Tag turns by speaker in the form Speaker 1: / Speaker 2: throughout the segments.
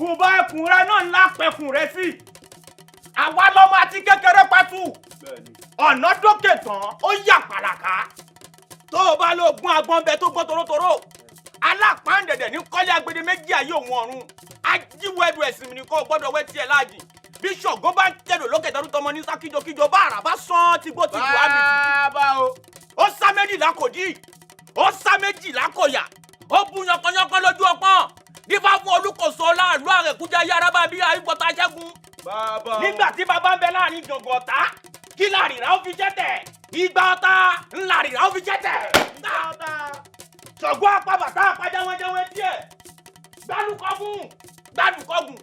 Speaker 1: Ìkùnbọ̀ ẹkùn rẹ náà ńlá pẹkùn rẹ sí. Àwa lọ́mọ àti kékeré pẹ̀tù. Ọ̀nà dókè tán ó yà pàlàkà. Tó o bá lọ gún agbọ́n bẹ tó gbọ́ torótoró. Alápáǹdẹ̀dẹ̀ ní kọ́lé agbede méjì ayé òun ọ̀run. Ajíwẹ̀dù ẹ̀sìn mi ni kò gbọ́dọ̀ wẹ́ tiẹ̀ láàjì. Bí Ṣàngó bá tẹ̀lé lókè tọdún tọmọ ní sákíjokíjo bá àrà bá sán tí gbó ti wà mí. Bàbá o. Ó sá méjìlá kò dí. Ó sá méjìlá kò yà. Ó bu yankanyankan lójú ọpọ́n. Dífá fún Olúkòso láàlú Àrẹ̀kújá yára bá bí àyíkọ́ta ṣẹ́gun. Bàbá o. Nígbà tí bàbá ń bẹ láàrin gbọ̀ngàn ọ̀tá, kí làrìrà ó fi jẹ́ tẹ̀? Ìgbà ọ̀tá ńlàrìrà ó fi jẹ́ tẹ̀. Ṣàngó apábàtà àpájáwẹ́jáwẹ́ díẹ̀. Gbádùkọ́gùn.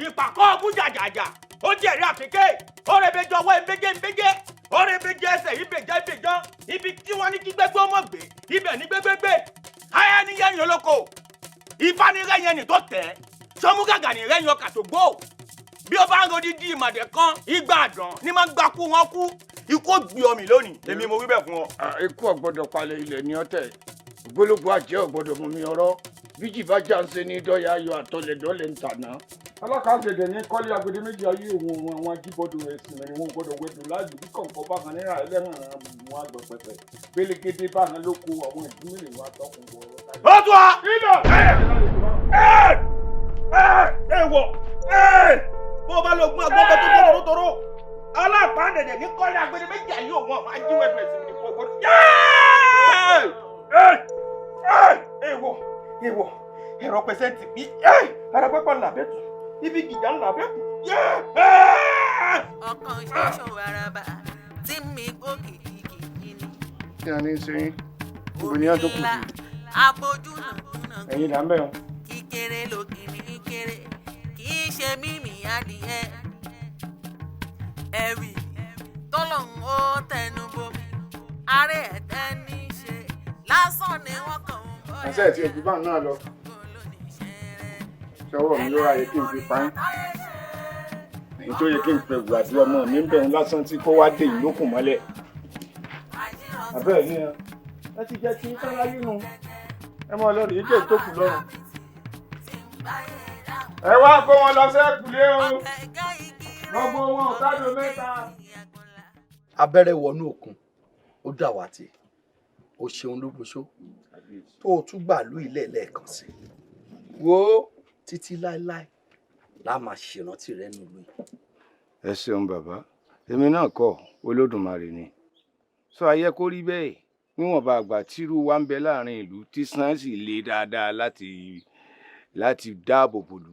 Speaker 1: Ìpàkọ́ ọ̀gùn jàjàjà. Ó jẹ̀rí àkèké. Ó rẹ̀bẹ̀jọ ọwọ́ ìbégé. Ó rẹ̀bẹ̀jẹ ẹsẹ̀ ìbèjọ́. Ibi tí wọ́n ní kí gbégbé ọmọ gbé. Ibẹ̀ ní gbégbégbé. Ayé ni yẹ́yìn olóko. Ifá ni rẹ́yìn ẹni tó tẹ̀. Sọmú gàgà ni rẹ́yìn ọkà tó gbó. Bí ó bá ń rodi di ìmàdé kan, ìgbà àdán ni máa ń gbà kú wọn kú. Ikú gbé omi lónìí. Èmi mo wí bẹ́ẹ̀ fún ọ.
Speaker 2: Ikú ọ̀gbọ́dọ̀ palẹ̀ ilẹ̀ ní ọ̀tẹ̀. Ògbólógbò àjẹ́ ọ̀gbọ́dọ̀ mú mi ọ̀rọ̀. Bíjì bá jà ń ṣe ní dọ́yà ayọ̀ àtọ̀lẹ̀dọ́lẹ̀ ń tàná. Alákàndẹ̀dẹ̀ ní kọ́lé agbede méjì ayé òun àwọn ajíbọ́dọ̀ ẹ̀sìn mẹ́rin wọn gbọ́dọ̀ wẹ̀dùn láàyè bí kọ̀ǹkọ̀ bá kan náírà ẹlẹ́rìn àwọn àgbọ̀ pẹ̀pẹ̀. Gbélégédé bá kan ló kó àwọn ìdúmìlì wa tọkùn bọ̀ ọ̀rọ̀.
Speaker 1: Ó tún wa! Èèwọ̀! Bó o bá lọ gún agbọ́n bẹ tó gbọ́ torótoró, alápáǹdẹ̀dẹ̀ ní kọ́lé agbede méjì ayé òun àwọn ajíwẹ̀dù ẹ̀sìn mi kò gbọ́dọ̀. Èèwọ̀! Ẹ̀rọ pẹ̀sẹ̀ntì bí ara pápá làbẹ́tù, ibi gìjà làbẹ́kù.
Speaker 3: Ọkàn ṣoṣo araba tí mi kó kìkìkì ni.
Speaker 2: Kí ni ṣe yín? Obìnrin tó kù sí.
Speaker 3: Abojú nàkúnà.
Speaker 2: Ẹ̀yin là ń bẹ̀ wọn.
Speaker 3: Kíkéré lókìní kéré, kì í ṣe mímì adìẹ. Ẹ̀rì tọ́lọ́hún ó tẹnu bomi, ààrẹ ẹ̀tẹ́ ní í ṣe lásán ni wọ́n kàn ń bọ́.
Speaker 2: Ẹsẹ̀ tí òbí bá náà lọ. Ṣọwọ́ mi ló ráyè kí n fi pa yín. Èyí tó yẹ kí n pẹ̀lú àti ọmọ mi ń bẹ̀rù lásán tí kó wá dé ìlókùn mọ́lẹ̀. Àbẹ́ẹ̀ ni ẹ ti jẹ́ kí sára yínú. Ẹ mọ lọ́rùn yìí jẹ́ ìtókù lọ́rùn. Ẹ wá kó wọn lọ sẹ́kùlé o. Gbogbo wọn ò sádùn mẹ́ta.
Speaker 4: Abẹ́rẹ́ wọnú òkun, ó dàwátì. Ó ṣeun Lugboso. Tó o tún gbàlú ilé lẹ́ẹ̀kan sí. Wo títí láéláé la máa ṣèrántí rẹ nílùú yìí.
Speaker 2: Ẹ ṣeun bàbá. Èmi náà kọ́ Olódùmarè ni. Sọ ayé kó rí bẹ́ẹ̀. Níwọ̀nba àgbà tírú wa ń bẹ láàrin ìlú tí sàn sì le dáadáa láti dáàbò bòlú.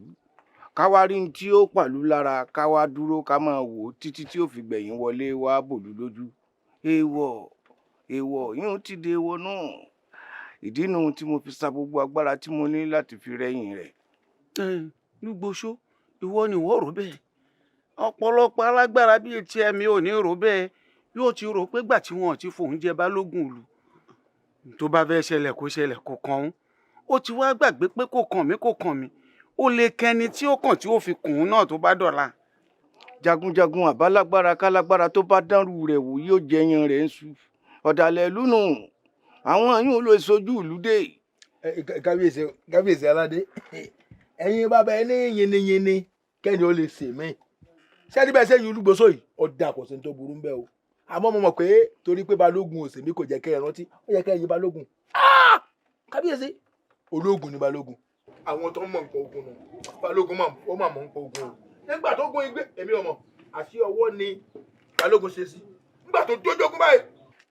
Speaker 2: Káwá rí ní tí ó pàlú lára, káwá dúró ká máa wò ó títí tí ó fi gbẹ̀yìn wọlé wá bòlú lójú. Èèwọ̀ yín ti dé èèwọ̀ náà. Ìdí nu tí mo fi sa gbogbo agbára tí mo ní láti fi rẹ́yìn rẹ̀.
Speaker 5: Lugboso, ìwọ ni ìwọ rò bẹ́ẹ̀. Ọ̀pọ̀lọpọ̀ alágbára bíi ti ẹ̀mí ò ní rò bẹ́ẹ̀. Yóò ti rò pé gbà tí wọn ti fòun jẹ balógun ìlú. Tó bá fẹ́ ṣẹlẹ̀ kó kàn ún. Ó ti wá gbàgbé pé kò kàn mí. Ó lè kẹni tí ó kàn tí ó fi kùn ún náà tó bá dọ̀la.
Speaker 2: Jagunjagun àbálágbára kálágbára tó bá dánrù rẹ̀ wò yóò jẹyàn rẹ̀ ń su. Ọ̀dàlẹ̀ ìlú nù. Àwọn yìí ló sojú ìlú dé.
Speaker 4: Kábíyèsí aládé, ẹ̀yin bàbá ẹ ní yiniyini kẹ́ni ó lè sè mí. Ṣé níbẹ̀ ṣe yín Lugboso yìí? Ọ̀dà kò sí ní tó burú ń bẹ́ o. Àmọ́ mo mọ̀ pé torí pé balógun ò sèmi kò jẹ́ kẹ́ ẹ rántí, ó yẹ kẹ́ ẹ yin balógun. Kábíyèsí ológun ni balógun. Àwọn tó ń mọ̀ nǹkan ogun nù. Balógun ó mà mọ̀ nǹkan ogun o. Nígbà tó gún igbé èmi ọmọ àṣì ọwọ́ ni balógun ṣe sí. Nígbà tó dójógún báyìí.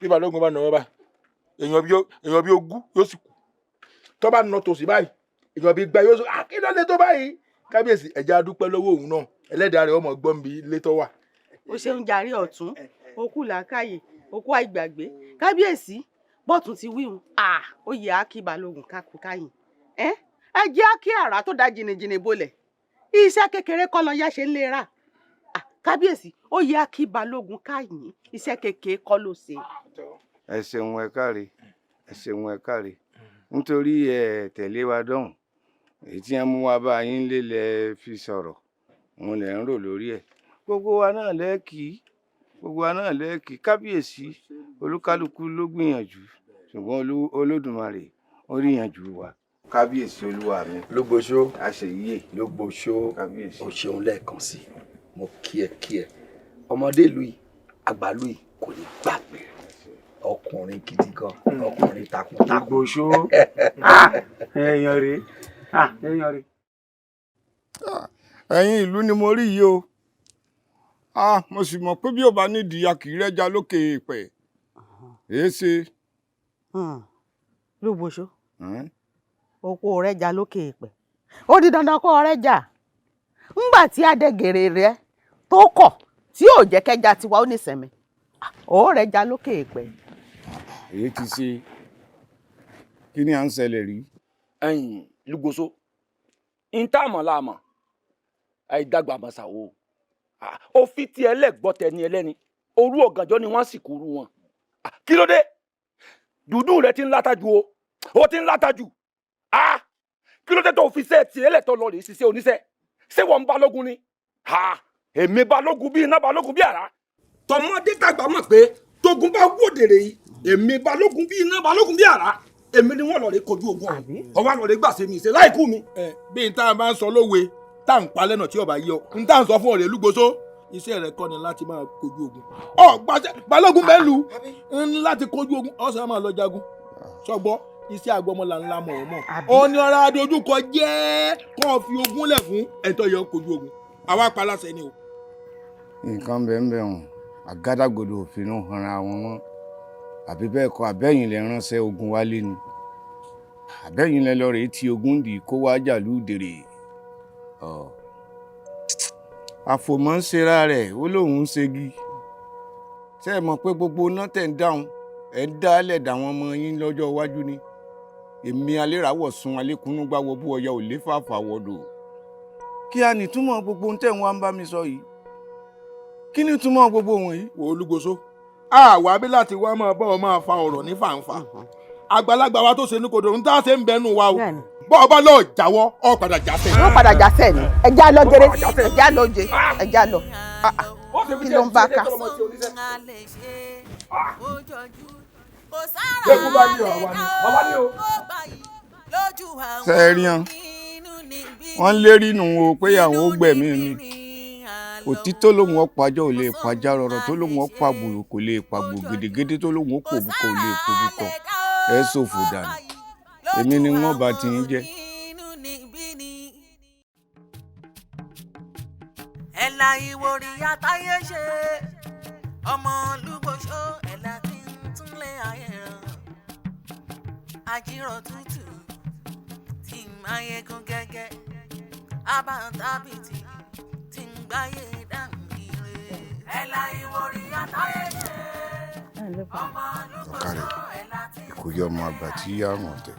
Speaker 4: Bí balógun bá nàwọ́ báyìí, èèyàn bí ogún yóò sì kú. Tó bá nà tòsí báyìí, èèyàn bí gba yóò sọ àkínlọ́lẹ̀ tó báyìí. Kábíyèsí ẹ̀já dúpẹ́ lọ́wọ́ òun náà. Ẹlẹ́dàá rẹ̀ ọmọ gbọ́n bí ilé tó wà.
Speaker 6: Ó ṣeun jàre ọ̀tún, okú làákàyè, okú àìgbàgbé. Kábíyèsí bọ́tún ti wíhun, ó yẹ á kí balógun kákú káyìn. Ẹ jẹ́ á kí àrà tó dá jìnnìjìnnì bolẹ̀. Iṣẹ́ kékeré kọ́ lọ yá ṣe ń lera. Kábíyèsí ó yẹ á kí balógun káyìn, iṣẹ́ kékeré kọ́ ló ṣe.
Speaker 2: Ẹ ṣeun ẹ káre. Nítorí ẹ tẹ̀lé wa dọ̀hùn. Èyí tí wọ́n mú wá bá yín lélẹ̀ fi sọ̀rọ̀. Òun lẹ̀ ń rò lórí ẹ̀. Gbogbo wa náà lẹ́ẹ̀kì kábíyèsí olúkálùkù ló gbìyànjú ṣùgbọ́n Olódùmarè ó ríyànjú wa kábíyèsí olúwa mi.
Speaker 4: Lugboso.
Speaker 2: àṣeyíyè.
Speaker 4: Lugboso.
Speaker 2: kábíyèsí.
Speaker 4: o ṣeun lẹ́ẹ̀kan sí mo kí ẹ ọmọdé ìlú yìí àgbà ìlú yìí kò ní gbàgbé ọkùnrin gidi gan ọkùnrin takuntakun.
Speaker 5: Lugboso èèyàn rèé èèyàn rèé.
Speaker 7: ẹ̀yin ìlú ni mo rí yìí o mo sì mọ̀ pé bí ò bá nídìí a kì í rẹ́jà lókè èèpẹ̀ èé ṣe.
Speaker 6: Lugboso oko rẹ́jà lókè èèpẹ̀ ó di dandan kó rẹ́jà ńgbà tí adégèrè rẹ tó kọ̀ tí ò jẹ́ kẹ́jà tiwa ó nísẹ̀mí ó rẹ́jà lókè èèpẹ̀.
Speaker 7: èyí ti ṣe kí ni à ń ṣẹlẹ̀ rí.
Speaker 1: ẹ̀yin Lugboso ń tá àmọ́ láàmọ́ àìdàgbà àmọ́sàwò ó fi ti ẹlẹ́gbọ́tẹ ní ẹlẹ́ni òru ọ̀gànjọ́ ni wọ́n sì kúrú wọn kí ló dé dúdú rẹ ti ń látàjú ó ti ń látàjú kí ló dé tó fi ṣe tiẹ̀ lẹ́tọ̀ lọ rè ṣiṣẹ́ oníṣẹ́ ṣé wọ́n ń balógun ni èmi balógun bí iná balógun bí àrá tọmọdé tàgbà mọ̀ pé tógun bá wòdèrè yìí èmi balógun bí iná balógun bí àrá èmi ni wọ́n lọ rè kojú ogun ọwọ́ àlọ́ rè gbàṣẹ mi ṣe láìkú mi.
Speaker 4: bí n tá a bá ń sọ lówe tá n pa lẹ́nà tí ọba yọ n tá n sọ fún ọ̀rẹ́ Lugboso iṣẹ́ rẹ̀ kọ́ ni láti máa kojú ogun gbàṣẹ balógun bẹ́ẹ̀ lu láti kojú ogun ọ̀sán máa lọ jagun sọgbọ́ iṣẹ́ àgbọ̀mọlà ńlá mọ̀ ọ́ mọ̀ ó ní ọ̀rọ̀ adójúkọ jẹ́ kó fi ogun lẹ̀ fún ẹ̀tọ́ yọ kojú ogun àwa pa láṣẹ ni o.
Speaker 7: nǹkan bẹ́ẹ̀ hàn àgádágodo òfin náà hanra wọn mọ́ àbí bẹ́ẹ̀ kọ́ àbẹ́yìn lẹ ránṣẹ́ ogun wálé ni àbẹ́yìn lẹ lọ rèé tí ogun dì kó wá jà lúdèrè àfòmọ́ ń ṣera rẹ̀ ó lóun ń ṣegi ṣé ẹ mọ̀ pé gbogbo iná tẹ̀ ń dáhùn ẹ̀ ń dálẹ̀ dàwọn ọmọ yín lọ́jọ́ iwájú ni èmi aléràwọ̀ sun alékúnnúgbà wọ bú ọya ò lè fàfà wọ̀dọ̀ kí a nìtúmọ̀ gbogbo ohun tẹ̀ ń wá ń bá mi sọ yìí kí ni túmọ̀ gbogbo wọ̀nyí.
Speaker 4: wò ó Lugboso àwa bí láti wá máa bọ́ ọ máa fa ọ̀rọ̀ ní fàǹfà àgbàlagbà wa tó ṣe ní kodò ń tá a ṣe ń bẹnu wa o bọ́ ọ bá lọ jáwọ́ ọ padà jásẹ̀.
Speaker 6: yóò padà jásẹ̀ ni ẹja lọ jẹrẹ ẹja lọ jẹ ẹja lọ kí ló ń bá ká.
Speaker 7: ṣe é rí hàn wọ́n lérí nù o pé àwọn ó gbẹ̀mí mi òtítọ́ lòun ó pàjọ́ ò lè pàjá rọ̀rọ̀ tó lòun ó pàgbòrò kò lè pàgbò gèdègèdè tó lòun ó pòbúkọ ò lè pòbúkọ ẹ ṣòfò dànù èmi ni wọ́n bá ti ń jẹ́.
Speaker 3: ẹ̀la ìwòrì àtàyè ṣe ọmọ Lugboso ẹ̀la tí ń túnlé ayé ràn àjírọ̀ tútù tí ń máyégún gẹ́gẹ́ abáńtábìtì tí ń gbáyé dáhùn ire. ẹ̀la ìwòrì àtàyè ṣe ọmọ Lugboso ẹ̀la tí ń
Speaker 7: kò yọ ọmọ àgbà tí àrùn ọ̀tẹ̀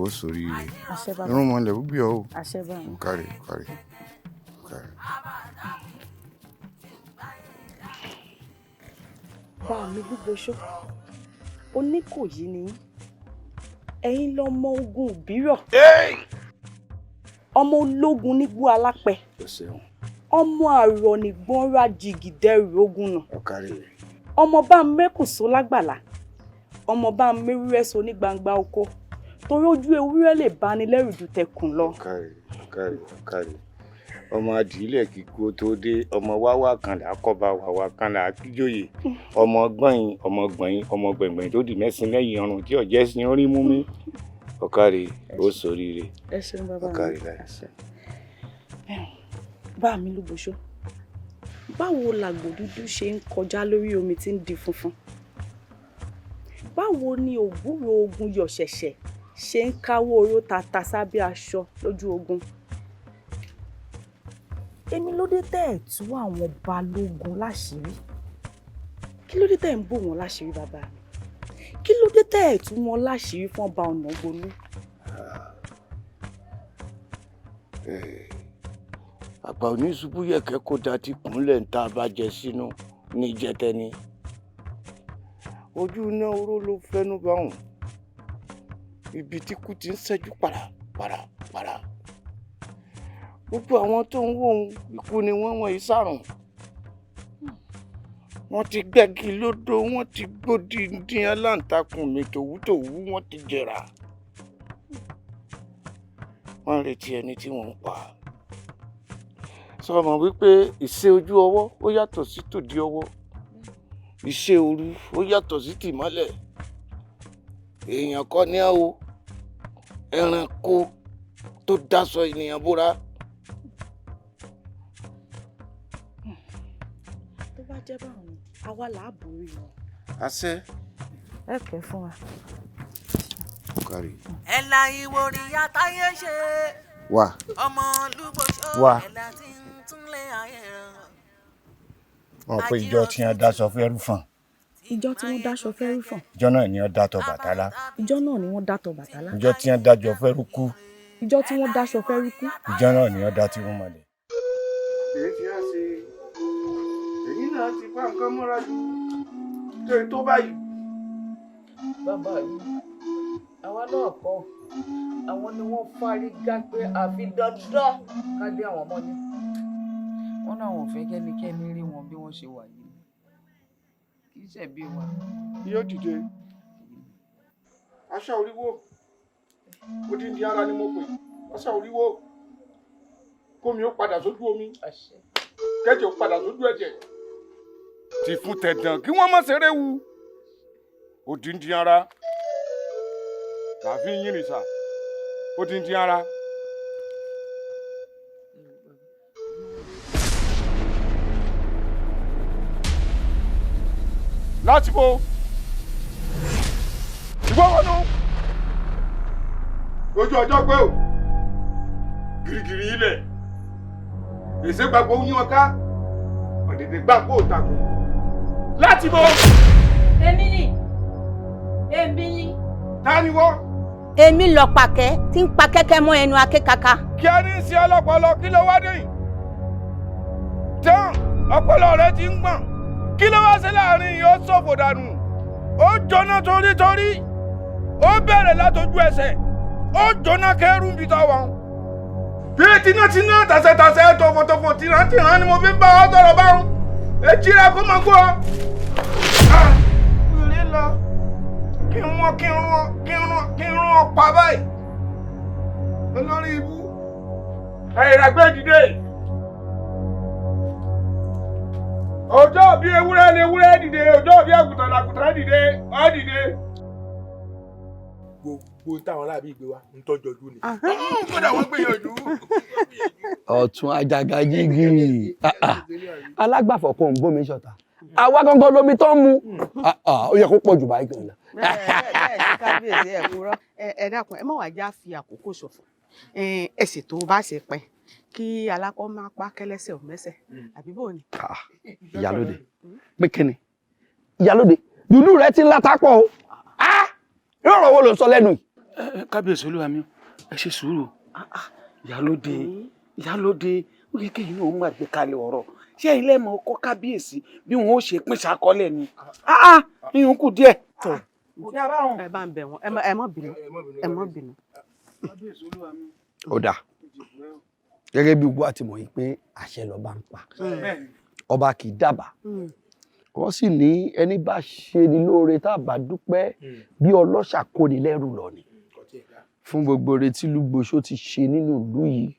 Speaker 7: ó sórí rẹ̀ irun mọ́lẹ̀ ó gbé ọ o kárí.
Speaker 6: bá mi Lugboso Oníkòyí ni ẹ̀yin lọmọ ogun òbírọ̀ ọmọ ológun nígbó alápẹ ọmọ àrọ̀ nìgbọ́n ra jìgìdẹ́rù ogun náà ọmọ bá mẹ́kùnso lágbàlá ọmọ bá mẹ́rúrẹ́ so ní gbangba oko torí ojú ewúrẹ́ lè bani lẹ́rù ju tẹkùn lọ.
Speaker 2: kárí ọmọ adìílẹ̀ kíkó tó dé ọmọ wáwá kan là á kọ́ba wàwá kan là á kíjòyè ọmọ gbọ̀nyìn ọmọ gbọ̀nyìn ọmọ gbẹ̀ngbẹ̀yìn tó di mẹ́sìn lẹ́yìn ọrùn tí ọ̀jẹ́ sí orí mú mi ọ̀kàrí ó ṣoríire ọ̀kàrí láì.
Speaker 6: bá mi Lugboso báwo làgbò dúdú ṣe ń kọjá lórí omi tí ń di funfun báwo ni ògbúrò ogun yọ̀ṣẹ̀ṣẹ̀ ṣe ń káwọ́ oró tata sábẹ́ aṣọ lójú ogun èmi ló dé tẹ́ ẹ̀ tú àwọn balógun láṣìírí kí ló dé tẹ́ ẹ̀ ń bò wọ́n láṣìírí bàbá mi kí ló dé tẹ́ ẹ̀ tú wọn láṣìírí fún ọba Ọ̀nàgbolú.
Speaker 2: àgbà oníṣubú yẹ̀kẹ́ kó da ti kúnlẹ̀ ń tá a bá jẹ sínú ní jẹtẹni ojú iná oró ló fẹ́nu bá wọn ibi tí kú ti ń ṣẹ́jú pàrà gbogbo àwọn tó ń wò ó ikú ni wọ́n ìsàrùn wọ́n ti gbẹ́gi lódò wọ́n ti gbódìndín aláǹtakùn mi tòwútòwú wọ́n ti jẹrà
Speaker 7: wọ́n retí ẹni tí wọ́n ń pa. Sọ mọ̀ wípé ìṣe ojú ọwọ́ ó yàtọ̀ sí tòdí ọwọ́, ìṣe òru ó yàtọ̀ sí tìmọ́lẹ̀. Èèyàn kọ́ ní àwọ ẹranko tó dáṣọ ènìyàn bóra.
Speaker 6: Tó bá jẹ́ báwọn ni àwa là á borí wọn.
Speaker 7: Àṣẹ.
Speaker 6: Ẹ kẹ́ fún wa.
Speaker 7: Kárí.
Speaker 3: ẹ̀la ìwòrì àtayé ṣe.
Speaker 7: Wà.
Speaker 3: ọmọ Lugboso ẹ̀la tí ń túnlé ayé ràn.
Speaker 8: Wọ́n pé ìjọ tí wọ́n dáṣọ fẹ́rù fàn.
Speaker 9: Ìjọ tí wọ́n dáṣọ fẹ́rù fàn.
Speaker 8: Ìjọ náà ni wọ́n dátọ̀ Bàtálá.
Speaker 9: Ìjọ náà ni wọ́n dátọ̀ Bàtálá.
Speaker 8: Ìjọ tí wọ́n dájọ fẹ́rù kú.
Speaker 9: Ìjọ tí wọ́n dáṣọ fẹ́rù kú.
Speaker 8: Ìjọ náà ni wọ́n dá tí wọ́n mọ̀lẹ̀.
Speaker 2: Èyí tí a ṣe èyí náà ti bá nǹkan mọ́ra jù tó tó báyìí.
Speaker 10: Bàbá yìí àwa náà kọ́ àwọn ni wọ́n fárígá pé àfi dandan ká dé àwọn ọmọdé. Wọ́n náà wọ́n fẹ́ kẹ́nikẹ́ni rí wọn bí wọ́n ṣe wà yìí. Kì í ṣẹ̀bi wa.
Speaker 2: Yóò dìde. Aṣọ oríwó. Odindi ara ni mo pè. Aṣọ oríwó. Kómi ó padà sójú omi. Kẹ́jẹ̀ ó padà sójú ẹ̀jẹ̀. Ti fún tẹ̀dàn kí wọ́n má ṣeré wu. Odindi ara. Làfi yín rìsà. Odindi ara. Láti bo. Ìgbọ́wọ́nú. Ojú ọjọ́ pé o. Gìrìgìrì ilẹ̀. Èsè gbàgbọ́ yín wọn ká. Ọ̀dẹ̀dẹ̀ gbàgbọ́ òtàkùn. Láti bo.
Speaker 11: Èmi ni. Èmi ni.
Speaker 2: Ta ni wọ́n?
Speaker 11: Èmi lọ pàkẹ́ tí ń pa kẹ́kẹ́ mọ́ ẹnu akékaka.
Speaker 2: Kí a ní sí ọlọ́pọlọ kí ló wá dé yìí? Tán ọpọlọ rẹ ti ń gbọ̀n. Kí ló wá sí láàrin yìí ó ṣòfò dànù? Ó jóná torítorí. Ó bẹ̀rẹ̀ látojú ẹsẹ̀. Ó jóná kẹrù ń bi tọwọ́. Bí tinátiná tàṣẹtàṣẹ tòfòtòfò tìrántìrán ni mo fi bá ọ sọ̀rọ̀ báwọn. Èjì rẹ kó máa gbọ́. Ìrè lọ. Kí n rún ọ pa báyìí. Olórí ibú. Àìràgbé dìde. Ọjọ́ bí ewúrẹ́ ni ewúrẹ́ dìde, ọjọ́ bí àgùntàn làgùntàn dìde, wá dìde.
Speaker 4: Gbogbo táwọn aláàbí ìgbé wa ń tọ́jọ́jú ni.
Speaker 2: Kódà wọ́n gbìyànjú.
Speaker 12: Ọ̀tún Àjàgàjìgì. Alágbàfọ̀ kan ń bómi ṣọ̀tá. Àwa gangan lomi tó ń mu. Ó yẹ kó pọ̀ jù báyìí gan-an.
Speaker 6: Kábíyèsí ẹ kúrò ẹ dákun ẹ má wàá já fi àkókò ṣòfò ẹ sì tó bá ṣe pẹ́ kí alákọ máa pa kẹlẹ́sẹ̀ ò mẹ́sẹ̀ àbí bò ni.
Speaker 12: Ìyálóde pé kíni Ìyálóde dùdú rẹ ti ń látàpọ̀ o yóò rọ̀ wo ló ń sọ lẹ́nu yìí.
Speaker 5: Kábíyèsí olúwa mi ẹ ṣe sùúrù Ìyálóde ó yẹ kéyìn náà ó máa gbé kalẹ̀ ọ̀rọ̀ ṣé ilé mọ̀ ọkọ kábíyèsí bí wọn ó ṣe pín ṣàkọọ́lẹ̀ ni ìyún kù díẹ̀.
Speaker 6: Ẹ bá ń bẹ̀ wọ́n ẹ má bínú ẹ má bínú.
Speaker 12: Ó dà gẹ́gẹ́ bí gbogbo àti mọ̀ yìí pé àṣẹ lọ́ba ń pa ọba kì í dábàá wọ́n sì ní ẹni bá ṣe ni lóore tá a bá dúpẹ́ bí ọlọ́ṣà kó ni lẹ́rù lọ ni fún gbogbo ore tí Lugboso ti ṣe nínú ìlú yìí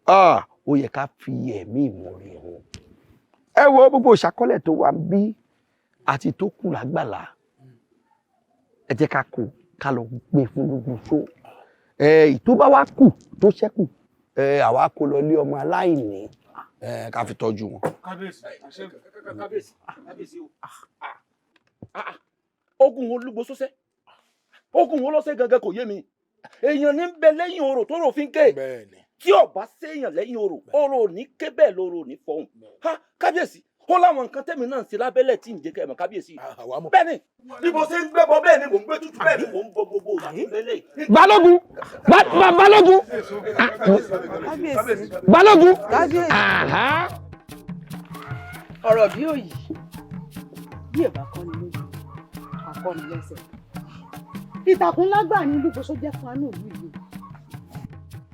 Speaker 12: ó yẹ ká fi ẹ̀mí ìmoore hàn. Ẹ wo gbogbo ìṣàkọọ́lẹ̀ tó wà bí àti tó kù lágbàlá ẹ jẹ́ ká kó ká lọ gbé fún Lugboso tó bá wá kù tó ṣẹ́kù àwa kó lọ lé ọmọ aláìní ká fi tọ́jú wọn.
Speaker 1: Kábíyèsí o. Ogun wo Lugboso ṣe? Ogun wo ló ṣe gangan kò yé mi. Èèyàn ní bẹ lẹ́yìn orò tó rò fi ń ké. Tí ó bá séèyàn lẹ́yìn orò ò ní ké bẹ́ẹ̀ lóró ní fọhùn. Kábíyèsí ó láwọn nǹkan tẹ́mi náà ń ṣe lábẹ́lẹ̀ tí ń jẹ́ kẹ́ ẹ̀ mọ̀ kábíyèsí. Bẹ́ẹ̀ni bí mo ṣe ń gbẹ́bọ bẹ́ẹ̀ ni mò ń gbé tútù bẹ́ẹ̀ ni mò ń bọ gbogbo ìyàtúndélé.
Speaker 12: Balógun Balógun Balógun.
Speaker 6: Ọ̀rọ̀ bí òyì bí ẹ̀bá kọ́ ni lójú àkọ́ni lẹ́sẹ̀. Ìtàkùn lágbà ní Lugboso jẹ́ fún àánú ìlú yìí.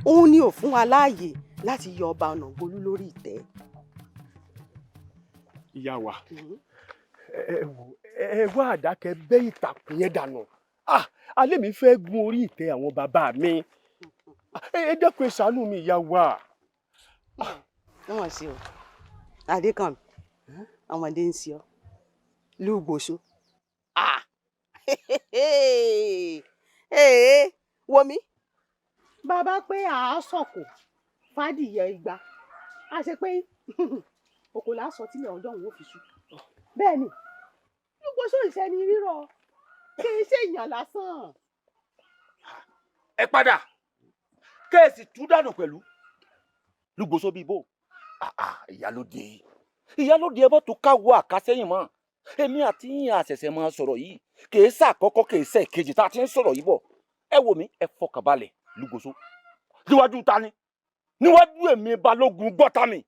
Speaker 6: Òun ni ò fún wa láàyè láti yọ ọba Ọ̀nàgbolú lórí ìtẹ́.
Speaker 4: Ìyá wa ẹ wá àdákẹ́ bẹ́ ìtàkùn yẹn dànù. Alẹ́ mi fẹ́ gun orí ìtẹ́ àwọn bàbá mi.
Speaker 13: ẹ dẹ́kun ẹ ṣàánú mi ìyá wa.
Speaker 6: Wọ́n sí o Adékànmí ọmọdé ń sí ọ Lugboso. Wo mi bàbá pé àá sọ̀kò fàdìyẹ igba a ṣe pé òkò lásọ tílẹ̀ ọjọ́ òun ò fi sùn bẹ́ẹ̀ ni Lugboso ìṣẹ́ni rírọ̀ kì í ṣe èèyàn lásán.
Speaker 1: ẹ padà kéèsì tú dànù pẹ̀lú Lugboso bíi bò ìyálóde ẹ bọ́ tó káwọ́ àkásẹ́yìn mọ́ èmi àti yín àṣẹ̀ṣẹ̀ máa sọ̀rọ̀ yìí kìí ṣàkọ́kọ́ kìí ṣe ìkejì tá a ti ń sọ̀rọ̀ yìí bọ̀ ẹ wò mí ẹ fọkànbalẹ̀ Lugboso níwájú ta ni níwájú èmi balógun gbọ́ta mi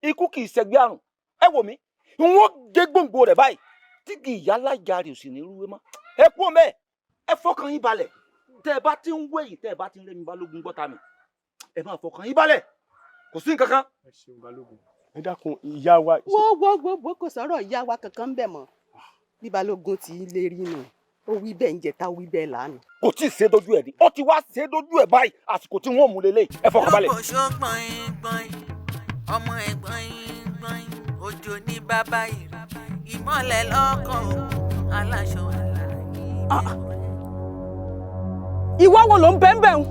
Speaker 1: ikú kìí ṣẹgbẹ́ àrùn ẹ wò mí wọ́n gé gbòǹgbò rẹ̀ báyìí tí kì í yálàjà rẹ̀ ò sì ní rúwé mọ́ ẹ kú ọmọ ẹ fọkàn yín balẹ̀ tẹ́ ẹ bá ti ń wẹ̀yìn tẹ́ ẹ bá ti ń rẹ́mi balógun gbọ́ta mi ẹ máa fọkàn yín balẹ̀ kò sí nǹkan kan.
Speaker 13: ẹ ṣeun balógun ẹ dákun ìyá wa.
Speaker 6: wo kò sọ̀rọ̀ ìyá wa kankan ń bẹ̀ mọ́ bí balógun ti lè rí nù ó wí bẹ́ẹ̀ ń jẹta ó wí bẹ́ẹ̀ lánàá.
Speaker 1: kò tí ì ṣe dojú ẹ̀ ni ó ti wá ṣe dojú ẹ̀ báyìí àsìkò tí wọ́n mú lélẹ̀ ẹ fọkàn balẹ̀.
Speaker 3: Lugboso gbọ̀n ọmọ ẹ̀gbọ́n òjò ní bàbá ìmọ̀lẹ̀ lọ́kàn aláṣọ àlàyé.
Speaker 9: ìwọ wo ló ń bẹ́ẹ̀ ń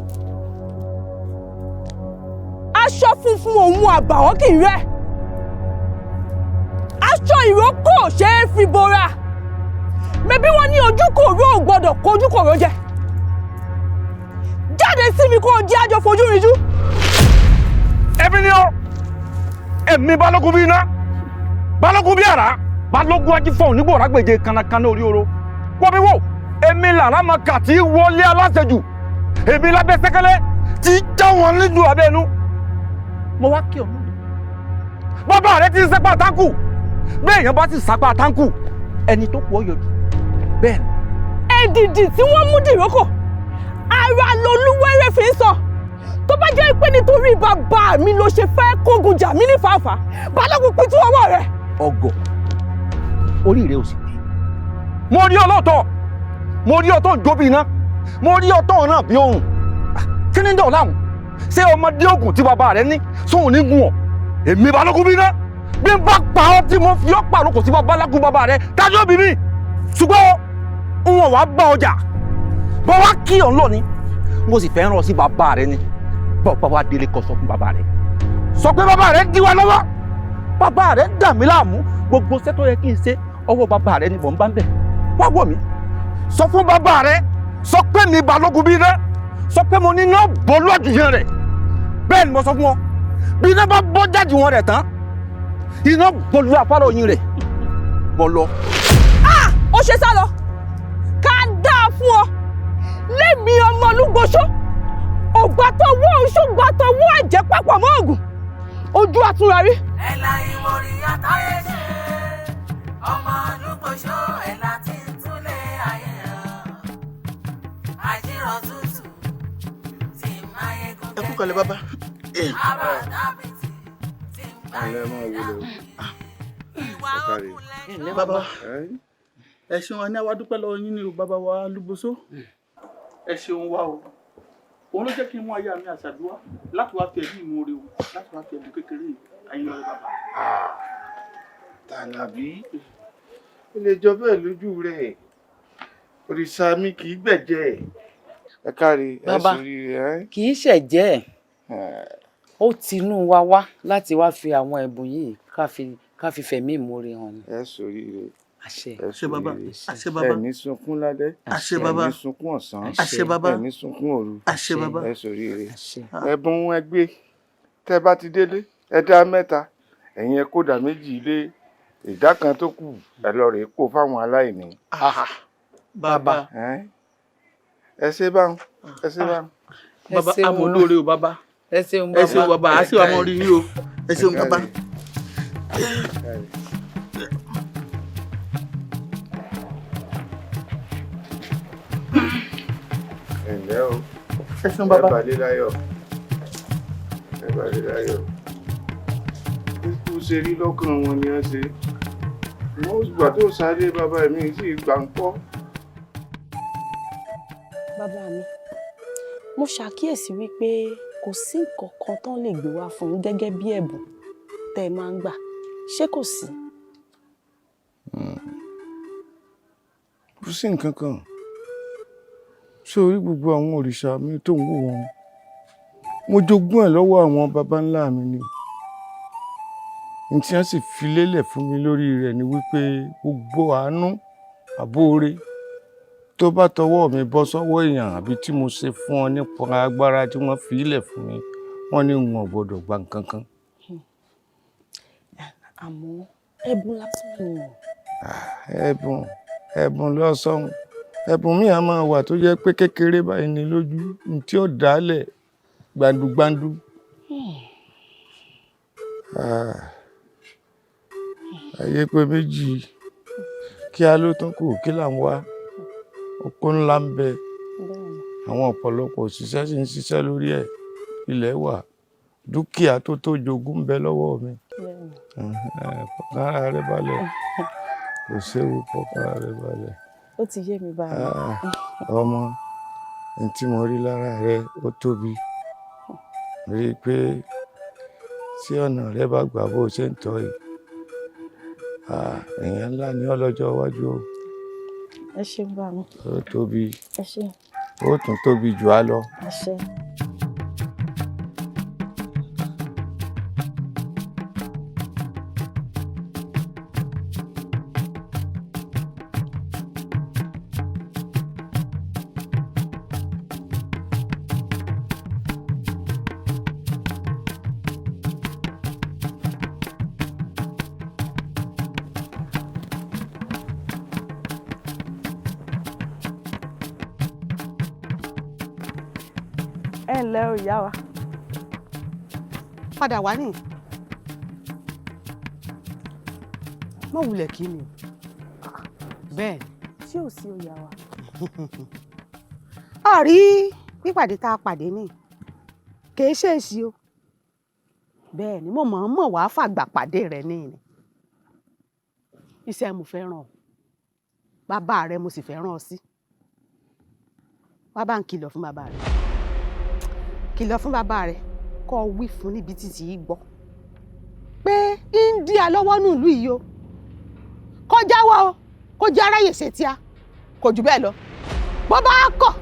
Speaker 9: aṣọ funfun òun àbàwọ́n kì í rẹ̀ aṣọ ìrókò ṣe é fi bora mẹbí wọn ní ojú kòró ò gbọ́dọ̀ kojú kòró jẹ jáde sí mi kó o jẹ́ àjọ fojú rinjú.
Speaker 1: ẹbí ni ó ẹ̀mí balógun bí iná balógun bí àrá balógun ajífọ̀ onígbò rágbèje kanakana orí oro wọ́n mi wò èmi làrá máa kà tí wọlé aláṣẹjù èmi lábẹ́ sẹ́kẹ́lẹ́ tí já wọn nílùú abẹ́nu. mo wá kí ọmọ mi bàbá rẹ ti ń sẹ́pà táǹkù bẹ́ẹ̀ èèyàn bá ti sápà táǹkù ẹni tó kù ọ yọjú bẹ́ẹ̀ ni.
Speaker 9: èdìdì tí wọ́n mú dìrókò ara lolúwẹ́rẹ́ fi ń sọ tó bá jẹ́ pé nítorí bàbá mi ló ṣe fẹ́ kógun jà mí ní fàáfàá balógun pitú ọwọ́ rẹ̀.
Speaker 1: ọgọ orí rẹ ò sì pé mo rí ọlọ́tọ̀ mo rí ọtọ̀ jóbi iná mo rí ọtọ̀ náà bí òrùn kí ni dọ̀ láàmú ṣé ọmọdé ògùn tí bàbá rẹ ní sóhun ní gùn ọ èmi balógun bí iná bí n bá pa ọ tí mo fi ọ pàrọ̀ kò sí bàbá lágùn bàbá rẹ tájú òbí mi ṣùgbọ́n n ò wá bá ọjà bọ́ wá kí ọ̀ ń lọ ni mo sì fẹ́ ràn ọ sí bàbá rẹ ni bọ́ bá wá délé kọ sọ fún bàbá rẹ sọ pé bàbá rẹ dí wa lọ́wọ́ bàbá rẹ dà mí láàmú gbogbo iṣẹ́ tó yẹ kí n ṣe ọwọ́ bàbá rẹ ni mò ń bá ń bẹ̀ wá wọ̀ mí sọ fún bàbá rẹ sọ pé mi balógun bí iná sọ pé mo ní iná bọ́ lọ́jìyàn rẹ̀ bẹ́ẹ̀ ni mo sọ fún ọ bí iná bá bọ́ jáde wọn rẹ̀ tán iná bọ́ lu afárá oyin rẹ̀ bọ́ lọ.
Speaker 9: ó ṣe sá lọ ká dáa fún ọ lémi ọmọ Lugboso ògbàtọwọ́ òṣùgbàtọwọ́ ẹ̀jẹ̀ papọ̀ mọ́ ògùn ojú àtúnra rí.
Speaker 3: ẹ la ìwòrì àtàyè ṣe ọmọ Lugboso ẹ la ti ń túlẹ̀ ayé àjírọ̀ tútù tí máyégún
Speaker 4: ẹ kú kalẹ̀ bàbá.
Speaker 3: àbàdàbìtì tí
Speaker 2: alẹ́ máa wọlé o.
Speaker 3: ìwà òkúlẹ̀.
Speaker 5: bàbá ẹ ṣeun wa ní àwa dúpẹ́ lọ́wọ́ yín ní o bàbá wa Lugboso ẹ ṣeun wa o òun ló jẹ́ kí n mú aya mi àṣàdúrà láti wá fi ẹ̀mí ìmoore o láti wá fi ẹ̀mí kékeré ayé lọ́wọ́ bàbá.
Speaker 2: Tàlàbí ó lè jọ bẹ́ẹ̀ lójú rẹ̀ òrìṣà mi kì í gbẹ̀jẹ̀ ẹ káre ẹ sórí rẹ̀.
Speaker 10: kì í ṣẹ̀jẹ̀ ó tinú wa wá láti wá fi àwọn ẹ̀bùn yìí ká fi fẹ̀mí ìmoore hàn ni.
Speaker 2: ẹ sórí rẹ̀.
Speaker 10: àṣẹ.
Speaker 5: àṣẹ bàbá àṣẹ bàbá.
Speaker 2: ẹni sunkún lálẹ́.
Speaker 5: àṣẹ bàbá.
Speaker 2: ẹni sunkún ọ̀sán.
Speaker 5: àṣẹ bàbá.
Speaker 2: ẹni sunkún òru.
Speaker 5: àṣẹ bàbá.
Speaker 2: ẹ sórí rẹ̀. ẹ̀bùn ẹgbẹ́ tẹ́ bá ti délé ẹ dá mẹ́ta ẹ̀yin ẹ kódà méjì ilé ìdá kan tó kù ẹ lọ rèé kó fáwọn aláìní.
Speaker 5: bàbá
Speaker 2: ẹ ṣe báwọn ẹ ṣe báwọn.
Speaker 5: bàbá amọ̀lóore o bàbá
Speaker 10: ẹ ṣeun bàbá
Speaker 5: ẹ ṣeun bàbá a sì wà mọ́ rí yín o ẹ ṣeun bàbá.
Speaker 2: ẹ ǹlẹ́ o
Speaker 5: ẹ ṣeun bàbá.
Speaker 2: ẹ bàlẹ́ láyọ̀ ẹ bàlẹ́ láyọ̀ kó ṣe rí lọ́kàn wọn ni wọ́n ṣe wọ́n gbà tó sáré bàbá mi sì gbà ń pọ́.
Speaker 9: bàbá mi
Speaker 14: mo ṣàkíyèsí wípé kò sí nǹkan kan tán lè gbé wá fún yín gẹ́gẹ́ bí ẹ̀bùn tẹ́ ẹ máa ń gbà. Ṣé kò sí?
Speaker 7: Kò sí nǹkan kan. Ṣé orí gbogbo àwọn òrìṣà mi tó ń wò wọn? Mo jogún ẹ̀ lọ́wọ́ àwọn baba ńlá mi ni. N tí wọ́n sì fi lélẹ̀ fún mi lórí rẹ̀ ni wípé gbogbo àánú àbóore tó bá tọwọ́ mi bọ́ sọ́wọ́ èèyàn àbí tí mo ṣe fún ọ nípa agbára tí wọ́n fi lẹ̀ fún mi, wọ́n ní wọn ò gbọ́dọ̀ gba nǹkan kan.
Speaker 14: Àmọ́ ẹ̀bùn lásán ni.
Speaker 7: Ẹ̀bùn lọ́sàn. Ẹ̀bùn mi á máa wà tó jẹ́ pé kékeré báyìí ni lójú tí ó dálẹ̀ gbandugbandu. Ayé pé méjì kí a ló tún kù kí là ń wá. Oko ńlá ń bẹ. Àwọn ọ̀pọ̀lọpọ̀ òṣìṣẹ́ sì ń ṣiṣẹ́ lórí ẹ̀. Ilẹ̀ wà. Dúkìá tó jogún ń bẹ lọ́wọ́ mi. Fọkàn ara rẹ balẹ̀. Kò séwu, fọkàn ara rẹ balẹ̀.
Speaker 14: Ó ti yé mi báyìí.
Speaker 7: Ọmọ, ní tí mo rí lára rẹ ó tóbi. Rí i pé tí ọ̀nà rẹ bá gbà bó ṣe ń tọ́ yìí, èèyàn ńlá ní ọlọ́jọ́ iwájú o.
Speaker 14: Ẹ ṣé bá mi.
Speaker 7: Ó tóbi.
Speaker 14: Ẹ ṣé.
Speaker 7: Ó tún tóbi jù á lọ.
Speaker 14: Ẹ ṣé. Ǹlẹ́ o ìyá wa.
Speaker 6: Padà wá ní. Mọ̀ wulẹ̀ kí ni. Bẹ́ẹ̀ ni.
Speaker 14: Ṣé ò sí ìyá wa?
Speaker 6: A rí pípàdé tá a pàdé ní. Kìí ṣe èsì o. Bẹ́ẹ̀ ni mo mọ̀ wá fàgbà pàdé rẹ̀ ní ni. Iṣẹ́ mo fẹ́ràn o. Bàbá rẹ mo sì fẹ́ràn ọ sí. Wá bá ń kìlọ̀ fún bàbá rẹ. Kìlọ̀ fún bàbá rẹ̀ kó wí fún níbi títí yìí gbọ́ pé India lọ́wọ́ nù ìlú yìí o kó jáwọ́ o kó jẹ́ aráyè ṣe tíá kò jù bẹ́ẹ̀ lọ bó bá kọ̀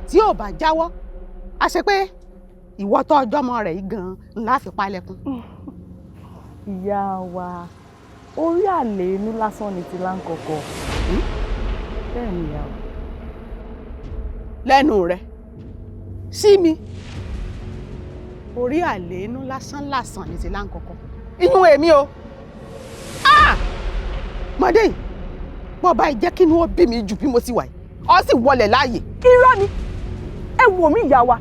Speaker 6: tí ò bá jáwọ́ a ṣe pé ìwọ tó ọjọ́ mọ́ rẹ̀ yìí gan-an ńlá fi palẹ̀kùn.
Speaker 14: Ìyá wa orí àlè inú lásán ni ti láǹkọ̀kọ̀. Bẹ́ẹ̀ ni ìyá wa.
Speaker 6: Lẹ́nu rẹ̀ sí mi. Orí àlè inú lásán ní ti láǹkọ̀kọ̀. Iyún èmi o. Mọ̀dé yìí, bọ́ bá jẹ́ kí inú ó bí mi jù bí mo ti wà yìí. Ọ sì wọlé láàyè.
Speaker 14: Irọ́ ni. Ẹ wò mí ìyá wa.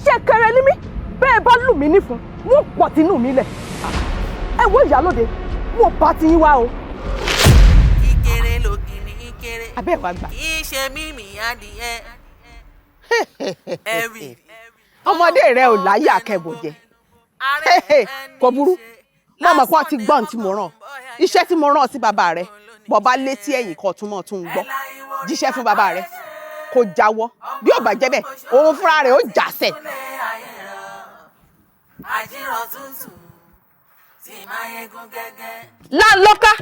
Speaker 14: Ṣẹ̀kẹ̀rẹ̀ ní mí. Bẹ́ẹ̀ bá lù mí nífun, wọ́n pọ̀ tínú mi lẹ̀. Ẹ wo ìyálóde, wọ́n bá ti yín wá o.
Speaker 3: Ìkéré lògìrì ìkéré.
Speaker 6: Abẹ́ ìwà gbà.
Speaker 3: Kì í ṣe mímì adìyẹ. Ẹ̀rì.
Speaker 6: Ọmọdé rẹ ò láyé akẹ́bọ̀ jẹ kò burú mo mọ̀ pé ó ti gbọ́n tí mo rán iṣẹ́ tí mo rán sí bàbá rẹ bọ́ba létí ẹ̀yìn kan tún mọ̀ tún gbọ́ jíṣẹ́ fún bàbá rẹ kò jáwọ́ bí ó bá jẹ́ bẹ́ẹ̀ òun fúnra rẹ̀ ó jàsẹ̀.
Speaker 9: Láńlọ́ká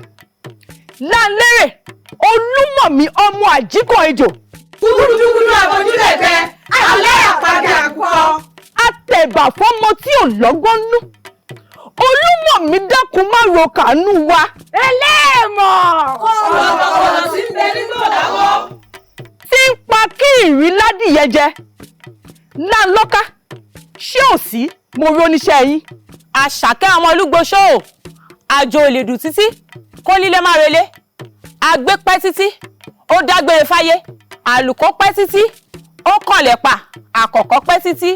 Speaker 9: láńlérè Olúmọ̀mí ọmọ àjíkọ̀ ejò.
Speaker 15: Kúrúdúkúrú àbójúlẹ̀ tẹ alẹ́ àpàdé àkùkọ.
Speaker 9: Àtẹ̀bà fọ́mọ tí ò lọ́gbọ́n nú. Olúmọ̀mí dákun má ro kàánú wa. Ẹlẹ́ẹ̀mọ̀.
Speaker 15: Ọ̀rọ̀ tí ń bẹ nígbò láwọ́.
Speaker 9: Tí ń pa kí ìrí ládìyẹ jẹ. Láńlọ́ká ṣé ò sí mo rí oníṣẹ́ yín.
Speaker 16: Àṣàkẹ́ ọmọ Lugboso àjò ò lè dùn títí kó nílé má relé. Àgbé pẹ́ títí ó dágbére fáyé. Àlùkò pẹ́ títí ó kànlẹ̀ pa. Àkọ́kọ́ pẹ́ títí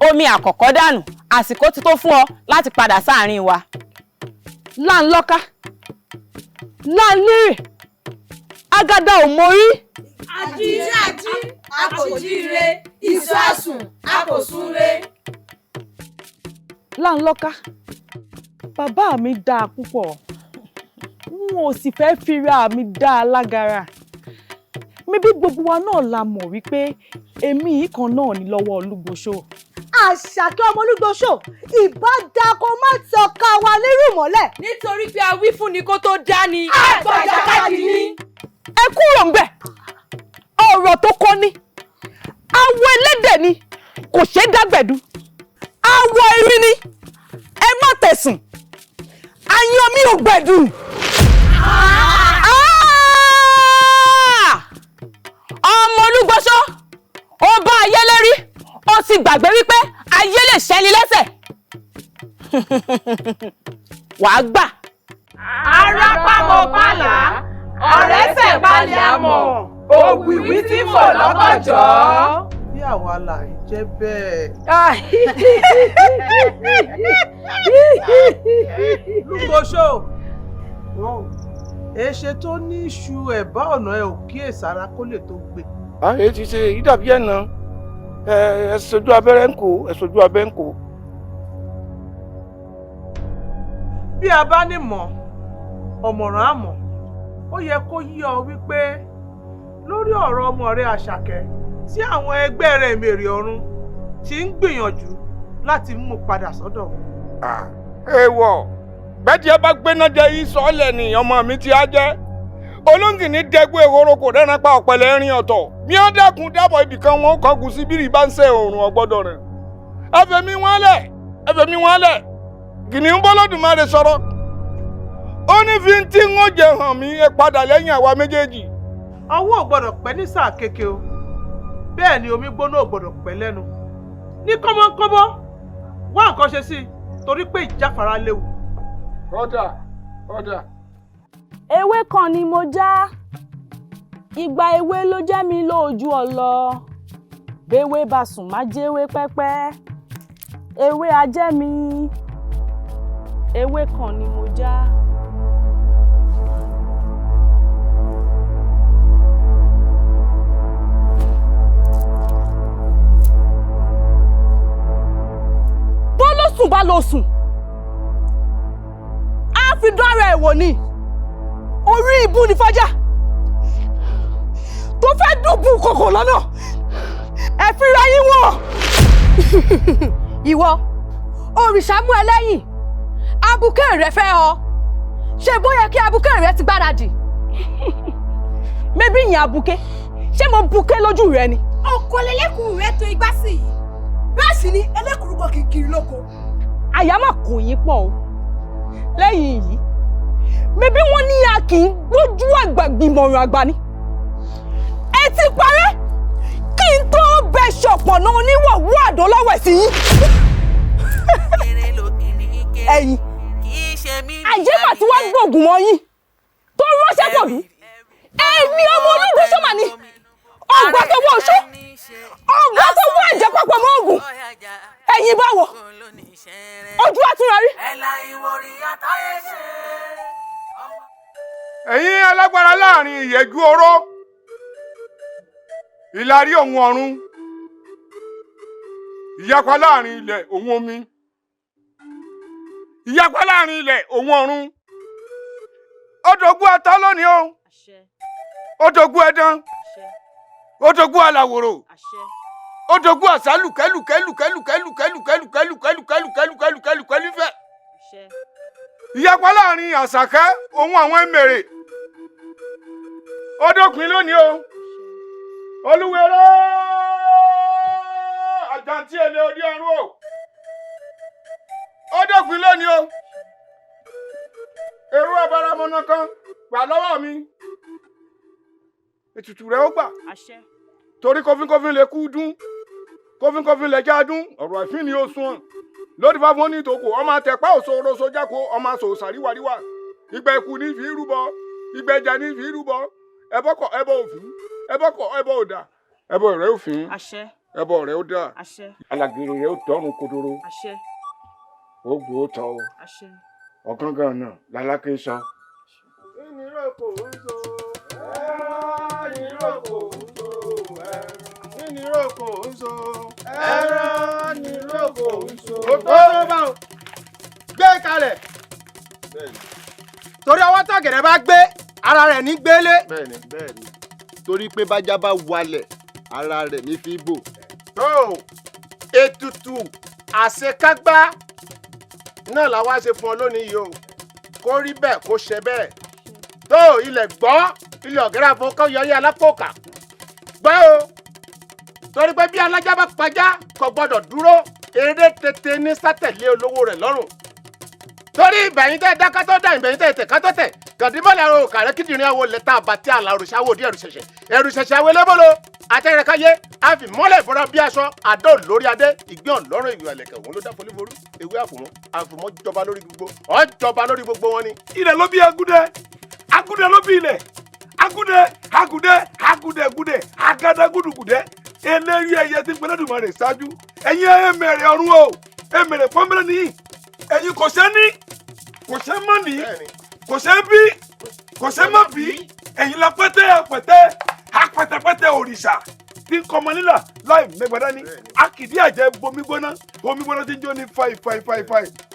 Speaker 16: omi àkọ́kọ́ dànù. Àsìkò ti tó fún ọ láti padà sáàrin wa.
Speaker 9: Láńlọ́ká láńlérè agada ò mórí.
Speaker 15: Àjíjájí a kò jíire ìsọ àsùn a kò súnre.
Speaker 9: Láńlọ́ká bàbá mi dáa púpọ̀ n ò sì fẹ́ fira mi dá a lágara
Speaker 14: mi bí gbogbo wa náà la mọ̀ wípé èmi yìí kan náà ní lọ́wọ́ Lugboso.
Speaker 15: Àṣàkẹ́ ọmọ Lugboso ìbá da kó má tọ́ka wa lérú mọ́lẹ̀.
Speaker 9: Nítorí pé a wí fún ni kó tó dá ni.
Speaker 15: Àgbàjàkadì ni.
Speaker 14: Ẹ kúrò ń bẹ̀ ọ̀rọ̀ tó kọ́ ni awọ ẹlẹ́dẹ̀ ni kò ṣeé dágbẹ̀dú awọ erin ni ẹ má tẹ̀sùn ayan mi ò gbẹ̀dù.
Speaker 16: Ọmọ Lugboso ó bá ayé lérí ó ti gbàgbé wípé ayé lè ṣẹ́ni lẹ́sẹ̀. Wàá gbà.
Speaker 6: Arápámọ̀ pàlà ọ̀rẹ́sẹ̀ balẹ̀ àmọ̀ òwìwí tí fò lọ́gànjọ́.
Speaker 17: Bí àwa là ń jẹ́ bẹ́ẹ̀. Lugboso èṣe tó ní iṣu ẹ̀bá ọ̀nà ẹ̀ ò kíyèsára kó lè tó gbé.
Speaker 2: èyí ti ṣe ìdàbí ẹ̀nà ẹ sojú abẹ́rẹ́ ń kó ẹ sojú abẹ́ ń kó.
Speaker 17: Bí a bá ní mọ̀ ọ̀mọ̀ràn àmọ̀ ó yẹ kó yí ọ wípé lórí ọ̀rọ̀ ọmọ rẹ̀ Àṣàkẹ́ tí àwọn ẹgbẹ́ rẹ̀ mèrè ọ̀run ti ń gbìyànjú láti mú padà sọ́dọ̀.
Speaker 2: èèwọ̀ bẹ́ẹ̀ni ẹ bá gbéná jẹ ìsọ̀lẹ̀ ni ọmọ mi ti á jẹ́ olóńgìní dẹgbẹ́ ehoro kò dẹ́ran pa ọ̀pẹ̀lẹ̀ rin ọ̀tọ̀ mi ó dẹ́kun dábọ̀ ibìkan wọn kàn gùn sí bírì bá ń ṣe òòrùn ọgbọ́dọ̀ rẹ̀ ẹfẹ̀mí wọn lẹ̀ kìnìún bọ́lọ́dùmarè sọ̀rọ̀ ó ní fi tí ń jẹ hàn mí ẹ padà lẹ́yìn àwa méjèèjì.
Speaker 17: Ọwọ́ ò gbọ́dọ̀ pẹ́ ní sáà kéke o bẹ́ẹ̀ ni omi gbóná ò gbọ́dọ̀ pẹ́ lẹ́nu ní kọ́mọ́kọ́mọ́ wá nǹkan ṣe sí torí pé ìjáfara léwu.
Speaker 2: Ọ̀dà.
Speaker 14: Ewé kan ni mo já ìgbà ewé ló jẹ́ mi lójú ọlọ béwé bá sùn má jẹ́wé pẹ́pẹ́ ewé ajẹ́ mi ewé kan ni mo já. Bá lọ sùn á fi dán ara ẹ̀ wò ni orí ìbú ni fọ́jà tó fẹ́ dùbù kòkò lọ́nà ẹ fira yín wọ̀.
Speaker 15: Ìwọ òrìṣà mú ẹ lẹ́yìn abùkẹ́ rẹ fẹ́ ọ ṣe bóyá kí abùkẹ́ rẹ ti gbáradì.
Speaker 14: Mébí ìyẹn abùkẹ́ ṣé mo bùkẹ́ lójú rẹ ni.
Speaker 15: Ọkọ lẹlẹ́kùn rẹ tó igbá sí yìí bẹ́ẹ̀ sì ni ẹlẹ́kùrúgbọ̀ kìkiri lóko.
Speaker 14: Àyà má kò yín pọ̀ o lẹ́yìn yìí mébí wọ́n ní a kì í gbójú àgbà gbìmọ̀ràn àgbà ni ẹ ti parẹ́ kí n tó bẹ ṣọ̀pọ̀nà oníwọ̀wú àdó lọ́wọ́ sí yín. Ẹ̀yin àjẹmà tí wọ́n gbógun mọ́ yín tó ránṣẹ́ pọ̀ bí ẹ̀mí ọmọ Olúgbòso mà ní ọgbà tó wọ oṣó ọgbà tó wọ ẹ̀jẹ̀ papọ̀ mọ́ ògùn ẹ̀yin báwo ojú àtúnra rí.
Speaker 2: ẹ̀yin alágbára láàrin ìyẹ̀jú oró ìlarí òun ọ̀run ìyapa láàrin ilẹ̀ òun omi ìyapa láàrin ilẹ̀ òun ọ̀run ó dogún ata lónìí o ó dogún ẹdán ó dogún aláwòrò ó dogún àsálù kẹlù fẹ ìyapa láàrin Àṣàkẹ́ òun àwọn èmèrè ó dópin lónìí o olúwerè àjàntí èlé òdi ọ̀run o ó dópin lónìí o èrò abáramọ́nà kan gbà lọ́wọ́ mi ètùtù rẹ̀ ó gbà torí kọfínkọfín lè kú dún kọfínkọfín lè já dún ọ̀rọ̀ ìfín ni ó sún lórí bá fún ní ìtòkò ọmọ àtẹ̀pá òṣòro sójáko ọmọ àṣò sàríwáríwá ìgbà ẹ̀kú ní fi rúbọ ìgbà ẹja ní fi rúbọ ẹbọkọ ẹbọ òfin ẹbọkọ ẹbọ òdà ẹbọ rẹ òfin ẹbọ rẹ ó dà alàgbèrè rẹ ó tọrùn kodoro ó gbó tọ ọ̀gángan náà lálákè sọ.
Speaker 17: Ìníròkò ń so ẹran ìníròkò ń so ẹran ìníròkò ń so ẹran ìníròkò ń so.
Speaker 1: Ó bá o gbé kalẹ̀ torí ọwọ́ tọ̀gẹ̀dẹ̀ bá gbé ara rẹ̀ ní gbélé.
Speaker 13: Bẹ́ẹ̀ni.
Speaker 8: torí pé bájá bá walẹ̀ ara rẹ̀ ní fi bò.
Speaker 18: tó ètùtù àṣekágbá náà làwa ṣe fún ọ lónìí yìí o kó rí bẹ́ẹ̀ kó ṣe bẹ́ẹ̀ tó ilẹ̀ gbọ́ ilẹ̀ ọ̀gẹ́rẹ́ àfọwọ́kọ́ yọrí alápòkà gbọ́ o torí pé bí alájá bá pajá kò gbọ́dọ̀ dúró eré tètè ní sátẹ̀lé olówó rẹ̀ lọ́rùn torí ìbẹ̀yìn tẹ́ dáká tó dá ìbẹ̀yìn tẹ́ tẹ̀ká tó tẹ̀ gàdímọ́lẹ̀ àrò kàrẹ́ kíndìnrín àwọ̀ lẹ́tà àbàtì àlà òrìṣàwò òdì ẹ̀rù ṣẹ̀ṣẹ̀ àwọ̀ elébolo àtẹ̀rẹ̀káyé àfìmọ́lẹ̀ ìbọra bí aṣọ àdó lórí adé ìgbé ọ̀lọ́rùn ìwé ẹ̀lẹ̀kẹ̀ òun ló dá folíforú ewé àfòmọ́ jọba lórí gbogbo ọ̀jọba lórí gbogbo wọn ni.
Speaker 19: ilẹ̀ ló bí agúdẹ agúdẹ ló bí ilẹ̀ agúdẹ agada gúdùgùdẹ eléyìí ẹyẹ tí gbẹlẹ́dùmarè ṣáájú ẹ̀yin ẹ̀mẹ̀rẹ̀ ọ̀run o ẹ̀mẹ̀rẹ̀ pọ́nbẹ́rẹ́ nìyí ẹ̀yin kò ṣe ní kò ṣe mọ́ ní kò ṣe bí kò ṣe mọ́ bí ẹ̀yin la pẹ́tẹ́ òrìṣà tí ń kọ́mọ nílà láì mẹ́gbàdá ní akìdí àjẹ́ bomi gbóná tí ń jó ní fàì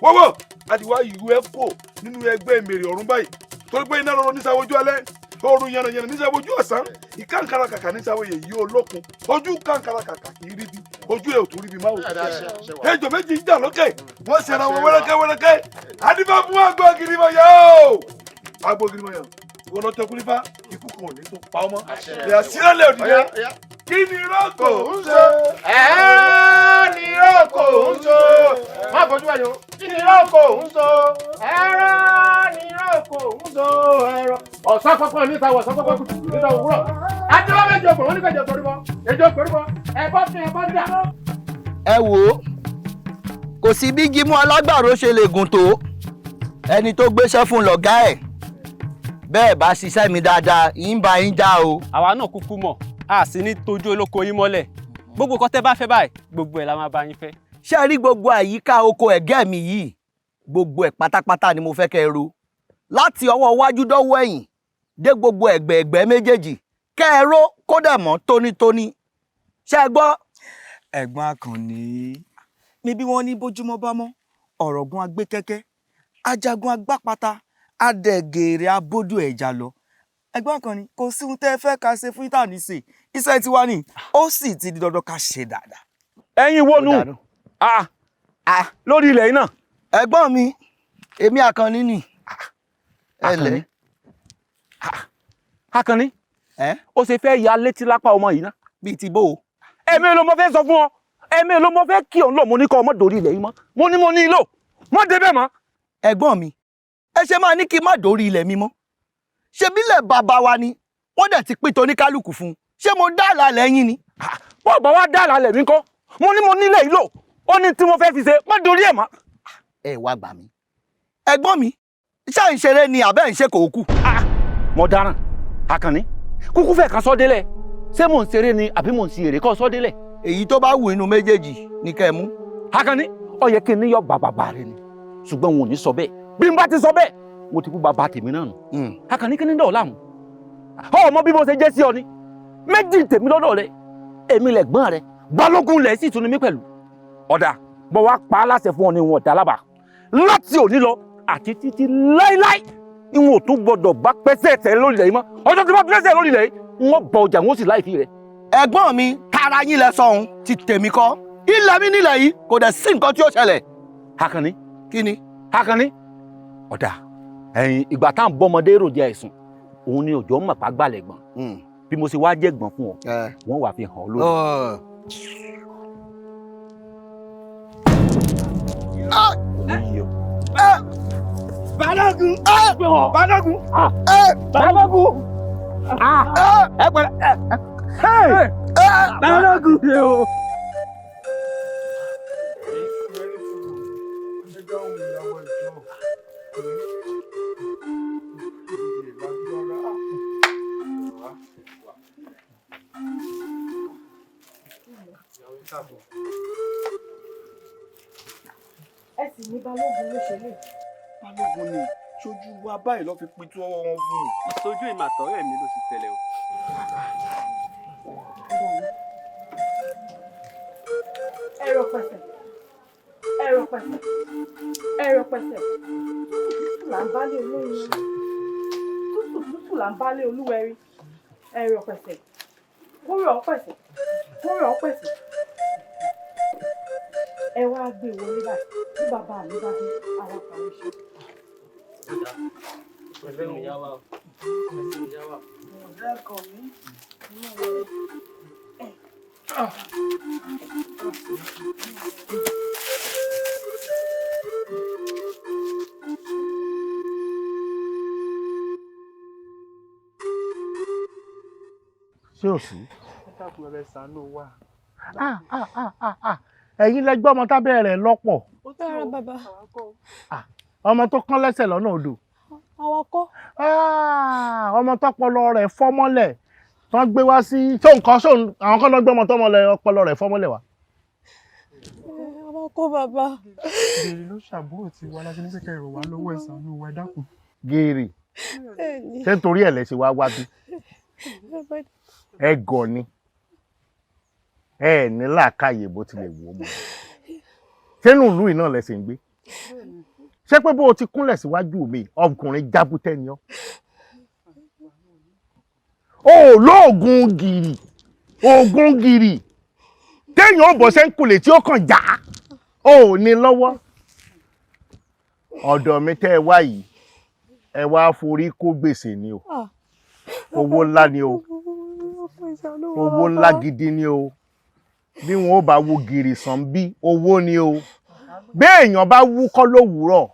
Speaker 19: wọ́wọ́ àti wá ìlú ẹ̀ kò nínú ẹgbẹ́ ìmèrè ọ̀run báyìí torí pé iná lọ́rọ̀ nísàwójú alẹ́ oòrùn yànnàyànnà nísàwójú ọ̀sán ìkàǹkàrà kàkà nísàwó yèyí olókun ojú kàǹkàrà kàkà kì í ríbi ojú ẹ̀ ò tún ríbi máa wò. ejò méjì ń jà lókè wọ́n ṣe ara wọn wẹ́rẹ́kẹ́ adífá fún àgbo girimọ̀yà o àgbo girimọ̀yà wọ́n lọ tẹkùn nípa ikú kan ò ní tó pa ọmọ ìyá sílẹ̀ òdìdẹ kí ni rọ́kò ń ṣe.
Speaker 18: ní rọ́kò ń ṣe. má bójú wáyé o. kí ni rọ́kò ń ṣe. ní rọ́kò ń ṣe. ọ̀sán pọ́pọ́ níta wọ̀ ọ̀sán pọ́pọ́ kùtù níta òwúrọ̀. adéwọ́ méjì ògbò wọn ní kẹjọ torí bọ́ ejò torí bọ́ ẹ̀bọ́ fi ẹ̀bọ́ dà.
Speaker 12: ẹ wò ó kò sí bí gímú alágbàro ṣe lè gùn tó ẹni tó gbéṣẹ́ fún lọ̀gá ẹ̀ bẹ́ẹ̀ bá ṣiṣẹ́ mi dáadáa yín bá yín já o.
Speaker 20: àwa náà kúkú mọ̀ a sì ní tójú olóko yín mọ́lẹ̀ gbogbo nǹkan tẹ́ bá fẹ́ báyìí gbogbo ẹ̀ la máa bá yín fẹ́.
Speaker 12: ṣé ẹ rí gbogbo àyíká oko ẹ̀gẹ́ mi yìí gbogbo ẹ̀ pátápátá ni mo fẹ́ kẹ́ ẹ ro láti ọwọ́ iwájú dọ́wọ́ ẹ̀yìn dé gbogbo ẹ̀gbẹ̀ẹ̀gbẹ́ méjèèjì kẹ́ ẹ ro kó dẹ̀ mọ́ tónítóní. ṣé ẹ gbọ́.
Speaker 21: ẹ̀gbọ́n Àkànní níbi wọ́n ní bójúmọ́ bá mọ́ ọ̀rọ̀gún agbé kẹ́kẹ́ ajagun agbápata adẹ̀gẹ̀rẹ̀ abódò ẹ̀já lọ. ẹ̀gbọ́n Àkànní kò sí ohun tẹ́ ẹ fẹ́ ká ṣe fún ìtàn níṣe iṣẹ́ tiwa ni ó sì ti di dandan ká ṣe dáadáa.
Speaker 22: ẹ̀yin wo nù lórí ilẹ̀ yìí náà.
Speaker 12: ẹ̀gbọ́n mi èmi Àkànní ni.
Speaker 22: Àkànní Àkànní ó ṣe fẹ́ ya létí lápá ọmọ yìí náà.
Speaker 12: bíi ti bó o.
Speaker 22: èmi ló mọ fẹ́ sọ fún ọ èmi ló mọ fẹ́ kí òun lò mo ní kọ́ ọmọ dòrí ilẹ̀ yìí mọ́ mo ní ìlò mọ́ débẹ̀ mọ́.
Speaker 12: ẹ̀gbọ́n mi ẹ ṣe máa ní kí n má dórí ilẹ̀ mi mọ́ ṣe bílẹ̀ bàbá wa ni wọ́n dẹ̀ ti pín toníkálùkù fún un ṣé mo dá àlàlẹ̀ yín ni.
Speaker 22: bọ́ọ̀ bá wá dá àlàlẹ̀ mi kọ́ mo nílẹ̀ ìlò ó ní tí mo fẹ́ fi ṣe má dórí ẹ̀ mọ́.
Speaker 12: ẹ wá gbà mí ẹ̀gbọ́n mi ṣáà ń ṣeré ni àbẹ́ ń ṣe kò kú.
Speaker 22: mo dáràn Àkànní kúkú fẹ́ kan sọ́ délẹ̀ ṣé mò ń ṣeré ni àbí mò ń ṣe èrè kọ́ sọ́ délẹ̀.
Speaker 12: èyí tó bá wù inú méjèèjì ní kẹ́ ẹ mú.
Speaker 22: Àkànní ó yẹ kí n níyọ bàbá rẹ ni ṣùgbọ́n wọn ò ní sọ bẹ́ẹ̀ bí n bá ti sọ bẹ́ẹ̀ mo ti kú bàbá tèmi náà nù. Àkànní kí ni dọ̀ láàmú ọmọ bí mo ṣe jẹ́ sí ọ ni méjì tèmi lọ́dọ̀ rẹ èmi lẹ̀gbọ́n rẹ balógun lẹ̀ sì tún ní mí pẹ̀lú ọ̀dà bọ̀ wá pa á láṣẹ fún ọ ní ìwọ̀n ọ̀dà alábà láti òní lọ àti títí láíláí ìwọ̀n ò tún gbọdọ̀ bá pẹ́sẹ̀ tẹ̀ lórí ilẹ̀ yìí mọ́ ọjọ́ tí wọ́n pẹ́sẹ̀ lórí ilẹ̀ yìí wọ́n bọ ọjà wọn sì láì fi rẹ̀.
Speaker 12: ẹ̀gbọ́n mi tara yín lẹ sọ ohun ti tèmi kọ́ ilẹ̀ mi nílẹ̀ yìí kò dẹ̀ sí nǹkan tí ó ṣẹlẹ̀.
Speaker 22: Àkànní
Speaker 12: kí ni.
Speaker 22: Àkànní ọ̀dà ẹ̀yìn ìgbà tá à ń bọ́mọdé èròjà ẹ̀sùn òun ni òjò mọ̀ pàgbàlẹ̀ gbọ̀n bí mo ṣe wá jẹ́ gbọ̀n fún ọ wọ́n wà fi hàn ọ́ lórí.
Speaker 19: Balógun Balógun Balógun ẹ pẹ̀lẹ́ Balógun ṣe o.
Speaker 9: ẹ sì ní balógun ló ṣe lè.
Speaker 19: Balógun ni ṣojú wa báyìí lọ fi pitú ọwọ́ wọn fún un.
Speaker 20: ìṣojú ìmàtọ́rẹ́ mi ló sì tẹ̀lé o.
Speaker 9: ẹ̀rọ pẹ̀sẹ̀ ẹ̀rọ pẹ̀sẹ̀ ẹ̀rọ pẹ̀sẹ̀ tútù là ń bálé olóyin tútù là ń bálé olúwẹ̀rí ẹ̀rọ pẹ̀sẹ̀
Speaker 6: kórè ọ̀pẹ̀sẹ̀ kórè ọ̀pẹ̀sẹ̀ ẹ wá gbé wọlé báyìí tí bàbá mi bá dé àwọn àpàrọ̀ ṣe.
Speaker 20: Pẹ̀lẹ́ mi yá wa o.
Speaker 6: Ọ̀dọ́ ẹ̀kọ́ mi.
Speaker 4: Ṣé ò sí? Ẹ̀yin lẹ gbọ́ ọmọ tábẹ́ rẹ̀ lọ́pọ̀.
Speaker 9: Bẹ́ẹ̀ bàbá.
Speaker 4: Ọmọ tó kán lẹ́sẹ̀ lọ́nà odò.
Speaker 9: Awakọ̀.
Speaker 4: Ọmọ tọpọlọ rẹ̀ fọ́mọ́lẹ̀ tó ń gbé wá sí tó nǹkan sóun àwọn kan lọ gbé ọmọ tọmọlẹ̀ ọpọlọ rẹ̀ fọ́mọ́lẹ̀ wá.
Speaker 9: Awakọ̀ bàbá.
Speaker 13: Gèrè ló ṣàbúrò tí wà láti ní pẹ́kẹ́ ìrọ̀ wá lọ́wọ́ ẹ̀sán ní ìwà dákun.
Speaker 4: Gèrè. Ṣé nítorí ẹ̀ lẹ ṣe wá wá bí? Ẹ gọ̀ ni. Ẹ ní làákàyè bó tilẹ̀ wù ú mọ́. Sínú ìlú iná lẹ́sìn ń gbé. Ṣé pé bó o ti kúnlẹ̀ síwájú mi ọkùnrin jábútẹ́ ni ọ́? O lóògùn gìrì oògùn gìrì téèyàn ò bọ̀ sẹ́ńkulè tí ó kàn já o ò ní lọ́wọ́. Ọ̀dọ̀ mi tẹ́ ẹ wá yìí ẹ wá forí kó gbèsè ni o. Owó ńlá ni o. Owó ńlá gidi ni o. Bí wọn ò bá wo gìrì sàn bí owó ni o. Bí èèyàn bá wúkọ́ lówùúrọ̀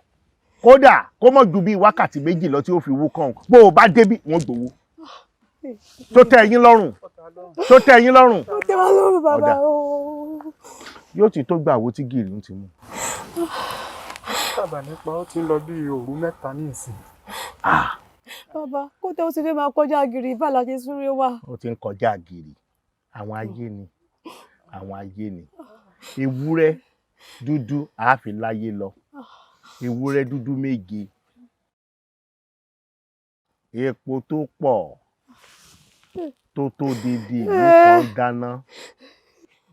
Speaker 4: kódà kó mọ̀ ju bí wákàtí méjì lọ tí ó fi wúkọ́ bó o bá débí wọ́n gbowó. Tó tẹ́ ẹ̀yin lọ́rùn tó tẹ́ ẹ̀yin lọ́rùn.
Speaker 9: Ó tẹ́ wá lọ́rùn bàbá o.
Speaker 4: Yóò ti tó gbà wo tí gìrì ń ti mú.
Speaker 13: Bàbá nípa ó ti ń lọ bí òru mẹ́ta ní ìsìn.
Speaker 9: Bàbá kó tẹ́ ó ti fẹ́ máa kọjá gìrì bá la ṣe súré wá.
Speaker 4: Ó ti ń kọjá gìrì àwọn ayé ni àwọn ayé ni ewúrẹ́ dúdú àáfin láyé lọ ewúrẹ́ dúdú méje epo tó pọ̀ tó dídì ìlú kan dáná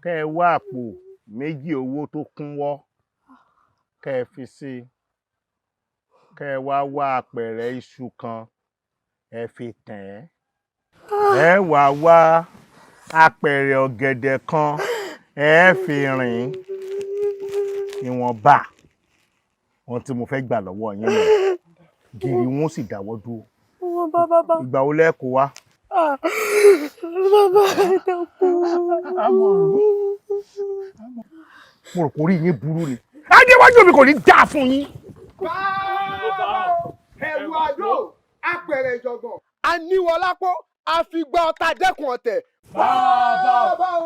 Speaker 4: kẹ́ ẹ wá àpò méjì owó tó kúnwọ́ kẹ́ ẹ fi sí kẹ́ ẹ wá àpẹẹrẹ iṣu kan ẹ fi tẹ̀ ẹ wá àpẹẹrẹ ọ̀gẹ̀dẹ̀ kan ẹ fi rìn ìwọ̀nba ohun tí mo fẹ́ gbà lọ́wọ́ yín lọ gìrì wọn sì dáwọ́ dúró. Ìgbà wo lẹ́ẹ̀kọ́ wá.
Speaker 9: Bàbá ẹ dákun.
Speaker 4: Mo rò pé orí yín burú ni. Adéwájú mi kò ní dáa fún yín.
Speaker 18: Ẹ̀rù àdó apẹ̀rẹ̀ ìjọ̀gbọ̀n. Aníwọlápọ̀ àfìgbà ọ̀tá dẹ́kun ọ̀tẹ̀.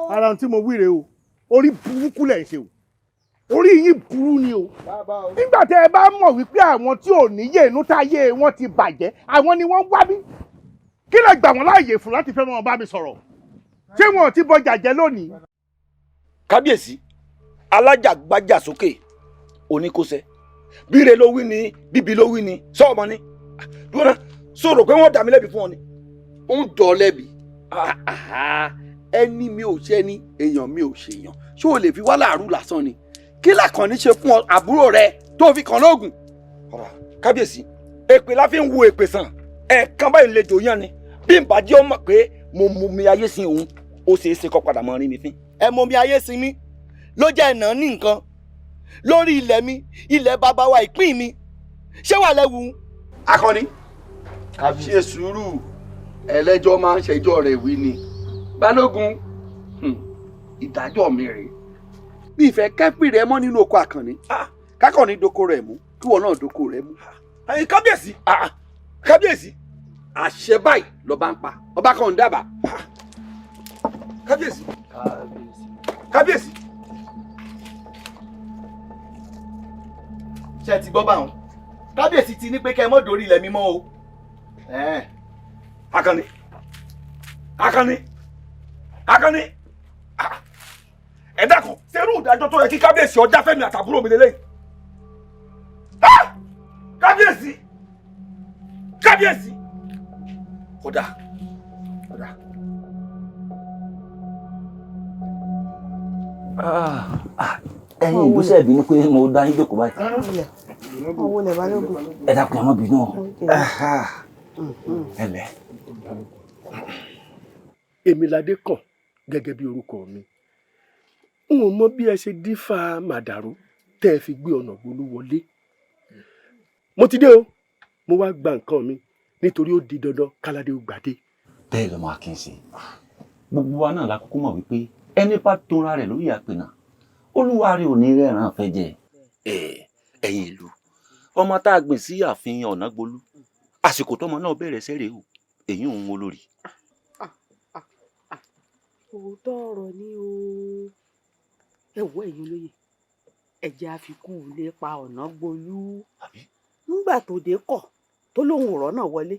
Speaker 4: Ara ohun tí mo wí rèé o orí burúkú lẹ̀ ń ṣe o orí yín burú ni o. Nígbà tẹ́ ẹ bá mọ̀ wípé àwọn tí ò níyè inú táyé wọn ti bàjẹ́ àwọn ni wọ́n wá bí kí lè gbà wọ́n láàyè fún láti fẹ́ mọ́ bá mi sọ̀rọ̀ ṣé wọn ò ti bọjà jẹ́ lónìí.
Speaker 12: Kábíyèsí alájàgbájà sókè oníkóṣẹ bíre ló wí ni bíbí ló wí ni sọọmọ ni dúró sọ̀rọ̀ pé wọ́n dà mí lẹ́bi fún ọ ni.
Speaker 11: Ó ń dọ̀ lẹ́bi ẹni mi ò ṣe ni èèyàn mi ò ṣèyàn ṣé o lè fi wá láàrú lásán ni kí làkànní ṣe fún ọ àbúrò rẹ tó fi kàn lóògùn.
Speaker 12: Kábíyèsí èpè la fi ń wo èpè sàn ẹ̀ẹ̀kan báyìí lè jò yán ni bí n bá jẹ́ ọmọ pé mo mú mi ayé sin òun ó ṣeé ṣe kó padà mọ́ rí mi fín.
Speaker 11: Ẹ mọ mi ayé sin mi ló jẹ́ ẹ̀nà ní nǹkan lórí ilẹ̀ mi ilẹ̀ bàbá wa ìpín mi ṣé wà lẹ́wù.
Speaker 12: Akọni
Speaker 11: ṣe sùúrù ẹlẹ́jọ́ máa ń ṣẹjọ́ rẹ̀ wí ni Balógun ìdájọ́ mi rèé bí ìfẹ́ kẹ́pì rẹ mọ́ nínú oko Àkànní kákànní doko rẹ̀ mú kí wọn náà doko rẹ̀ mú.
Speaker 12: Kábíyèsí kábíyèsí àṣẹ báyìí lọba ń pa ọba kan ń dábàá. Kábíyèsí kábíyèsí.
Speaker 11: Ṣé ti gbọ́ báwọn kábíyèsí ti ní pé kẹ́ ẹ mọ́ dórí ilẹ̀ mímọ́ o.
Speaker 12: Àkànní Àkànní Àkànní ẹ dákun ṣerú ìdájọ́ tó yẹ kí kábíyèsí ọjà fẹ́mi àtàbúrò mi lélẹ́yìn. Kábíyèsí kábíyèsí kódà.
Speaker 22: Ẹ̀yin ìgbésẹ̀ bínú pé mo dá yín jókòó báyìí.
Speaker 6: Owó lẹ̀ Balógun.
Speaker 22: Ẹ dákun ẹ má bínú. Ẹlẹ́.
Speaker 5: èmi ládé kàn gẹ́gẹ́ bí orúkọ mi. N ò mọ bí ẹ ṣe dífá màdàrú tẹ́ ẹ fi gbé ọ̀nà gbolú wọlé. Mo ti dé o, mo wá gba nǹkan mi nítorí ó di dandan káládé ó gbàdé.
Speaker 22: bẹ́ẹ̀ lọ́mọ Akínṣe gbogbo wa náà la kúkú mọ̀ wípé ẹni bá tonra rẹ̀ lórí àpènà olúwa rẹ̀ ò ní rẹ̀ràn fẹ́ jẹ. ẹ̀yin ìlú ọmọ tá a gbìn sí ààfin Ọ̀nàgbolú àsìkò tọmọ náà bẹ̀rẹ̀ sẹ́rẹ̀ o èyí òun olórí.
Speaker 6: òótọ́ ọ̀rọ̀ ni o. ẹ wo ẹ̀yin olóye ẹ̀jẹ̀ àfikún lè pa Ọ̀nàgbolú nígbà tó dé kọ̀ tó lóun ọ̀rọ̀ náà wọlé.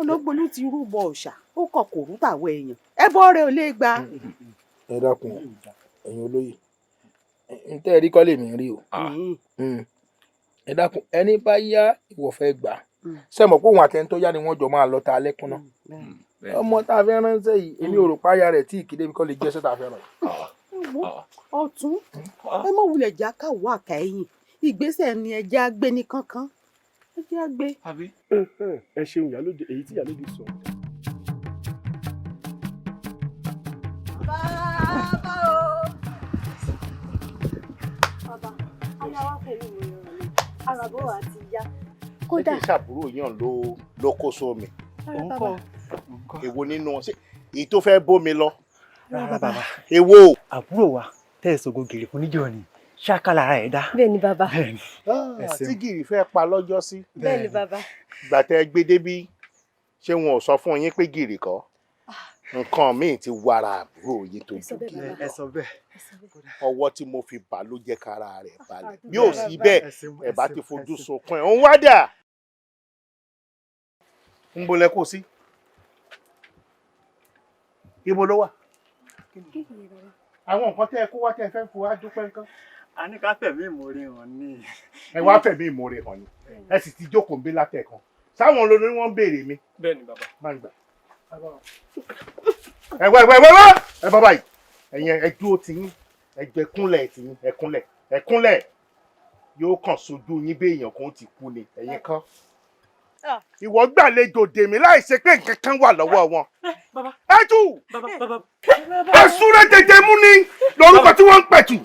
Speaker 6: Ọ̀nàgbolú ti rúbọ òòṣà ó kọ̀ kò rú tàwọn èèyàn ẹbọ rẹ̀ ò lè gbà.
Speaker 10: ẹ dákun ẹ̀yin olóye n tẹ́ ẹ rí kọ́ lèmi rí o. ẹ dákun ẹni bá yá ìwọ fẹ́ gbà ṣe mọ̀ pé òun àtẹni tó yá ni wọ́n jọ máa lọ ta alẹ́ kúnná. ọmọ tá a fẹ́ ránṣẹ́ yìí èmi ò rò páyà rẹ̀ tí ìkéde mi kọ́ lè jẹ́ sẹ́ta fẹ́ràn.
Speaker 6: ọ̀tún ẹ mọ̀ wulẹ̀ já káwọ́ àká ẹ̀yìn ìgbésẹ̀ ni ẹjẹ́ á gbé ní kánkán ẹjẹ́ á gbé.
Speaker 5: ẹ ṣeun ìyálóde èyí tí ìyálóde sọ.
Speaker 15: bàbá o. bàbá ayáwá pẹ̀lú ìròyìn mi àràbọ̀ àti ìyá kódà.
Speaker 10: ẹ kì í ṣàbúrò yàn ló kó sómi. èwo nínú wọn èyí tó fẹ́ bómi lọ.
Speaker 20: rárá bàbá
Speaker 10: èwo.
Speaker 20: àbúrò wa tẹ̀sọ̀gọ̀ gèrè fún níjọ́ ni ṣákàlà ara ẹ̀ dá.
Speaker 15: bẹ́ẹ̀ ni bàbá.
Speaker 10: tí gìrì fẹ́ pa lọ́jọ́ sí.
Speaker 15: bẹ́ẹ̀ ni bàbá.
Speaker 10: ìgbà tẹ́ gbé débí ṣé wọn ò sọ fún yín pé gìrì kọ́ nǹkan míì ti wàrà àbúrò yín tó ju gìrì lọ.
Speaker 20: ẹ sọ bẹ́ẹ̀.
Speaker 10: ọwọ́ tí mo fi bà ló jẹ́ kára rẹ̀ balẹ̀ bí ò sí bẹ́ẹ̀ ẹ bá ti fojú sunkún ẹ̀ ń wá dà. ń bolẹ̀ kó sí. ibo ló wà. àwọn nǹkan tẹ́ ẹ kó wá tẹ́ ẹ fẹ́ fún wa dúpẹ́ nǹkan.
Speaker 20: a ní ká fẹ̀mí ìmoore hàn ni.
Speaker 10: ẹ wá fẹ̀mí ìmoore hàn ni ẹ sì ti jókòó ń bí látẹ̀kan sáwọn olórí wọn ń béèrè mi.
Speaker 20: bẹ́ẹ̀ ni bàbá.
Speaker 10: má gbà. ẹ bá báyìí ẹ̀yin ẹ dúró tì yín ẹ jẹ kúnlẹ̀ tì yín ẹ kúnlẹ̀ yóò kàn sójú yín bí èèyàn kan ti kú ni ẹ̀yin kan. ìwọ gbàlejò dèmí láì ṣe pé nǹkan kan wà lọ́wọ́ wọn. ẹ jù ẹ súré tètè mú ní lórúkọ tí wọ́n ń pẹ̀tù.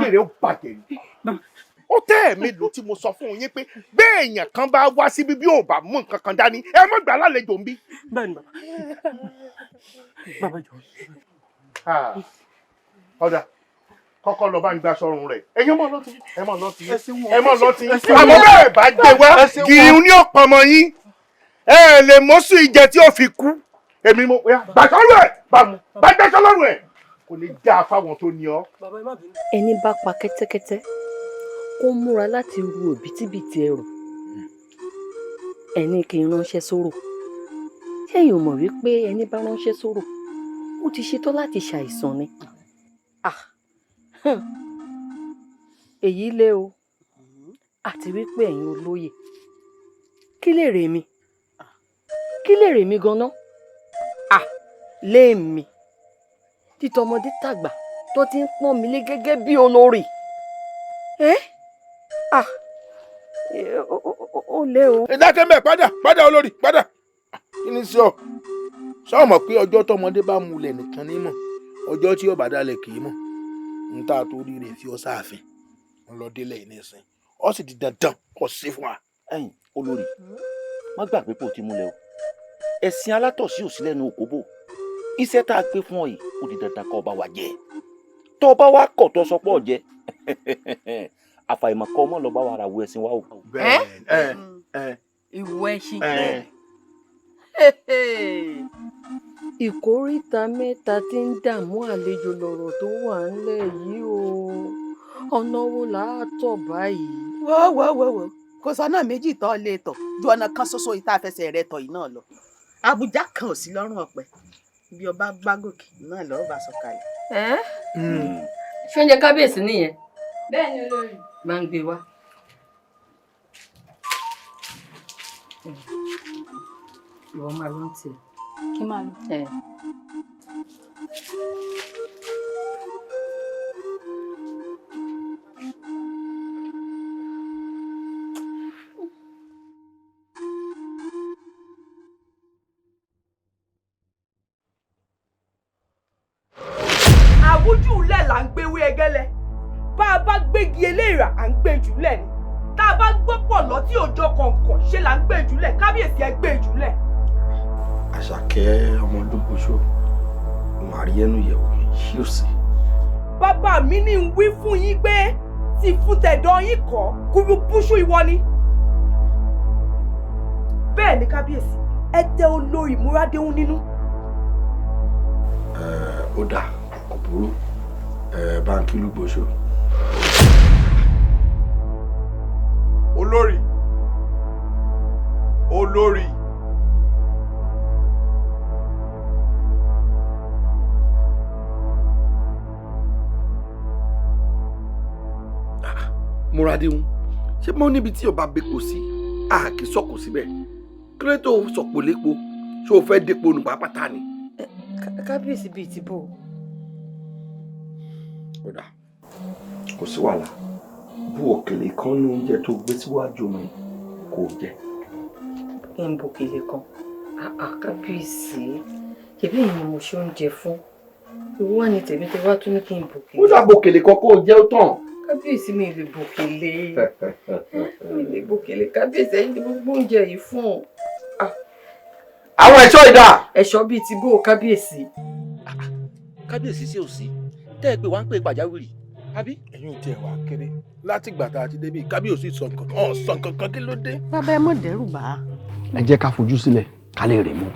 Speaker 10: ayé ó bàjẹ́ ni. ó tẹ́ ẹ̀ mélòó tí mo sọ fún yín pé bẹ́ẹ̀ èèyàn kan bá wá síbi bí ò bá mú nǹkan kan dání ẹ má gbà lálejò ń bí.
Speaker 20: bẹ́ẹ̀ ni bàbá jọ.
Speaker 10: ọ̀dà kọ́kọ́ lọ bá ń gbà sọ́run rẹ̀ ẹ̀yin mọ̀ lọ́tí ẹ mọ̀ lọ́tí àmọ́ bẹ́ẹ̀ bá gbé wá gìrìún ní ọ̀pọ̀ ọmọ yín ẹ lè mọ́sù ìjẹ tí ó fi kú èmi mo gbàtọ́ lù ẹ̀ bá gbẹ́sọ́ lọ́rùn ẹ̀ kò ní dáa fáwọn tó ní ọ.
Speaker 23: ẹni bá pa kẹ́tẹ́kẹ́tẹ́ kó múra láti ru òbítíbitì ẹrù ẹni kì í ránṣẹ́ sóró ṣẹ́yìn ò mọ̀ wípé ẹni bá ránṣẹ́ sóró ó ti ṣetán láti ṣàìsàn ni. èyí lé o àti wípé ẹ̀yin olóye kí lè rè mí ganan léèmí títọmọdé tàgbà tó ti ń pọ́n mi lé gẹ́gẹ́ bí olórí ó lé o.
Speaker 10: ìdákẹ́ mẹ́ padà olórí padà kí ni sọ mọ̀ pé ọjọ́ tọmọdé bá mulẹ̀ nìkan ní mọ̀ ọjọ́ tí yóò bá dalẹ̀ kì í mọ̀ n ta torí rẹ̀ fi ọ sáàfin ń lọ délẹ̀ yìí nísìn ọ sì di dandan kò sí fún wa.
Speaker 22: ẹ̀yin olórí má gbàgbé pò tí múlẹ̀ o ẹ̀sìn alátọ̀sí ò sí lẹ́nu òkóbó iṣẹ́ tá a gbé fún ọ yìí ó di dandan kó bá wa jẹ tó bá wa kọ̀ tó sọ pé ọ jẹ àfàìmọ̀ kọ́ ọmọ lọ bá wa ra wo ẹ̀sìn wa o.
Speaker 23: ìwọ ẹṣin ìkóríta mẹ́ta tí ń dààmú àlejò lọ̀rọ̀ tó wà ńlẹ̀ yìí o ọ̀nà wo là á tọ̀ báyìí.
Speaker 6: wọ́wọ́wọ́wọ́ kò sọ́nà méjì tó lè tọ̀ ju ọ̀nà kan ṣoṣo ìta àfẹsẹ̀ rẹ̀ tọ̀ yìí náà lọ. àbújá kan ò sí lọ́rùn ọ̀pẹ bí ọba gbágòkè náà lọ́ọ́ bá sọ̀kalẹ̀.
Speaker 23: ṣé oúnjẹ kábíyèsí nìyẹn.
Speaker 15: bẹ́ẹ̀ ni olórí.
Speaker 23: máa ń gbé wá. ìwọ máa lọ tiẹ̀.
Speaker 15: kí máa lọ.
Speaker 9: ọjọ́ kọ̀ọ̀kan ṣe là ń gbé ìjùlẹ̀ kábíyèsí ẹ gbé ìjùlẹ̀.
Speaker 12: Àṣàkẹ́ ọmọ Lugboso màrí ẹnu yẹ̀wò ṣí ò sí.
Speaker 9: Bàbá mi ní ń wí fún yín pé tí fún tẹ̀dọ̀ yín kọ́ kúrú búṣú ìwọ ni. Bẹ́ẹ̀ ni kábíyèsí ẹ tẹ olórí Múradéhùn nínú.
Speaker 12: Ó dáa kò burú báńkì Lugboso.
Speaker 18: Olórí
Speaker 12: Múradéhùn ṣé mo níbi tí ọba bepo sí a kì í sọ̀kò síbẹ̀ kí ló tó sọ̀pọ̀ lépo ṣé o fẹ́ dépo nù pátá ni.
Speaker 23: kábíyèsí bíi ti bò.
Speaker 12: Ó dáa kò sí wàhálà bú òkèlè kan ní oúnjẹ tó gbé síwájú mi kò jẹ.
Speaker 23: kí n bòkèlè kan kábíyèsí ṣèbí ìyẹn ni mo ṣe oúnjẹ fún ìwọ wà ní tèmi tẹ wá tún ní kí n bòkèlè.
Speaker 12: ó dà bòkèlè kan kó o jẹ́ ó tàn.
Speaker 23: kábíyèsí mi lè bòkèlè mi lè bòkèlè kábíyèsí ẹ̀yin ni gbogbo oúnjẹ yìí fún.
Speaker 12: àwọn ẹ̀ṣọ́ ìdá.
Speaker 23: ẹ̀ṣọ́ bíi ti bó kábíyèsí.
Speaker 22: kábíyèsí sí òsì tẹ́ ẹ pé wá ń pè pàjáwìrì àbí.
Speaker 5: ẹ̀yin tí ẹ wà kéré láti ìgbà tá a ti débi kábíyèsí sọ nǹkan kí ló dé.
Speaker 6: bàbá ẹ mọ̀ dẹ́rù bá.
Speaker 22: ẹ jẹ́ ká fojú sílẹ̀ ká lè rè mú.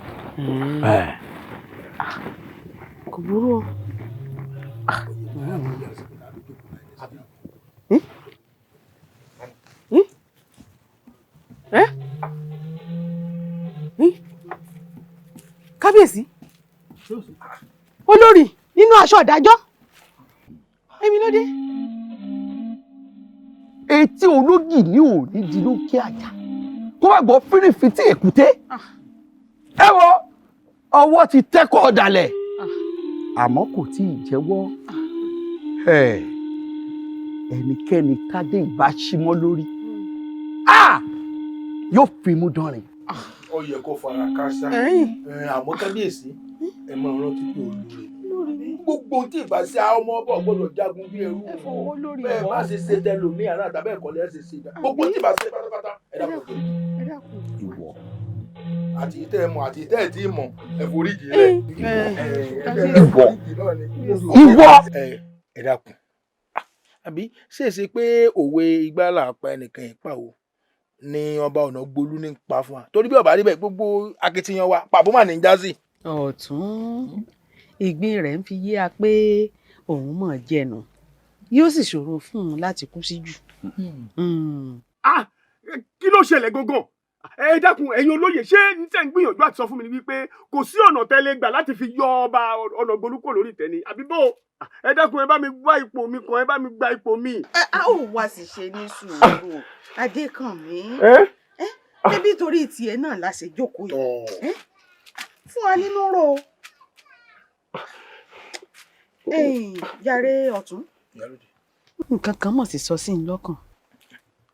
Speaker 6: kò burú o. kábíyèsí olórí nínú aṣọ ìdájọ́ èmi ló dé.
Speaker 22: etí ológì ní òní di lókè àjà kó má gbọ́ fírìfìtì èkúté ẹ wo ọwọ́ ti tẹ́kọ̀ ọ̀dàlẹ̀ àmọ́ kò tí ì jẹ́wọ́ ẹnikẹ́ni kádé ìbá símọ́ lórí yóò fi mú dánrin.
Speaker 5: ó yẹ kó fara káṣá àmọ́ kábíyèsí ẹ máa rántí pé olórí gbogbo ohun tí ìbá sí ọmọ ọba gbọ́dọ̀ jagun bí ẹrú bẹ́ẹ̀ má ṣe ṣe tẹlómi àná àtàbẹ ẹkọ lẹ ṣe ṣe gbogbo ohun tí ìbá sí pátápátá ẹ dàpọ̀ tó
Speaker 22: ìwọ
Speaker 5: àti ìtẹ́ ẹ mọ̀ àti ìtẹ́ ẹ tí ì mọ̀ ẹ forí jì rẹ
Speaker 22: ìwọ
Speaker 5: ẹ dàpọ̀ àbí ṣèṣe pé òwe igbá là pa ẹnìkan ìpa o ni ọba ọ̀nà gbolú ní pa fún wa torí bí ọba rí bẹ́ẹ̀ gbogbo akitiyan wa pàbó mà ní jásì.
Speaker 6: ọ̀tún ìgbín rẹ̀ ń fi yé a pé òun mọ̀ jẹ̀nù yóò sì ṣòro fún un láti kú sí jù.
Speaker 5: kí ló ṣẹlẹ̀ gangan ẹ dákun ẹ̀yin olóyè ṣé n tẹ́ ń gbìyànjú àti sọ fún mi ni wípé kò sí ọ̀nà tẹ́lẹ̀ gbà láti fi yọ ọba ọ̀nà gbolúkọ lórí ìtẹ́ ni àbí bó ẹ dákun ẹ bá mi wá ipò mi kan ẹ bá mi gba ipò mi.
Speaker 6: a ó wá sì ṣe ní sùúrù Adékànmí bébí torí tiẹ̀ náà la ṣe jókòó yìí fún wa nínú rò yàrá ọ̀tún nǹkan kan mọ̀ sí sọ sí ní lọ́kàn.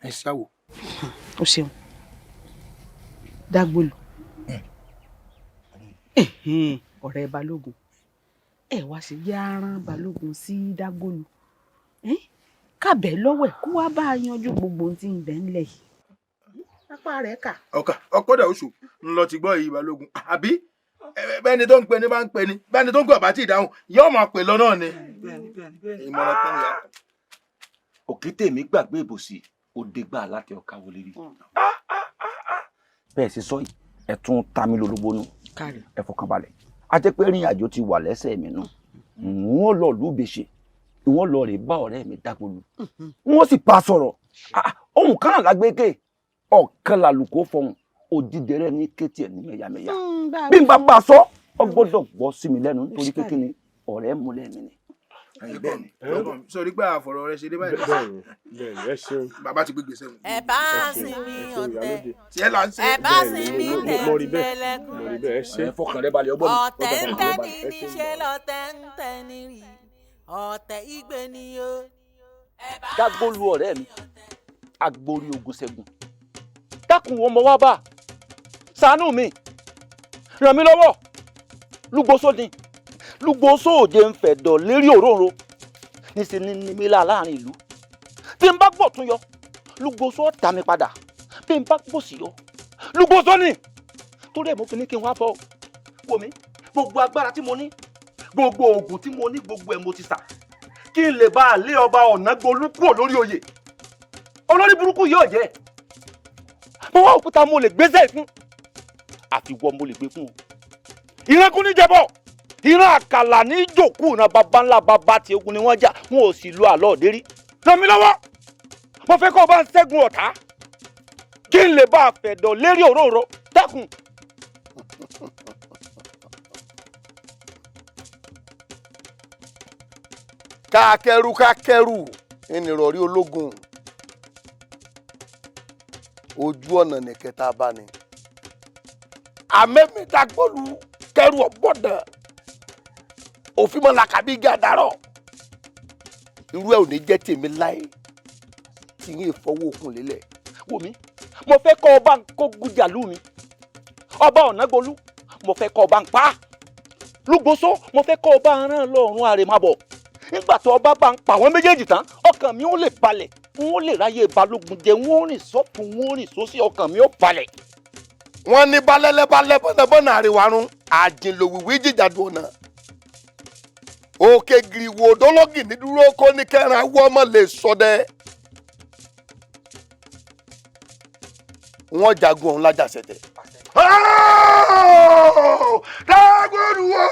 Speaker 5: ẹ ṣáwò.
Speaker 6: o ṣeun dágbòlù ọ̀rẹ́ balógun ẹ wá sí yáran balógun sí dágbòlù kábẹ́ lọ́wọ́ ẹ̀ kó wá bá a yanjú gbogbo ohun tí ń bẹ ńlẹ̀ yìí apá rẹ̀ kà.
Speaker 5: ọkọdà oṣù ń lọ ti gbọ́ èyí balógun àbí bẹ́ẹ̀ni tó ń pè ní bá ń pè ní bẹ́ẹ̀ni tó ń gbọ́ bá ti dáhùn yóò máa pè lọ náà ni. ìmọ̀ràn kan nìyà.
Speaker 22: òkété mi gbàgbé ìbòsí ó dégbà láti ọ̀ka wọlé rí. bẹ́ẹ̀ sì sọ yìí ẹ tún ta mí lólobónú ẹ fọkàn balẹ̀ a jẹ́ pé rìn àjò ti wà lẹ́sẹ̀ mi nù wọ́n lọ lùbèṣe wọ́n lọ rè bá ọ̀rẹ́ mi dágbòlù wọ́n sì pa sọ̀rọ̀ ohun kan náà lágbèké ọ̀kan làlùkò fọhùn òdìdẹrẹ ní kétì ẹ̀ ní mẹ̀yàmẹ̀yà bí n bá bá a sọ ọ gbọ́dọ̀ gbọ́ sí mi lẹ́nu nítorí pé kí ni ọ̀rẹ́ mú lẹ́mi ni.
Speaker 5: bẹ́ẹ̀ni sọrí pé àfọ̀rọ̀ rẹ ṣe dé báyìí.
Speaker 19: bẹ́ẹ̀ni ẹ ṣeun.
Speaker 5: bàbá ti gbégbé sẹ́wọ̀n.
Speaker 3: ẹ bá sinmi ọ̀tẹ̀
Speaker 5: tiẹ̀ là ń ṣe.
Speaker 3: ẹ bá sinmi
Speaker 19: mo rí bẹ́ẹ̀ ẹ ṣe.
Speaker 22: fọkàn rẹ balẹ̀ ọgbọ́n mi.
Speaker 3: ọ̀tẹ̀ ń tẹ́ ní níṣẹ́ lọ́tẹ̀ ń tẹ́ ní rí ọ̀tẹ̀ ìgbé ni yó.
Speaker 22: dágbólu ọ̀rẹ́ mi agbórí ogun ṣẹ́gun dákun ọmọ wa bá ṣàánú mi ràn mí lọ́wọ́ Lugboso ni Lugboso òde ń fẹ̀dọ̀ lérí òróǹro níṣẹ́ ní mílà láàrin ìlú tí n bá gbọ̀ tún yọ Lugboso ta mi padà tí n bá gbòsì yọ Lugboso ni torí ẹ̀ mo fi ní kí n wá fọ́ wò mí gbogbo agbára tí mo ní gbogbo oògùn tí mo ní gbogbo ẹ̀ mo ti sà kí n lè bá a lé ọba Ọ̀nàgbolú kúrò lórí oyè olórí burúkú yóò jẹ́ mo wá òkúta mo lè gbéṣẹ́ fún àfiwọ́ mo lè gbé fún o ìrankún ní jẹ́bọ̀ ìran àkàlà ní ìjòkú ìran baba ńlá baba tí ogun ni wọ́n jà wọn ò sì lo àlọ́ òdérí ràn mí lọ́wọ́ mo fẹ́ kó o bá ń ṣẹ́gun ọ̀tá kí n lè bá a fẹ̀dọ̀ lérí òróró dákun.
Speaker 11: kákẹ́rù ẹnìrọ̀rí ológun ojú ọ̀nà nìkẹta bá ní àmẹ́mẹ́dàgbọ́lù kẹrù ọ̀gbọ́dàn òfin mọ́ làkàbí gàdárọ̀ irú ẹ̀ ò ní jẹ́ tèmi láé tí yín ìfọwọ́ òkun lélẹ̀.
Speaker 22: wò mí mo fẹ́ kọ́ ọba ń kó gújàlú mi ọba Ọ̀nàgbolú mo fẹ́ kọ́ ọba ń pa Lugboso mo fẹ́ kọ́ ọba rán lọ́rùn àrèmábọ̀ nígbà tó ọba bá ń pa àwọn méjèèjì tán ọkàn mi ó lè balẹ̀ n ó lè ráyè balógun jẹ n ó rìn sọ́tún n ó rìn sósì ọkàn mi ó balẹ̀.
Speaker 11: wọ́n ní balẹ̀lẹ̀ balẹ̀ bọ́nàbọ́nà àríwárún àjìnlòwìwí jìjàdù ọ̀nà òkè gìrìwò òdólógì ní dúró kó ní kẹrin awọ ọmọ lè sọdẹ wọ́n jagun ọ̀hún lájà sẹ̀tẹ̀.
Speaker 19: dágbòdù o.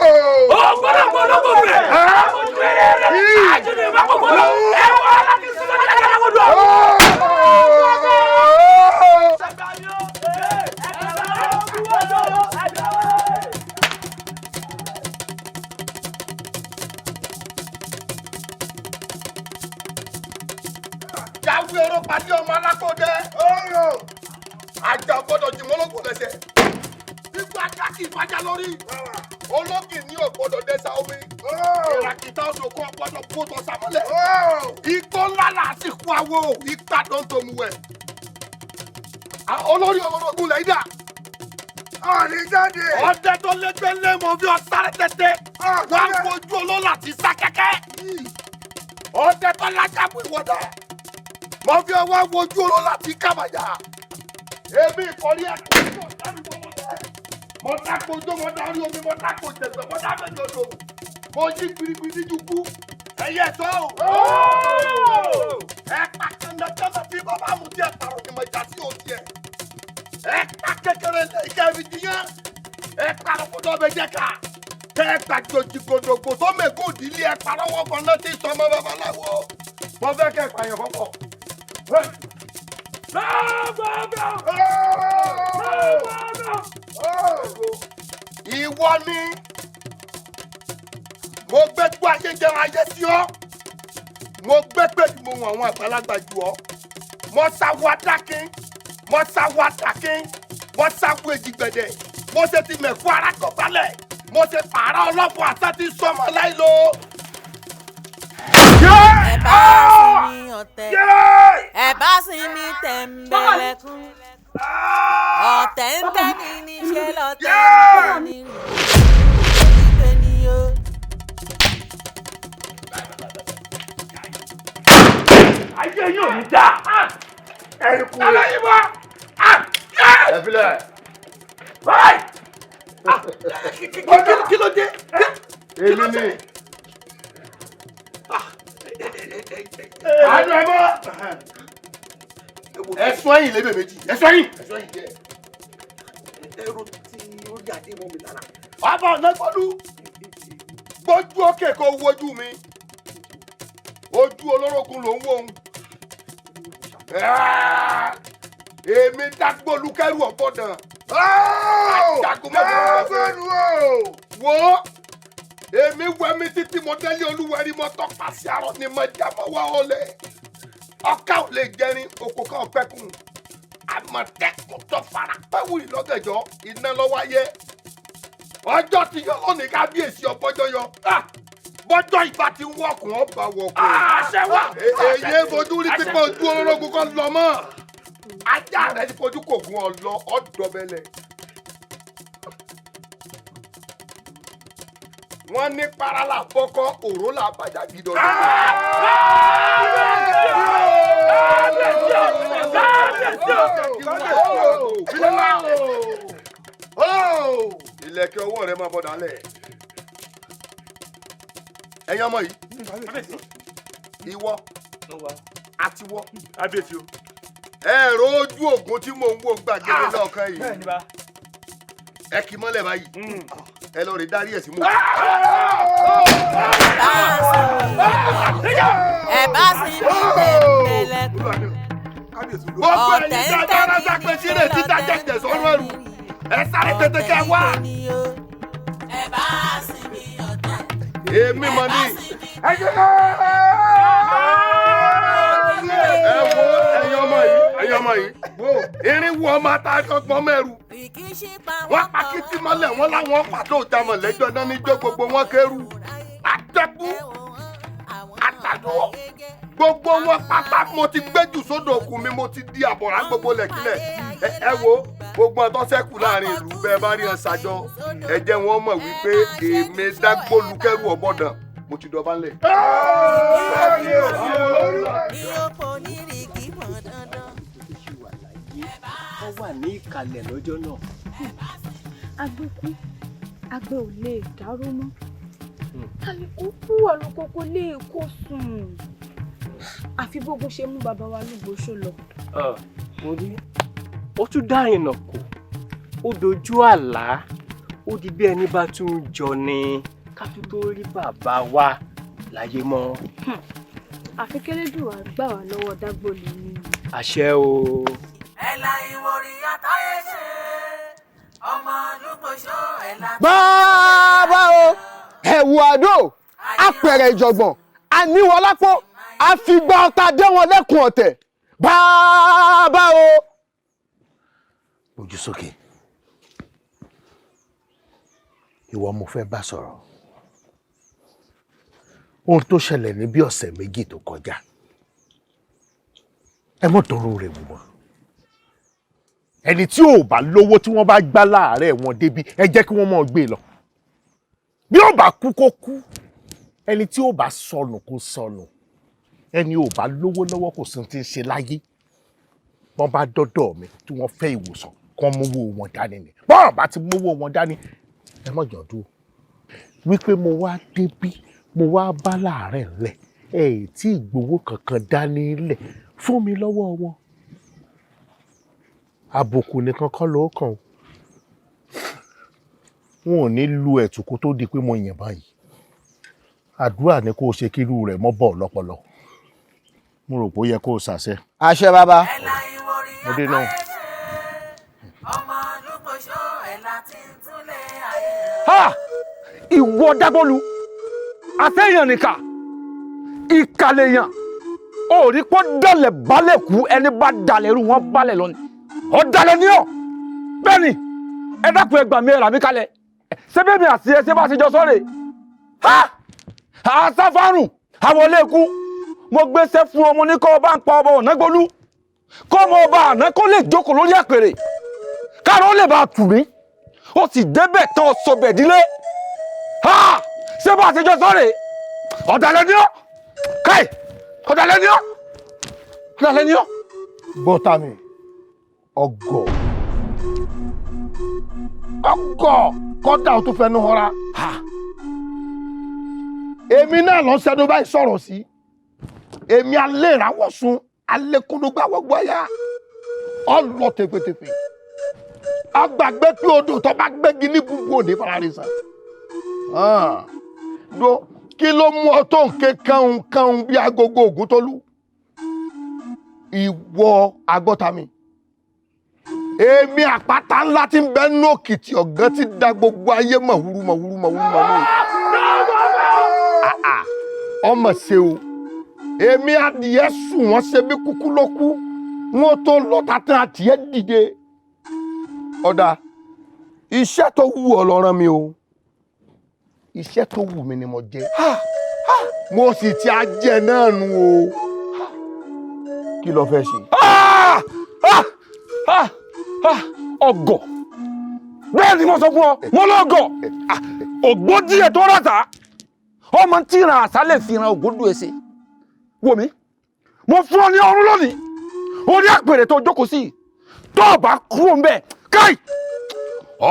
Speaker 19: ó gbọ́dọ̀ gbọ́dọ̀ kò rẹ̀. àbójú ẹ̀rẹ́ rẹ̀ àjẹmí ìbá kò gbọ́dọ̀ ẹ̀ wọ́n aláàbí sílẹ̀ ní ẹ̀ka dágbòdù o.
Speaker 11: jáwé oró pàdé ọmọ alákòóde àjà gbọ́dọ̀ jùmọ̀ lóko lẹ́sẹ̀ gbígbó ajá kì í fàjà lórí ológì ní ògbọ́dọ̀ dẹ́sà omi ìràkìtà odò kan gbọ́dọ̀ gbọ́dọ̀ sàmúlẹ̀ igbó ńlá làásìkò àwo igbá dọ́ntòmù wẹ̀ olórí olórogún lẹ́yìn dà. ọ̀nì jáde. ọdẹ tó lẹ́gbẹ́ lé mọ bí ọ̀sáré tètè wọ́n á fojú olólà ti sá kẹ́kẹ́ ọdẹ tó lájàbù ìwọ́dà mọ bí ọwọ́ wojú olólà ti kábàjá èmi ìkọrí ẹ̀ mo dáko ojó mo dárí omi mo dáko jẹ̀sẹ̀ mo dáko jòdò mo yí gbirigbiri ju kú ẹ̀yẹ tó ẹ pa kẹndẹkẹndẹ bí bàbá mu díẹ̀ pàrọ̀ ni mo jà sí òsì ẹ̀ ẹ pa kékeré ìkẹ́ mi jiyàn ẹ pa lọ́kọ́dọ̀ bẹ jẹ́ ká ẹ pa jòjì gbòdògbò tó mẹ́gùn ìdílé ẹ pa lọ́wọ́ kan náà ti sọ ọmọ babaláwo mo fẹ́ kẹ́ pààyàn fọ́pọ̀. Ìwọ ni mo gbé tó ayé jẹun ayé sí ọ mo gbé pẹ̀lú mo wọn àwọn àgbàlagbà jù ọ mo sáwọ adákin mo sáwọ adákin mo sáwọ èjìgbẹ̀dẹ̀ mo ṣe ti mẹ̀kú arákọ̀balẹ̀ mo ṣe pààrà ọlọ́pàá àtàtì sọmọ láìlo.
Speaker 3: ẹ bá sinmi ọ̀tẹ̀ ẹ bá sinmi tẹ̀m̀bẹ̀lẹ̀kún ọ̀tẹ̀ ń tẹ́ni níṣẹ́ lọ́tẹ̀ ń tẹ́ni ìgbẹ́ ni o.
Speaker 19: ayé yóò ní dá ẹ̀rù kúrò aláyé wá
Speaker 11: ẹ filẹ̀.
Speaker 19: kí ló dé.
Speaker 11: èmi ni.
Speaker 19: àánú ẹ mọ́.
Speaker 11: ẹ̀sùn ẹ̀yìn lébè méjì ẹ̀sùn ẹ̀yìn jẹ́
Speaker 19: ẹrù tí ó jáde mọ́ mi lára.
Speaker 11: bàbá Ọ̀nàgbolú gbójú òkè kó wojú mi ojú olórogún ló ń wò ó èmi Dágbòlú kẹrù ọ̀gbọ́dàn
Speaker 19: dágbòlú
Speaker 11: wo èmi wẹ̀mí títí mo délé olúwẹ̀rí mo tọ́ka sí àrọ̀ ni mo jà mọ́ wá ọlẹ̀ ọkà ò lè jẹrin oko kan ọ̀pẹ́kùn àmọ̀tẹ́kùn tó fara pẹ́wùrì lọ́gẹ̀jọ́ iná lọ́wọ́ ayé ọjọ́ tí yọ lónìí kábíyèsí ọgbọ́jọ́ yọ bọ́jọ́ ìbá ti ń wọ̀kùn ọba wọ̀kùn
Speaker 19: àṣẹwà
Speaker 11: èyí fojú rí pípọ̀ ojú olórogún kan lọ mọ́ ajá rẹ̀ ti fojú kò gún ọ lọ ọ̀dọ́bẹ̀lẹ̀ wọ́n ní parala bọ́kọ́ òró là bàjá gidọ̀ Ilẹ̀kẹ̀ ọwọ́ rẹ máa bọ̀ dálẹ̀. Ẹ̀yin ọmọ yìí. Ìwọ àti wọ. Ẹ̀rọ ojú ògùn tí mò ń wò gbàgede lọ́ọ̀kan yìí. Ẹ kì í mọ́lẹ̀ báyìí. Ẹ lọ rí dárí ẹ̀ sí mò.
Speaker 3: Ẹ bá sí mi tẹ̀lẹ̀kùn.
Speaker 11: Gbogbo ẹ̀yin tí a dáná sápẹ́ sí rẹ̀ títà jẹ́jẹ́ sọ́nù ẹ̀rù. Ẹ sáré tètè kẹ́ wá.
Speaker 3: Ẹ bá sí mi ọ̀tẹ̀.
Speaker 11: Èmi mọ̀ ní. Ẹ wo ẹ̀yin ọmọ yìí. Irinwó ọmọ àtàkọ́gbọ́n mẹ́rù. Wọ́n pa kìtì mọ́lẹ̀ wọ́n láwọn pàtó ìjàmọ̀ lẹ́jọ́ náà níjọ́ gbogbo wọn kẹrù. Àtẹ̀kù àtàdúró. Gbogbo wọn pátá mo ti gbẹ́jù sódò òkú mi mo ti di àbọ̀rá gbogbo lẹ̀kílẹ̀. Ẹ wo gbogbo ọ̀tọ́ sẹ́kù láàrin ìlú bẹ́ẹ̀ bá rí ọ̀sàjọ́. Ẹ jẹ́ wọn mọ̀ wípé èmi dágbólukẹ́rù ọ̀bọ̀dàn mo ti dọ̀bá lẹ̀.
Speaker 7: Wọ́n wà ní ìkàlẹ̀ lọ́jọ́ náà.
Speaker 9: Agbẹ́kú, àgbẹ̀ ò lè dáró mọ́. Kálukú kú ọ̀lọ́kọ́kọ́ lè kó sùn. Àfi bógun ṣe mú bàbá wa Lugboso lọ.
Speaker 7: Mo rí ó tún dá ìnà kù, ó dojú àlá, ó di bí ẹni bá tún jọ ni ká tún tó rí bàbá wa láyé mọ́.
Speaker 9: Àfi k'Ẹlẹ́dùà gbà wá lọ́wọ́ Dágbòlì ni.
Speaker 7: Àṣẹ o.
Speaker 3: Ẹ̀la ìwòrì àtayé ṣe ọmọ Lugboso ẹ̀la.
Speaker 14: Bàbá o ẹ̀wù àdó apẹ̀rẹ̀ ìjọ̀gbọ̀n àníwọ̀lápọ̀ àfìgbà ọ̀tá dé wọn lẹ́kùn ọ̀tẹ̀ bàbá o.
Speaker 4: Ojú sókè ìwọ mo fẹ́ bá sọ̀rọ̀ ohun tó ṣẹlẹ̀ ní bí ọ̀sẹ̀ méjì tó kọjá ẹ mọ̀ tọrọ rẹ̀ wù wọ́n ẹni tí ò bá lówó tí wọ́n bá gbá láàárẹ̀ wọn débi ẹ jẹ́ kí wọ́n mọ̀ gbé lọ bí ó bá kú kó kú ẹni tí ò bá sọnù kó sọnù ẹni ò bá lówó lọ́wọ́ kò sí ti ń ṣe láyé wọ́n bá dọ́dọ̀ mi tí wọ́n fẹ́ ìwòsàn kán mówó wọn dání ni bọ́ọ̀ bá ti mówó wọn dání ẹ mọ̀ jọ̀dún wípé mo wá débí mo wá bá láàárẹ̀ ńlẹ̀ ẹ̀ tí ìgbowó kankan dání lẹ̀ fún mi lọ́wọ́ wọn àbùkù nìkan kọ́ ló kàn wọn ò ní lu ẹ̀tùkú tó di pé mo yìn báyìí àdúrà ni kó o ṣe kírú rẹ̀ mọ́ bọ̀ lọ́pọlọ mo rò pé ó yẹ kó o ṣàṣẹ.
Speaker 14: àṣẹ bàbá.
Speaker 4: mo dé náà.
Speaker 3: ọmọ Lugboso ẹ̀la tí ń túlẹ̀ ayé.
Speaker 22: Ha! Ìwọ Dágbòlú àtẹ̀yàn nìkà ìkàlẹ̀yàn òrí pọ́ dalẹ̀ balẹ̀ kú ẹni bá dalẹ̀ irú wọn balẹ̀ lọ ni ọ̀dàlẹ̀ ni ọ́ bẹ́ẹ̀ ni ẹ dákun ẹgbàá mi ẹ̀rà mi kalẹ̀ sẹ́bẹ̀ mi àti ẹsẹ̀ bá ti jọ sọ́ọ̀rẹ̀ ha àsáfárùn àwọlé ikú mo gbéṣẹ́ fún ọmọ ní kọ́ ọba ń pa ọba Ọ̀nàgbólú kọ́ ọmọ ọba àná kó lè jókòó lórí àpèrè káàró lè bá tù mí ó sì débẹ̀ tán sọbẹ̀ dílé ha ṣé bá ti jọ sọ́ọ̀rẹ̀ ọ̀dàlẹ̀ ni ọ́ káì ọ̀dàlẹ̀ ni ọ́ ọ̀dàlẹ̀ ni ọ́.
Speaker 4: bọ́tà mi ọgọ́ kọ́dà ó tún fẹnu họra èmi náà lọ sẹ́nu báyìí sọ̀rọ̀ sí èmi alẹ́ ìràwọ̀ sun alẹ́kúndúgba wọ́gbọ́ ya ọlọ tẹfẹtẹfẹ agbàgbé pé odò tó bá gbégi ní gbogbo òde fararisa do kí ló mú ọ tó nké kánun bí agogo Ògúntólú ìwọ agbọ́ta mi èmi àpáta ńlá tí ń bẹ nínú òkìtì ọ̀gán tí da gbogbo ayé mọ̀húrú ọmọ ṣe o èmi adìyẹ sùn wọ́n ṣe bí kúkú ló kú wọ́n tó lọ tàtàn adìyẹ dìde ọ̀dà iṣẹ́ tó wù ọ́ ló rán mi o iṣẹ́ tó wù mí ni mo jẹ́ mo sì ti ajẹ́ náà nu o kí ló fẹ́ ṣe.
Speaker 22: ọgọ bẹ́ẹ̀ ni mo sọ fún ọ mo lọgọ ògbódì ẹ tó rọta ọmọ tí ìran àṣà lè fi ran ògbódù ẹsẹ wò mí mo fún ọ ní ọrùn lónìí orí àpèrè tó jókòó sí tó o bá kúrò ń bẹ̀ káì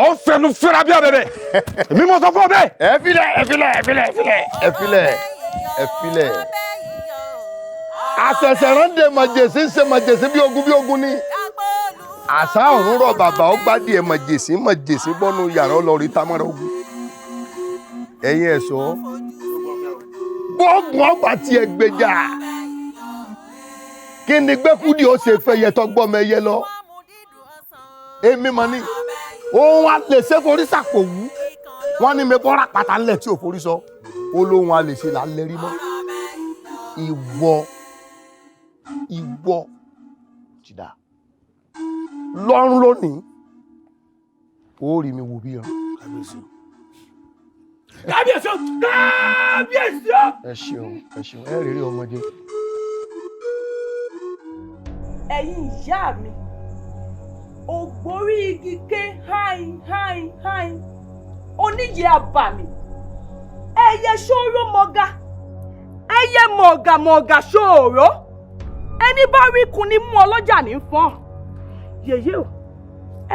Speaker 22: ọ̀ fẹnu fẹ́ra bí abẹ́bẹ́ èmi mọ̀ sọ fún ọ bẹ́ẹ̀.
Speaker 8: ẹ filẹ̀. àṣẹ̀ṣẹ̀ ránde màjèsí ń ṣe màjèsí bí ogun ni. àṣà ọ̀run rọ̀ bàbá ó gbádìí ẹ̀ màjèsí bọ́nu yàrá ọlọ́rin támọ́ra ogun. ẹ̀yin ẹ̀ṣọ́ gbọ́ngbọ́n ọgbà tí ẹ gbèjà kí ni gbẹ́kúdì ó ṣe fẹ́ yẹ tọ́gbọ́mọ ẹyẹ lọ. èmi mọ̀ ni òun a lè ṣe forí sàpò wú wọ́n ní mi bọ́ra pàtà ńlẹ̀ tí ò forí sọ olóhùn a lè ṣe là ń lẹ́rí mọ́. ìwọ jìdá lọ́rùn lónìí ó rí mi wò bí ẹran.
Speaker 1: kábíyèsí o kábíyèsí o.
Speaker 8: ẹ ṣeun ẹ rírí ọmọdé.
Speaker 9: ẹ̀yin ìyá mi ògbórí igi ké háin oníyè àbàmì ẹyẹ ṣòro mọ̀gà ẹyẹ mọ̀gàmọ̀gà ṣòro ẹni bá rí kun ní mú ọlọ́jà ní fọ́n yèyé o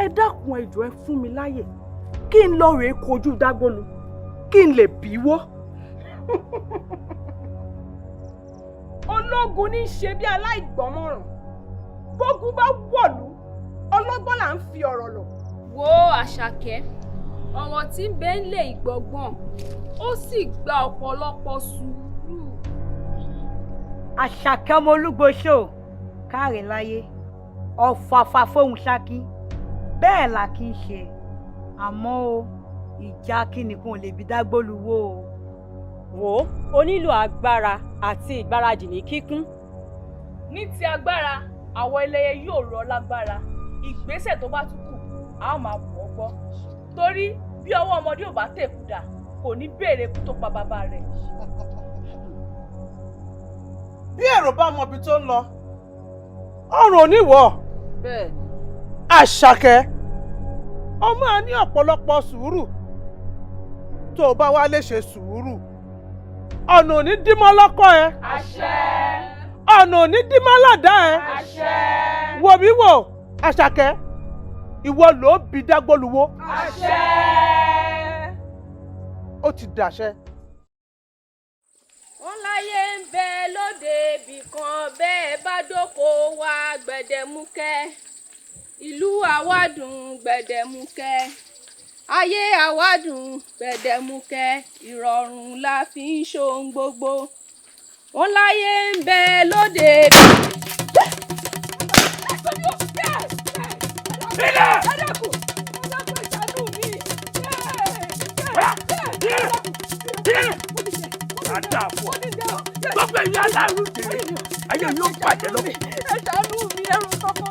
Speaker 9: ẹ dákun ẹ jọ̀ọ́ ẹ fún mi láyè kí n lọ rèé kojú dágbólu kí n lè bíwó. ológun ní í ṣe bí aláìgbọ́mọ̀ràn gbógun bá wọ̀lú ọlọ́gbọ́n là ń fi ọ̀rọ̀ lọ.
Speaker 2: wo Àṣàkẹ́ ọ̀rọ̀ tí ń bẹ ń lè ìgbọ̀ngbọ̀n ó sì gba ọ̀pọ̀lọpọ̀ sùúrù.
Speaker 16: Àṣàkẹ́ ọmọ Olúgbòso káre láyé ọ̀fàfà fóun ṣákí bẹ́ẹ̀ là kí n ṣe àmọ́ o ìjà kí nìkan lè bí dágbólu wó o.
Speaker 17: wò ó nílò agbára àti ìgbáradì ní kíkún.
Speaker 9: ní ti agbára àwọn ẹlẹ́yẹ yóò rọ lágbára ìgbésẹ̀ tó bá tún kù a ó máa bọ̀ ọ́ gbọ́ torí bí ọwọ́ ọmọdé ò bá tẹ̀kù dà kò ní béèrè ikú tó pa bàbá rẹ̀.
Speaker 6: bí èrò bá mọ ibi tó ń lọ ọrùn oníwọ̀ Àṣàkẹ́ ọmọ á ní ọ̀pọ̀lọpọ̀ sùúrù tó o bá wá lè ṣe sùúrù ọ̀nà ò ní dímọ́ lọ́kọ́ ẹ.
Speaker 9: àṣẹ.
Speaker 6: ọ̀nà ò ní dímọ́ ládàá ẹ.
Speaker 9: àṣẹ.
Speaker 6: wò mí wò Àṣàkẹ́ ìwọ ló bí dágbóluwó.
Speaker 9: àṣẹ.
Speaker 6: ó ti dàṣẹ.
Speaker 2: wọ́n láyé ń bẹ lóde ibì kan bẹ́ẹ̀ bá dóko wá gbẹ̀dẹ̀múkẹ́ ìlú àwádùn gbẹ̀dẹ̀múkẹ́ ayé àwádùn gbẹ̀dẹ̀múkẹ́ ìrọ̀rùn la fi ń ṣohun gbogbo wọ́n láyé ń bẹ lóde.
Speaker 1: gbogbo ìyá aláàrú jèrè ayé yóò bàjẹ́ lọ́wọ́.
Speaker 9: ẹ ṣàánú mi ẹrù kọ́kọ́.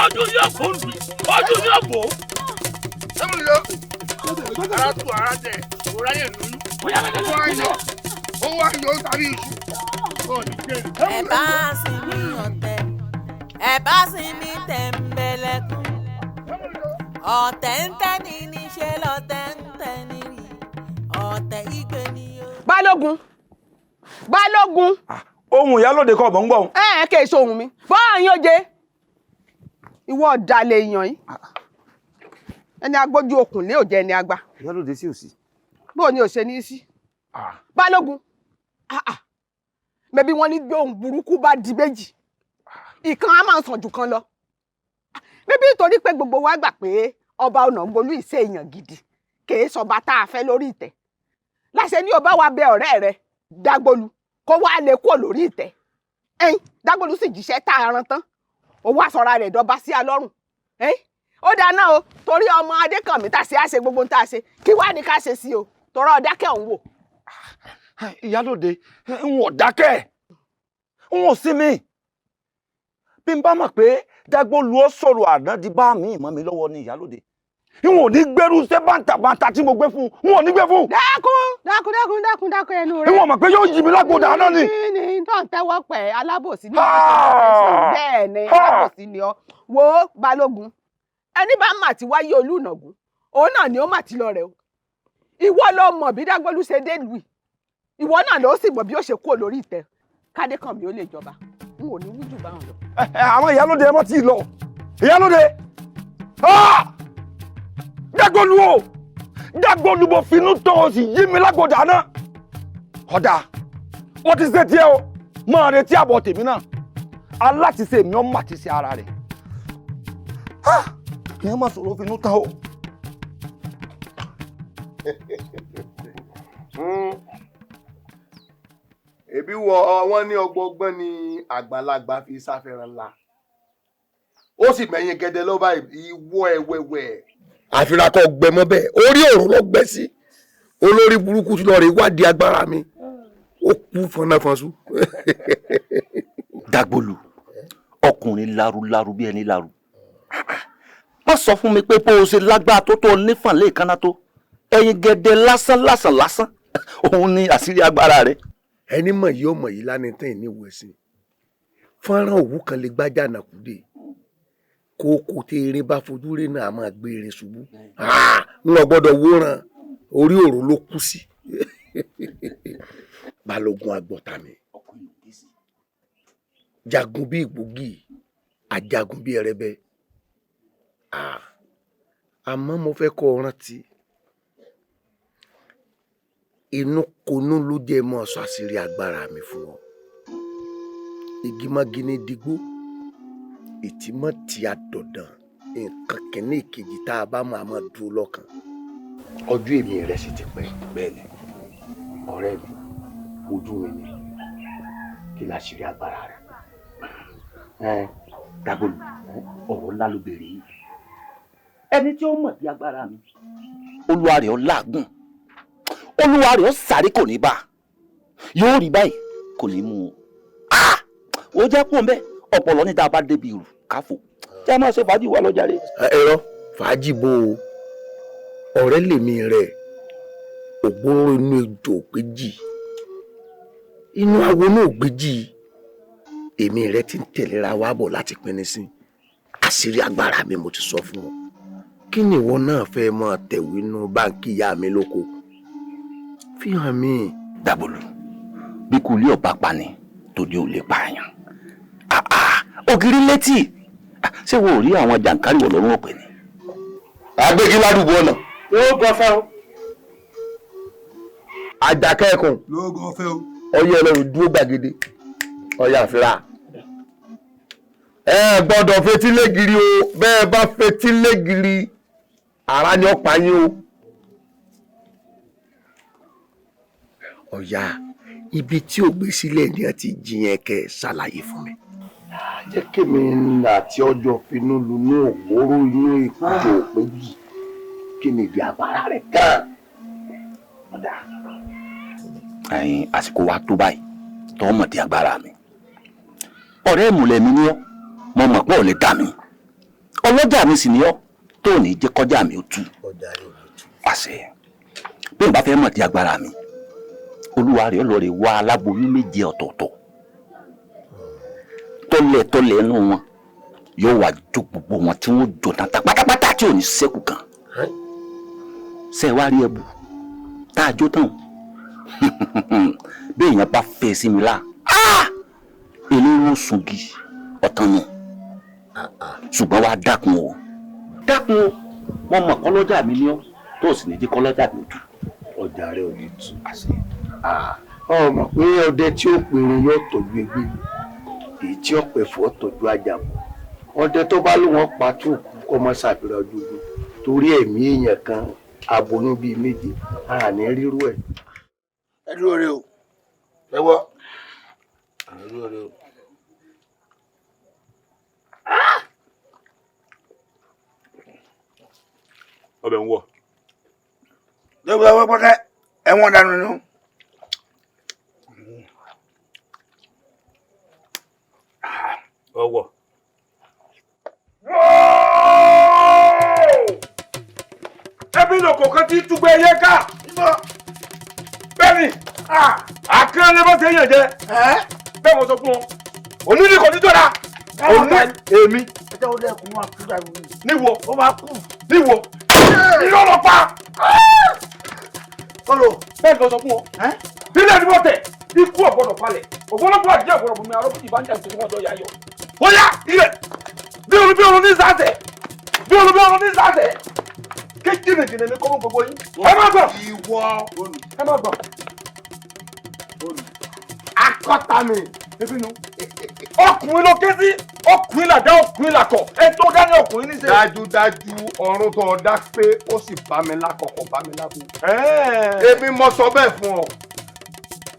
Speaker 1: ọdún yóò kó lù ọdún yóò bò.
Speaker 18: ẹmu yọ ara tu ara tẹ òrà yẹn lóyún ó wá yọ tàbí iṣu.
Speaker 3: ẹ bá sì ní ọ̀tẹ̀ ẹ bá sì ní tẹ̀m̀bẹ̀lẹ̀kùn ọ̀tẹ̀ ń tẹ́ ní níṣẹ́ lọ́tẹ̀ ń tẹ́ ní rí ọ̀tẹ̀ ìgbé ni o.
Speaker 6: Balógun.
Speaker 22: ohun ìyálòde kọ́ ọ̀bọ̀ ń gbọ́.
Speaker 6: kè é sóhun mi bọ́ àyàn oje ìwọ ọ̀dàlẹ̀ èèyàn yìí ẹni agbójú okùn lé òjẹ́ ẹni àgbà.
Speaker 22: ìyálòde sí òsì.
Speaker 6: bó ni ò ṣe ní í sí. Balógun mẹbí wọn ní gbé ohun burúkú bá di méjì ìkan á máa sàn jù kan lọ mẹbí nítorí pé gbogbo wa gbà pé ọba Ọ̀nàgbolú ìṣe èèyàn gidi kì í sọba tá a fẹ́ lórí ìtẹ́ láṣẹ ní o bá wa bẹ ọ̀rẹ́ rẹ Dágbólú kó wá lè kó lórí ìtẹ́ ẹ̀yin Dágbòlú sì jíṣẹ́ tá a ran tán ó wá sọra rẹ̀ dọba sí alọ́rùn ẹ̀yin ó dáná o torí ọmọ Adékànmí tá a ṣe á ṣe gbogbo tá a ṣe kí wá ní ká ṣe sí o tọrọ ọdákẹ́ òun wò.
Speaker 22: Ìyálóde n ò dákẹ́ n ò sinmi bí n bá mọ̀ pé Dágbòlú ó sọ̀rọ̀ àná di bá mi ìmọ̀ mi lọ́wọ́ ní ìyálóde n ò ní gbẹ́rù ṣé bàǹtàbàǹtà tí mo gbé fún n ò ní gbé fún.
Speaker 6: dákun ẹnu rẹ.
Speaker 22: n ò mọ̀ pé yóò yí mi lágbo dáná ni.
Speaker 6: ní tó ń tẹ́wọ́ pẹ̀ alábòsí ní ọ̀sẹ̀ bẹ́ẹ̀ ni alábòsí ni ọ wo Balógun ẹni bá mà ti wáyé Olúnàgún òun náà ni ó mà ti lọ rẹ o ìwọ ló mọ̀ bí Dágbòlú ṣe dé lùi ìwọ náà ló sì mọ̀ bí ó ṣe kúrò lórí ìtẹ́ k'Adékànmí ó lè jọba n ò ní wújù báwọn lọ.
Speaker 22: àwọn ìyálóde ẹ mọ́ tí ì lọ ìyálóde Dágbòlú o Dágbòlú mo finú tán o sì yí mi lágbo dáná ọ̀dà wọ́n ti ṣe tiẹ̀ o máa retí àbọ̀ tèmi náà aláṣìṣe mi ọ́ mà ti ṣe ara rẹ̀ ìyẹn má sọ̀rọ̀ finú tán o.
Speaker 11: Ebi wọ wọn ní ọgbọgbọn ni àgbàlagbà fi sáfẹ́ràn ńlá ó sì mẹ̀yìn gẹ́dẹ́ lọ báyìí ìwọ ẹ̀wẹ̀wẹ̀.
Speaker 8: àfirakọ gbẹmọ bẹ́ẹ̀ orí òrùn lọ gbẹ sí olórí burúkú tí lọ rí wádìí agbára mi ó kú fọnáfọnsú.
Speaker 22: Dágbòlú ọkùnrin larúlarú bí ẹni larú má sọ fún mi pé bó o ṣe lágbára tó tó nífàn lẹ́ẹ̀kanná tó ẹ̀yin gẹ́dẹ́ lásán òun ni àṣírí agbára rẹ̀.
Speaker 8: ẹni mọ̀ yìí ó mọ̀ yìí lánàá tán ní ìwé sí fọ́nrán òwú kan lè gbájà nàkúdé kókó tí erin bá fojú rí náà máa gbé erin ṣubú ń lọ gbọ́dọ̀ wòran orí òrò ló kú sí. Balógun agbọ̀tà mi jagun bí ìgbógi ajagun bí ẹrẹbẹ àmọ́ mo fẹ́ kọ́ ọ rántí inú konú ló jẹ́ mọ́ sọ àṣírí agbára mi fún ọ igi mọ́gi ní digbó ètí mọ́ ti àdọ̀dàn nǹkan kìíní ìkejì tá a bá máa mọ́ dúró lọ́kàn ọjọ́ èmi rẹ̀ sì ti pẹ́ bẹ́ẹ̀ ni ọ̀rẹ́ mi ojú mi ni kí láṣírí agbára rẹ̀.
Speaker 22: Dágbòlú ọ̀rọ̀ ńlá ló béèrè yìí ẹni tí ó mọ̀ bí agbára mi olúwa rẹ̀ ó láàgùn olúwa rẹ̀ ó sáré kò ní bá yóò rí báyìí kò ní mú o ó jẹ́ kó ń bẹ́ ọ̀pọ̀lọ́ ní tá a bá débi ìrù káfò tí a máa ṣe fàájì wà lọ́jà rẹ̀.
Speaker 8: ẹ̀rọ fàájì bò ó ọ̀rẹ́ lèmi rẹ̀ ògbóró inú ejò ògbéjì inú awo náà ògbéjì èmi rẹ̀ ti ń tẹ̀léra wá bọ̀ láti pinni sí àṣírí agbára mi mo ti sọ fún ọ kí ni ìwọ náà fẹ́ máa tẹ̀wé inú báńkì ìyá mi lóko fi hàn mí.
Speaker 22: Dágbòlú bí kò lé ọba pa ni tòde ò lè pààyàn ògiri létí ṣé wo ò rí àwọn jàǹkárí wọ̀ lọ́rùn ọ̀pẹ ni.
Speaker 8: agbègi ládùúgbò ọ̀nà.
Speaker 11: yóò gbọ́ fẹ́ o.
Speaker 8: àjàkẹ́ ẹ̀kùn.
Speaker 11: yóò gbọ́ fẹ́ o.
Speaker 8: ọyẹ ọlọ́run dúró gbàgede ọyà àfírà. ẹ gbọ́dọ̀ fetí lẹ́gìrì o bẹ́ẹ̀ bá fetí lẹ́gìrì ara ni ó pa yín o. ọ̀yà ibi tí ò gbé sílẹ̀ ni a ti jiyàn kẹ́ ṣàlàyé fún mi. jẹ́ kémi àti ọjọ́ finú lunú ògbóró inú ìkújò òpéjì kí ni ìdí àbára rẹ̀ gan.
Speaker 22: ẹ̀yin àsìkò wa tó báyìí tó mọ̀ di agbára mi ọ̀rẹ́ ìmùlẹ̀ mi ni ọ́ mo mọ̀ pé ò lè dà mí ọlọ́jà mi sì ni ọ́ tó ní jẹ́ kọjá mi ó tú àṣẹ bí n bá fẹ́ mọ̀ di agbára mi olúwa rẹ̀ lọ rè wá aláboyún méje ọ̀tọ̀ọ̀tọ̀ tọ́lẹ̀ ẹnu wọn yóò wá jó gbogbo wọn tí wọ́n jọ tán pátápátá tí ò ní ṣẹ́kù kan ṣe wá rí ẹbù tá a jó tán bí èèyàn bá fẹ́ sí mi lá eléyìí ó sungi ọ̀tán nù ṣùgbọ́n wá dákun o wọ́n mọ̀ kọ́lọ́jà mi ní ọ́ tó sì ní jí kọ́lọ́jà mi tú.
Speaker 8: ọjà rẹ ò ní tú ọmọ pé ọdẹ tí ó pèrè yóò tọ́jú ẹgbẹ́ èyí tí ó pẹ̀fọ́ tọ́jú àjàmọ́ ọdẹ tó bá lò wọ́n pa tó kú kọ́ mọ́ ṣàfihàn ojú torí ẹ̀mí èèyàn kan aboyún bíi méje a ní rírú ẹ̀.
Speaker 11: ẹ dúró rẹ o ẹ wọ
Speaker 19: ọbẹ̀ ń wọ̀.
Speaker 13: lọ́wọ́ ọwọ́ pẹ́kẹ́ ẹ̀wọ̀n dànù nù.
Speaker 19: ọwọ́. ẹbí lò kọ̀ọ̀kan tí túgbẹ́ ẹyẹ ká. bẹ́ẹ̀ni àkànlé bó ṣe yàn jẹ. bẹ́ẹ̀ mo sọ fún ọ onílì kò ní jọra. èmi.
Speaker 13: ẹjọ́ ó lẹ́kùn wọn àkúrà ìwé.
Speaker 19: níwọ.
Speaker 13: ó máa kú.
Speaker 19: níwọ. irọ́ lọ pa.
Speaker 13: kọ́lọ̀.
Speaker 19: bẹ́ẹ̀ lọ sọ fún ọ. nílẹ̀ ni wọ́n tẹ̀ ikú ọ̀gbọ́dọ̀ palẹ̀ ògbólógbò àdìyẹ ọ̀gbọ́dọ̀ bùnmi arọ́bù ìbánjà ìṣẹ́jú wọn lọ́ọ́ yá yọ. ó yá ilẹ̀ bí olú ní sáàtẹ̀ bí olú ní sáàtẹ̀ ké jìnnìjìnnì ní kọ́mọ́ gbogbo yín. ẹ má gbọ́.
Speaker 13: ìwọ
Speaker 19: ẹ má gbọ́.
Speaker 13: akọ́ta mi.
Speaker 19: ọkùnrin ló ké sí ọkùnrin làdá ọkùnrin làkọ̀ ẹ tó dání ọkùnrin ní sẹ́yìn.
Speaker 10: dájúdájú ọ̀run tó ọ̀dá pé ó sì bá mi lákọ̀ọ́kọ́ bá mi lábò. èmi mo sọ bẹ́ẹ̀ fún ọ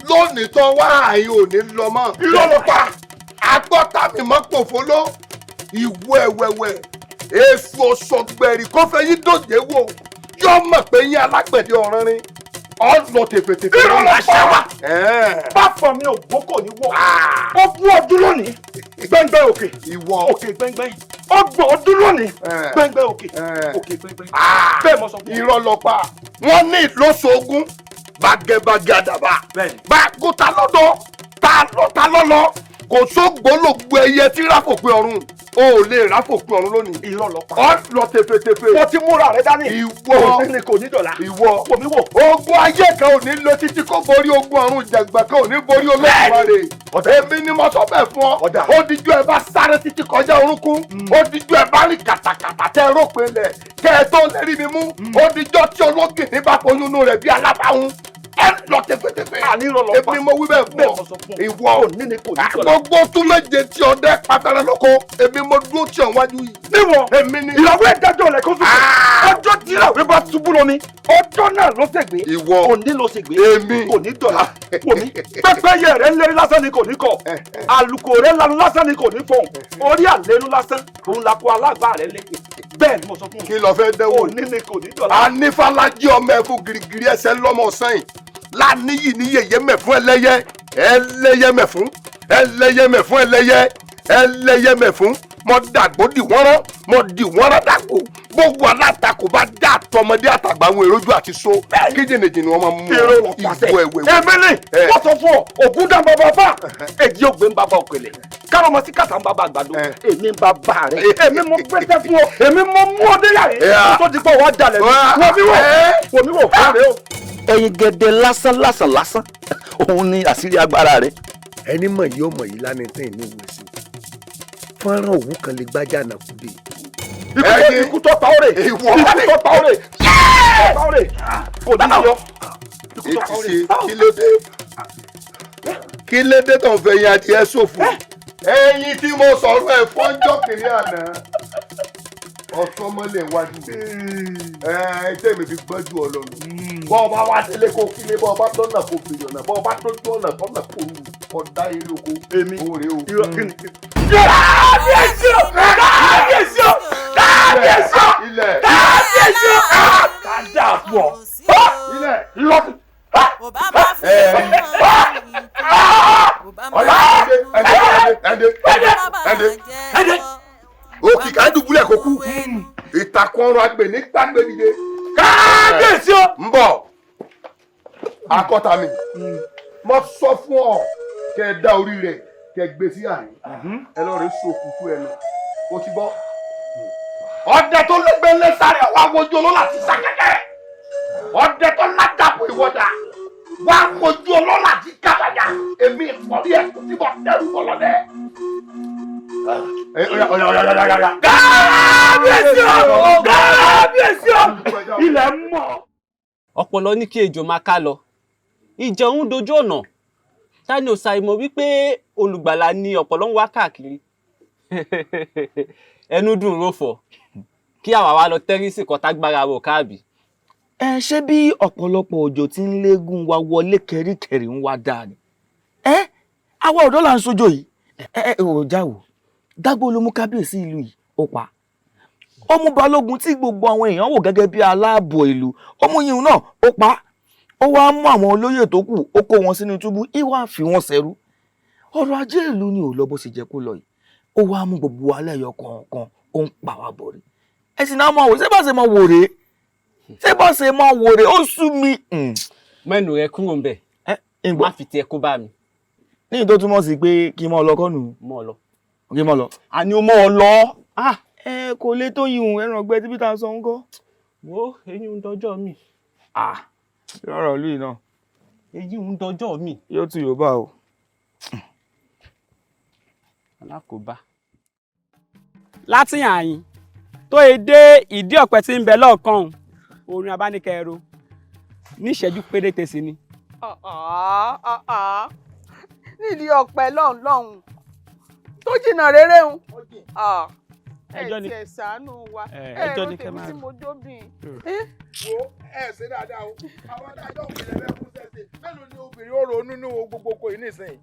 Speaker 10: lónìí tó wá àyè òní lọ mọ́.
Speaker 19: irọ́ ló pa.
Speaker 10: agbọ́ta mi mọ́ pòfóló ìwọ ẹ̀wẹ̀wẹ̀ èso ọ̀sọ̀gbẹ̀rì kó fẹ́ yín dòjé wò yọ mọ̀ pé yín alágbẹ̀dẹ ọ̀rìnrìn ọ lọ tèfètèfè.
Speaker 19: irọ́ ló pa. bá fọ mi ò gbókò ní wọ. ó bú ọdún lónìí gbẹngbẹ òkè.
Speaker 10: ìwọ
Speaker 19: òkè gbẹngbẹ yìí. ó gbọ́ ọdún lónìí gbẹngbẹ òkè. òkè gbẹngbẹ yìí. bẹ́ẹ̀ mo sọ fún
Speaker 10: irọ́ ló pa wọ́n ní ìlóṣogún bàgẹ́bàgẹ́ àdàbà bàgò ta lọ́dọ̀ ta lọ́lọ́ kò sógbólógbó ẹyẹ tí ráfòpin ọ̀run o ò lè ráfòpin ọ̀run lónìí.
Speaker 19: irọ́ lọ pa.
Speaker 10: ọ lọ tẹfẹtẹfẹ.
Speaker 19: mo ti múra rẹ dání.
Speaker 10: ìwọ
Speaker 19: òní kò ní dọ̀la.
Speaker 10: ìwọ
Speaker 19: omi wò.
Speaker 10: ogun ayé kan ò ní lọ títí kó borí ogun ọ̀run jẹ̀gbẹ́ kan ò ní borí Olódùmarè. èmi ni mo sọ bẹ́ẹ̀ fún ọ. ó dijú ẹ bá sáré títí kọjá orúnkún. ó dijú ẹ bá rìn kàtàkàtà tẹ rópin lẹ̀ kẹ ẹ tó lérí mi mú. ó dijọ́ tí ológìní bá foyún inú rẹ̀ bí alábàáhùn ẹ lọ tẹfẹtẹfẹ. èmi mo wí bẹ́ẹ̀ fún ọ. ìwọ gbogbo tún méje tí ọdẹ pàtàkì lóko èmi mo dúró tí ọ wájú yìí.
Speaker 19: níwọ
Speaker 10: èmi ni.
Speaker 19: ìyàwó ẹ dájọ́ rẹ kó sùn. ọjọ́ tí ìyàwó bá ṣubú lómi ọjọ́ náà ló ṣègbè.
Speaker 10: ìwọ
Speaker 19: òní ló ṣègbè.
Speaker 10: èmi
Speaker 19: kò ní dọ̀la. wòmí pẹ́pẹ́yẹ rẹ lérí lásán ni kò ní kọ̀. àlùkò rẹ lanu lásán ni kò ní fọ̀hún. orí àlénú lásán òun la kó alágbá rẹ lé. bẹ́ẹ̀ ni mo sọ fún un.
Speaker 10: kí lọ fẹ́ dẹ́wọ̀.
Speaker 19: òní ni kò ní dọ̀la.
Speaker 10: anífàlájí ọmọ ẹ̀fú girigiri ẹsẹ̀ lọ́mọ sẹ́yìn láníyì ní yèyé mẹ̀fún ẹlẹ́yẹ ẹlẹ́yẹ mẹ̀fún ẹlẹ́yẹ mẹ̀fún ẹlẹ́yẹ mẹ̀fún mo dàgbò dì wọ́nrán mo dì wọ́nrán dàgbò gbogbo alátakò bá dá àtọmọdé àtàgbà àwọn èròjú àti so kí jìnnìjìnnì wọn máa mú ìbò ẹ̀wẹ̀.
Speaker 19: èmi ni wọ́n sọ fún ọ ògùn dá bàbá fà èjì ògbé ń bàbá òkèlè kárọ̀ mọ́ sí kàtà ń bàbá àgbàdo èmi ń bàbá rẹ̀ èmi mo gbẹ́sẹ̀ fún ọ èmi mo mú ọ dé yàrá tó ti pọ̀ wá jalè wọ́n mi wò fẹ́rẹ̀ o.
Speaker 22: ẹyin gẹdẹ lásán òun ni àṣírí agbára rẹ.
Speaker 5: ẹni mọ̀ yìí ó mọ̀ yìí lánàá tẹ̀ ní ìwé sí fọ́nrán òwú kan lè gbájà náà kú dé.
Speaker 19: ikú tó pa ọ̀rẹ́ ikú tó pa ọ̀rẹ́ kò ní yọ ikú tó pa ọ̀rẹ́.
Speaker 10: kí ló dé tó ń fẹ́ yín adìẹ ṣòfò ẹyin tí mo sọ̀rọ̀ ẹ̀ fọ́njọ́ kìnìún àná ọ̀sán mọ́lẹ̀ wájú tẹ̀mí fi gbọ́jú ọlọ́run bọ́ ọba wá délé kó kílé bọ́ ọba tọ́nà kó fi yọ̀nà bọ́ ọba tójú ọ̀nà tọ́nà kó rú ọ̀dá ilé oko èmi òrè o.
Speaker 19: kábíyèsí o kábíyèsí o kábíyèsí o kábíyèsí o kájà pọ̀
Speaker 10: ilẹ̀
Speaker 19: lọ́kùn.
Speaker 10: ẹ̀dẹ̀ òkìkà dùbúlẹ̀ kó kú ìtàkùn ọrọ̀ àgbẹ̀ ní gbàgbé dìde.
Speaker 19: kábíyèsí o.
Speaker 10: ń bọ̀ akọ́ta mi mo sọ fún ọ kẹ ẹ dá orí rẹ kẹ ẹ gbé sí àárín ẹ lọ rí sòkùtù ẹ lọ o ti gbọ́. ọdẹ tó lẹgbẹ lẹsàrẹ wà wojú olóla ti sàkẹkẹ ọdẹ tó ládàpọ̀ ìwọ́dà wà wojú olóla ti kàbàyà èmi ìkọ́lé ẹ̀ tí mo dẹrù bọ̀ lọ́dẹ.
Speaker 19: kábíyèsí o kábíyèsí o ilẹ̀ mọ́.
Speaker 20: ọpọlọ ní kí ejò máa ká lọ ìjà òun dojú ọ̀nà tani ò ṣàìmọ̀ wípé olùgbàlà ni ọpọlọ ń wá káàkiri ẹnu dùn rófọ̀ kí àwa wá lọ tẹ́rísì kọ́tágbára rò káàbì.
Speaker 22: ṣé bí ọ̀pọ̀lọpọ̀ òjò tí ń léegun wa wọlé kẹríkẹrí ń wá dáa ni
Speaker 12: àwa ọ̀dọ́ là ń sójó yìí ò jáwò dágbó ló mú kábíyèsí ìlú yìí ó pa ó mú balógun tí gbogbo àwọn èèyàn wò gẹ́gẹ́ bí aláàbò ìlú ó mú yìnyín náà ó pa ó wá mú àwọn olóyè tó kù ó kó wọn sínú túbú ìwà fi wọn ṣẹrú ọrọ̀ ajé ìlú ni ò lọ bó ṣe jẹ́ kó lọ yìí ó wá mú gbogbo wa lẹ́yọ kọ̀ọ̀kan ó ń pa wá bọ̀ rí ẹ sì náà mọ̀ wò ṣé bá ṣe mọ̀ wò rèé ó sú mi.
Speaker 20: mẹ́nu rẹ kúrò ń bẹ̀ má fi tiẹ̀ kó bá mi.
Speaker 12: ní ìtò túmọ̀ sí pé kí n mọ̀ lọ kọ́nù.
Speaker 20: mọ̀ lọ.
Speaker 12: kí n mọ̀ lọ.
Speaker 20: àní o mọ̀ ọ lọ.
Speaker 12: kò lè tó yìí ẹran ọgbẹ́ tí peter sọ ń kọ́.
Speaker 20: wo eyín ń dọjọ́ mi.
Speaker 12: rọrọ ìlú yìí náà.
Speaker 20: eyín ń dọjọ́ mi.
Speaker 12: yóò tún Yorùbá o.
Speaker 20: alákòóbá.
Speaker 15: láti àyìn tó e dé ìdí ọ̀pẹ tí ń bẹ lọ́ọ̀kan orin abánikẹ́ro ní ìṣẹ́jú péréte sí ni.
Speaker 6: nídìí ọ̀pẹ lọ́hùn tó jìnnà rere ń
Speaker 15: ẹjọ́ ni
Speaker 6: ẹ ṣàánú wa
Speaker 15: ẹjọ́ ni kẹ́ máa
Speaker 6: tí mo jóbìn.
Speaker 10: wo ṣe dáadáa o àwọn adájọ́ òkèlè rẹ kú sẹ́sẹ̀ mélòó ni obìnrin ó ronú ní gbogbo kò ní ìsìn.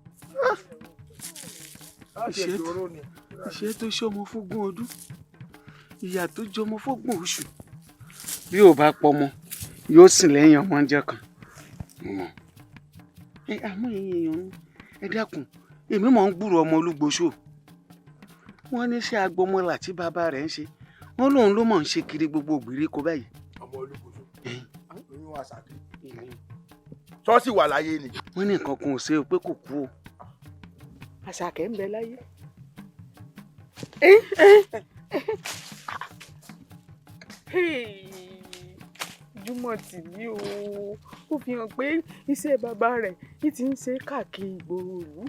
Speaker 11: ìṣe tó ṣọmọ fógún ọdún ìyà tó jọmọ fógún oṣù bí ò bá pọmọ yóò sìn lẹ́yìn ọmọ oúnjẹ kan. àmọ́ èèyàn ẹ dákun èmi mọ̀ ń gbúrò ọmọ Lugboso wọ́n ní ṣé Agboola tí bàbá rẹ̀ ń ṣe wọ́n lòun ló mọ̀ ń ṣe kiri gbogbo ìgbèríko báyìí.
Speaker 10: ọmọ Lugboso oyún àṣàkè ṣọ́ọ̀ṣì wà láyé ni.
Speaker 11: wọ́n ní nǹkan kan ò ṣe pé kò kú o.
Speaker 6: Àṣàkẹ́ ń bẹ láyé. Júmọ̀ tì mí o ó fi hàn pé iṣẹ́ bàbá rẹ̀ ní ti ń ṣe káàkiri ìgboro ìlú.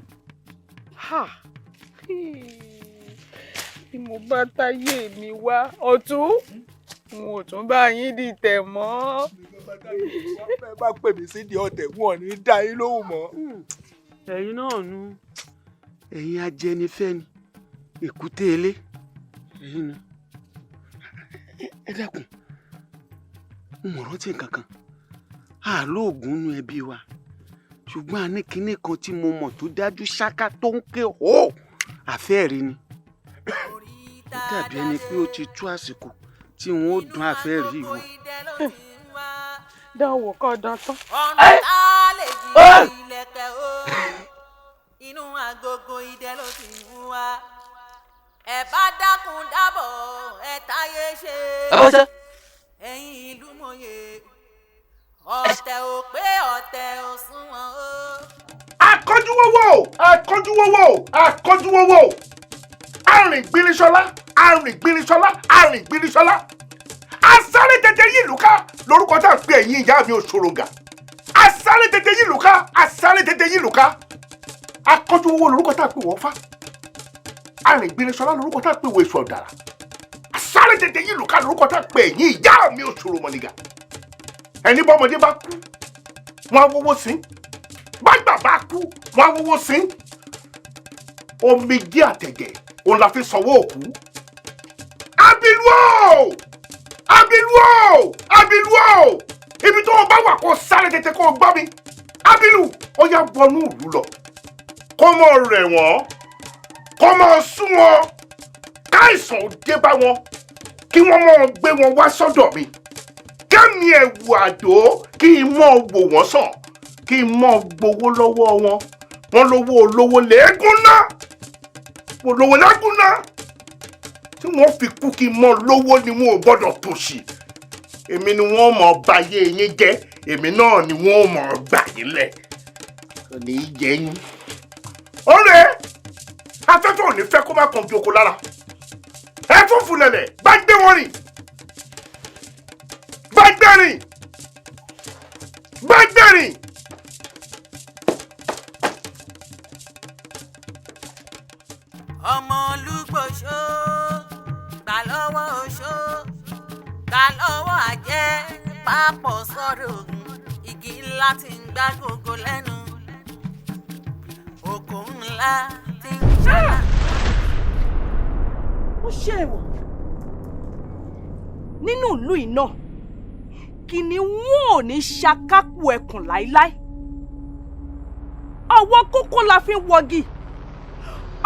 Speaker 6: Bí mo bá táyé mi wá ọ̀tún n ò tún bá yín dìtẹ̀ mọ́.
Speaker 10: ẹ bá pè mí sídìí ọ̀tẹ̀ wọn ò ní dá yín lóhùn mọ́.
Speaker 11: ẹ̀yin náà nu ẹ̀yin ajẹnifẹ́ni èkúté ilé ẹ̀yin nu ẹ dákun mo rántí nǹkan kan àlóògùn nu ẹbí wa ṣùgbọ́n a ní kinní kan tí mo mọ̀ tó dájú ṣáká tó ń ké hó àfẹ́ẹ̀rí ni ó dàbí ẹni pé ó ti tó àsìkò tí wọn ó dún àfẹ́ẹ̀rí wò.
Speaker 6: dánwò kọ́ dán tán.
Speaker 3: ọ̀nà tá a lè jí ilẹ̀kẹ̀ o inú agogo idẹ ló ti mú wa ẹ bá dákun dábọ̀ ẹ táyé ṣe ẹ̀yin ìlú mòye ọ̀tẹ̀ ò pé ọ̀tẹ̀ ò sunwọ̀n o.
Speaker 10: akọ́júwọ́wọ́ arìngbìnrísọ́lá asáré tètè yìí lùkà lórúkọ tá à ń pè ẹ̀yin ìyá mi òṣòrògà asáré tètè yìí lùkà akọ́júwọ́wọ́ lórúkọ tá à ń pè wọ́n fá arìngbìnrísọ́lá lórúkọ tá à ń pè wọ́n èṣù ọ̀dàrà asáré tètè yìí lùkà lórúkọ tá à ń pè ẹ̀yin ìyá mi òṣòròmọ̀nìgà ẹni bọ́mọdé bá kú wọn á wọ́wọ́ sí bàgbà bá kú wọn á wọ́wọ́ sí omijé àtẹ̀jẹ̀ òun la fi sanwó òkú. abilu ibi tó o bá wà kó sáré tètè kó o gbọ́ mi abilu ó yá wọnú ìlú lọ kó mọ rẹ̀ wọ́n kó mọ sún wọn káìsàn ó dé bá wọn kí wọ́n mọ gbé wọn wá sọ́dọ̀ mi kẹ́mi ẹ̀wù àdó kí n mọ wò wọ́n sàn kí n mọ gbowó lọ́wọ́ wọn wọn lówó olówó lẹ́ẹ̀gún náà olówó lẹ́ẹ̀gún náà tí wọ́n fi kú kí n mọ lówó ni wọn ò gbọ́dọ̀ tòṣì èmi ni wọ́n mọ̀ báyé yín jẹ́ èmi náà ni wọ́n mọ̀ gbà yín lẹ̀ kò ní í jẹ́ yín. ọ̀rẹ́ afẹ́fẹ́ ò ní fẹ́ kó má kàn bí oko lára ẹ fún fúnlẹ̀lẹ̀ bá gbé wọn rìn bá gbé rìn bá gbé rìn.
Speaker 3: ọmọ Lugboso gbà lọ́wọ́ oṣó gbà lọ́wọ́ àjẹ́ pápọ̀ sọ́dọ̀ ògùn igi ńlá tí ń gbá gbogbo lẹ́nu òkò ńlá tí ń ṣáná.
Speaker 9: ó ṣe èèwọ̀ nínú ìlú iná kìnìún ò ní ṣakápò ẹkùn láíláí ọwọ́ kókó la fi ń wọgi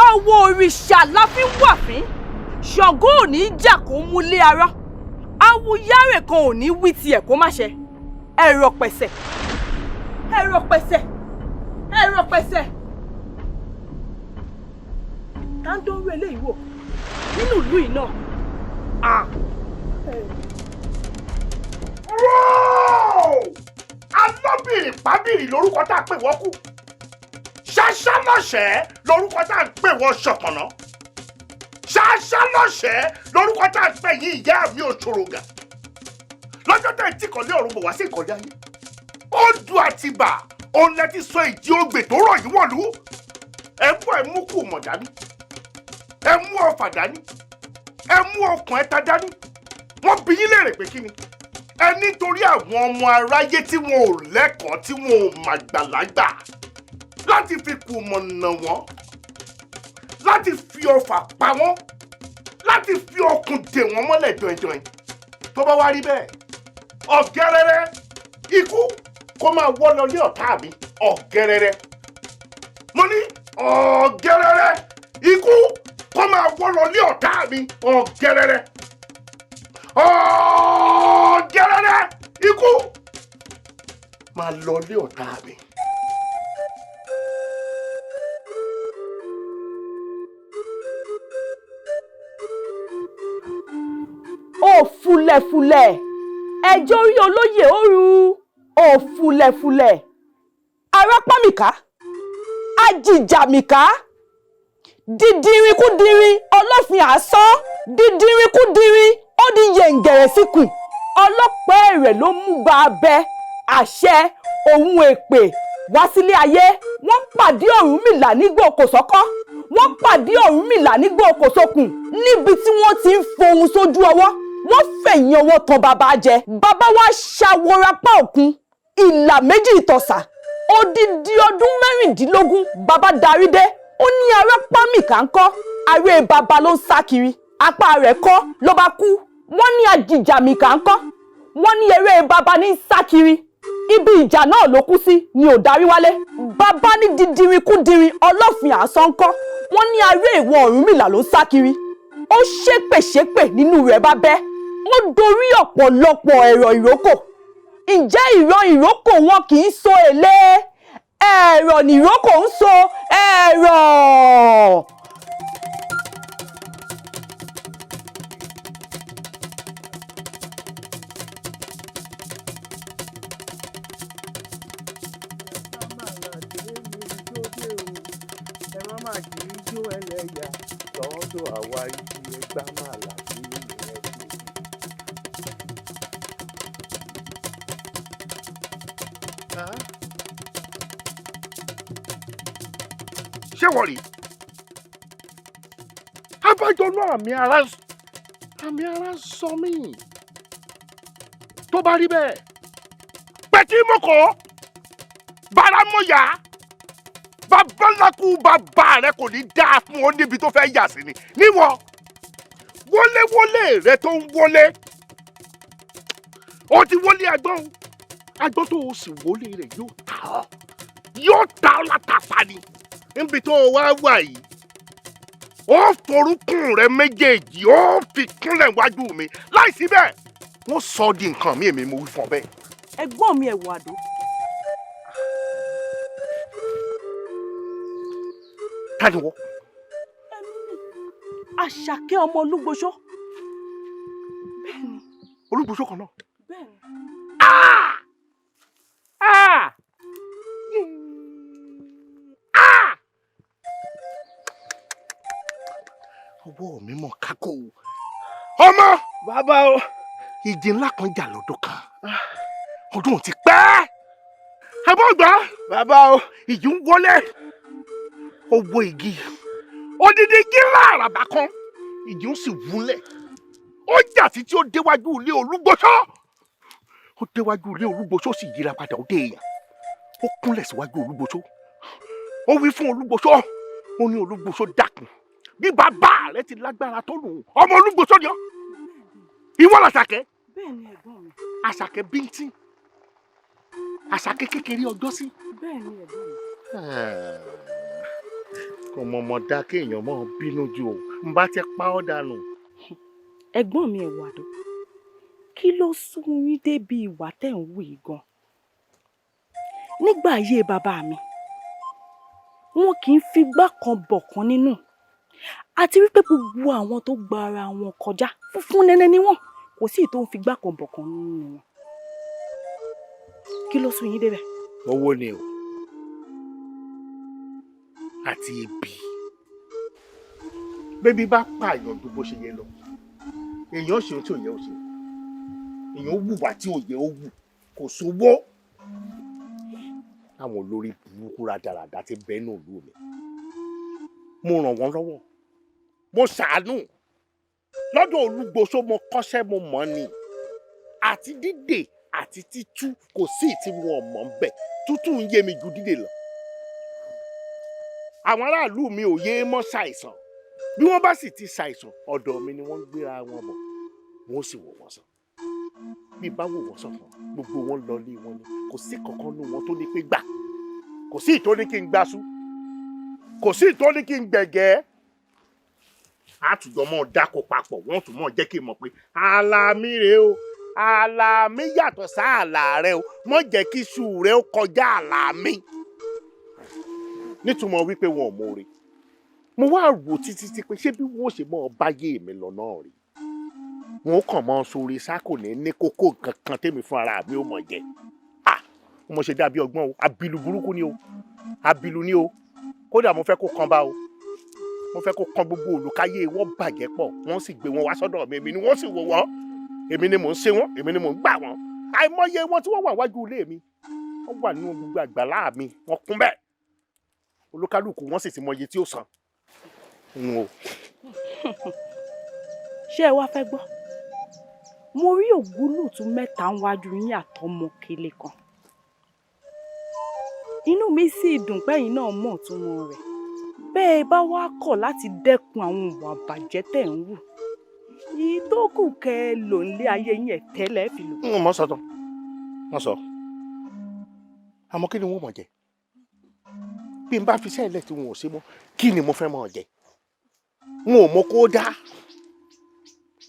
Speaker 9: ọwọ́ òrìṣà la fi ń wàfín Ṣàngó ò ní jà kó múlé ará awuyárè kan ò ní wí tiẹ̀ kó má ṣe ẹ̀rọ pẹ̀sẹ̀ ẹ̀rọ pẹ̀sẹ̀ ẹ̀rọ pẹ̀sẹ̀ tá ń dánwó eléyìí wò nínú ìlú yìí náà.
Speaker 10: Alábìrì pábìrì lórúkọ tá a pè wọ́n kú ṣáṣá lọ́ṣẹ́ lórúkọ tá a pè wọ́n ṣọ̀pọ̀nà ṣáṣá lọ́ṣẹ́ lórúkọ tá a pè yín ìyá mi òṣòrògà lọ́jọ́ tẹ̀ tí kọ́lé ọ̀run bọ̀ wá sí ìkọ́lé ayé ó du Àtìbà òun lẹ ti sọ ìdí ogbè tó rọ̀ yín wọ̀lú ẹ mú kù mọ̀ dání ẹ mú ọfà dání ẹ mú ọkàn ẹta dání wọ́n bi yín léèrè pé kí ni ẹ nítorí àwọn ọmọ aráyé tí wọn ò lẹ́kọ̀ọ́ tí wọn ò màgbàlagbà láti fi kù mọ̀ nà wọ́n láti fi ọfà pa wọ́n láti fi ọkùn dè wọ́n mọ́lẹ̀ jọ̀ìjọ̀ì tó bá wá rí bẹ́ẹ̀ ọ̀gẹ́rẹ́rẹ́ ikú kó máa wọ́ lọ ní ọ̀tá mi ọ̀gẹ́rẹ́rẹ́ mo ní ọ̀gẹ́rẹ́rẹ́ ikú kó máa wọ́ lọ ní ọ̀tá mi ọ̀gẹ́rẹ́rẹ́ ọ̀gẹ́rẹ́rẹ́ ikú máa lọ ní ọ̀tá mi.
Speaker 9: ó fulẹ̀fulẹ̀ ẹjọ́ orí olóyè òru ó fulẹ̀fulẹ̀ arápámìká ajìjàmìká dídìrínkúdìrín ọlọ́fin àásán dídìrínkúdìrín ó di yẹ̀ǹgẹ̀rẹ̀ síkùn ọlọ́pàá ẹ̀rẹ̀ ló mú gba abẹ àṣẹ ohun èpè wá sílé ayé wọ́n pàdé Ọ̀rúnmìlà nígbà Òkòsọ́kọ́ wọ́n pàdé Ọ̀rúnmìlà nígbà Òkòsókùn níbi tí wọ́n ti ń fohùn sójú ọwọ́ wọ́n fẹ̀yìn ọwọ́ tán bàbá jẹ bàbá wa ṣàwòrápá òkun ìlà méjì ìtọ̀sà odidi ọdún mẹ́rìndínlógún bàbá darí dé ó ní arápámìká ń kọ́ aré bàbá ló ń sá kiri apá rẹ̀ kọ́ ló bá kú wọ́n ní ajìjàmìká ń kọ́ wọ́n ní eré bàbá ní sá kiri ibi ìjà náà ló kú sí ni ò darí wálé bàbá ní dídìrínkúdìrín ọlọ́fin àásán ń kọ́ wọ́n ní aré ìwọ̀n Ọ̀rúnmìlà ló ń sá kiri ó ṣépèṣépè nínú rẹ̀ bá bẹ́ ó dorí ọ̀pọ̀lọpọ̀ ẹ̀rọ ìrókò ǹjẹ́ ìran ìrókò wọn kì í so èlé ẹ̀rọ nìrókò ń so ẹ̀rọ.
Speaker 4: àwa igi ẹgbá máa là sí ìrìn
Speaker 10: ṣé wọ́n rí abájọ náà àmì ara sọ mí tó bá rí bẹ́ẹ̀ pẹ̀tí mọ́kọ́ báramọ́yà babaláku bàbá rẹ kò ní dáa fún ọ níbi tó fẹ́ yà sí ni níwọ̀n wọléwọlé rẹ tó ń wọlé ó ti wọlé agbọ́n tó o sì wọlé rẹ yóò ta ọ́ látàpá ni níbi tó o wá wà yìí ó forúkún rẹ méjèèjì ó fi kúnlẹ̀ wájú mi láìsí bẹ́ẹ̀ wọ́n sọ ọ́ di nǹkan mi èmi mo wí fún ọ bẹ́ẹ̀.
Speaker 9: ẹ̀gbọ́n mi ẹ̀wọ̀ àdó.
Speaker 10: ta ni wọ́.
Speaker 9: Àṣàkẹ́ ọmọ Olúgbòsó. Bẹ́ẹ̀ni.
Speaker 10: Olúgbòsó kan náà.
Speaker 9: Bẹ́ẹ̀ni.
Speaker 10: Ọwọ́ mi mọ̀ kákó. Ọmọ. Bàbá o. Ìjì ńlá kan jà lọ́dún kan. Ọdún ti pẹ́. Ẹ̀bọ́n gbà. Bàbá o. Ìjì ń wọlé. Ó wọ igi. Odidi igi ńlá àràbà kan. Ìjì ń sì wúlẹ̀. Ó jà títí ó déwájú ilé Olúgbòsó. Ó déwájú ilé Olúgbòsó sì yíra padà ó dé èèyàn. Ó kúnlẹ̀ síwájú Olúgbòsó. Ó wí fún Olúgbòsó. Ó ní Olúgbòsó dákun. Bí bàbá rẹ ti lágbára tó lù ọmọ Olúgbòsó ni ọ́. Ìwọ l'Àṣàkẹ́.
Speaker 9: Bẹ́ẹ̀ni ẹ̀gbọ́n mi.
Speaker 10: Àṣàkẹ́ bíntín. Àṣàkẹ́ kékeré ọjọ́ sí.
Speaker 9: Bẹ́ẹ̀ni ẹ̀gbọ́n mi.
Speaker 4: kò mọ̀mọ́ dá kéèyàn mọ́ bínú ju o n bá ti pa ọ́ dànù.
Speaker 9: ẹ̀gbọ́n mi Ẹ̀wàdó kí ló sún yín débi ìwà tẹ̀ ń wù yìí gan. nígbà ayé bàbá mi wọn kì í figbá kan bọ̀kan nínú àti wípé gbogbo àwọn tó gba ara wọn kọjá funfun nẹ́nẹ́ ni wọ́n kò sí tó ń figbá kan bọ̀kan nínú wọn. kí ló sún yín débẹ̀.
Speaker 4: owó ni o àti ibi bébí bá pààyàn ju bó ṣe yẹ lọ èèyàn ṣe ohun tí ò yẹ ó ṣe èèyàn ó wùwà tí ò yẹ ó wù kò sówó àwọn olórí burúkú rádaràdà ti bẹ́ẹ̀ náà lù mí mo ràn wọ́n lọ́wọ́ mo ṣàánú lọ́dọ̀ Olúgbòso mo kọ́ṣẹ́ mo mọ̀ ni àti dídè àti títú kò sí tí wọn mọ̀ ń bẹ̀ tútù ń yé mi ju dídè lọ àwọn aráàlú mi ò yé mọ́ ṣàìsàn bí wọ́n bá sì ti ṣàìsàn ọ̀dọ̀ mi ni wọ́n ń gbéra wọn bọ̀ wọ́n sì wò wọ́n sàn bí bá wò wọ́n sàn fún gbogbo wọn lọ lé wọn ni kò sí kankan nínú wọn tó ní pé gbà kò sí ìtọ́ni kí n gbásù kò sí ìtọ́ni kí n gbẹ̀gẹ́ àtùjọ mọ́ dáko papọ̀ wọ́n tún mọ́ jẹ́ kí n mọ̀ pé ààlà mi rèé o ààlà mi yàtọ̀ sáàlà rẹ o mọ́ jẹ́ kí iṣu rẹ ó kọjá ààlà mi nítumọ̀ wípé wọn ò mọ̀ọ́re mo wá rò títí pé ṣé bí wọ́n ṣe mọ́ báyé mi lọ náà rí wọn kàn mọ́ sórí sákò ní kókó kankan tèmi fún ara mi ò mọ̀ jẹ́ mo ṣe dàbí ọgbọ́n o abilu burúkú ni o abilu ni o kódà mo fẹ́ kó kan bá o mo fẹ́ kó kan gbogbo olùkáyé wọ́n bàjẹ́ pọ̀ wọ́n sì gbé wọn wá sọ́dọ̀ mi èmi ni wọ́n sì wò wọ́n èmi ni mò ń ṣe wọ́n èmi ni mò ń gbà wọ́n àìmọye wọn tí wọ́n wà wájú ilé mi wọ́n wà nínú gbogbo àgbàlá mi wọ́n kún bẹ́ẹ̀ olúkálùkù wọ́n sì ti mọ iye tí ó san.
Speaker 9: ṣé ẹ wá fẹ́ gbọ́ mo rí ògúlùtù mẹ́ta níwájú yín àtọmọ kele kan inú mi sì dùn pẹ́yìn náà mọ̀ túmọ̀ rẹ̀ bẹ́ẹ̀ bá wá kọ̀ láti dẹ́kun àwọn ìwà bàjẹ́ tẹ̀ ń wù yìí tó kù kẹ́ ẹ lò nílé ayé yín ẹ̀ tẹ́lẹ̀ fi lò.
Speaker 4: mo sọ tán mo sọ àmọ́ kí ni wọ́n mọ̀ jẹ bí n bá fi sẹ́ẹ̀lẹ̀ tí wọn ò ṣe mọ́ kí ni mo fẹ́ mọ̀ jẹ wọn ò mọ kó dá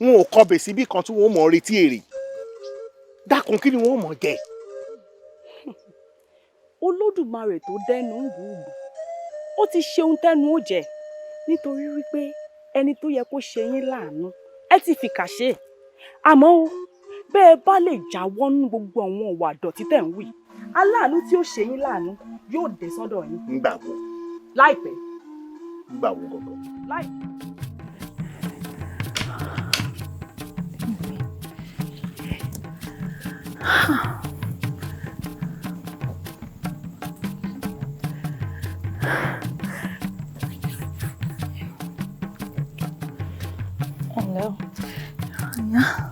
Speaker 4: wọn ò kọ bèsì bí kan tí wọn ò mọ̀ retí èrè dákun kí ni wọ́n mọ̀ jẹ.
Speaker 9: Olódùmarè tó dẹnu ń gbùgbù ó ti ṣeun tẹnu ó jẹ nítorí wípé ẹni tó yẹ kó ṣe yín láàánú ẹ ti fìkà ṣe àmọ́ ó bẹ́ẹ̀ bá lè jáwọ́ nínú gbogbo àwọn ìwà àdọ̀tí tẹ̀ ń wí aláàánú tí ó ṣe yín láàánú yóò dé sọ́dọ̀ yín.
Speaker 4: ńgbà wo.
Speaker 9: láìpẹ́.
Speaker 4: ńgbà wo gangan.
Speaker 9: láìpẹ́.
Speaker 7: Hello. Yeah.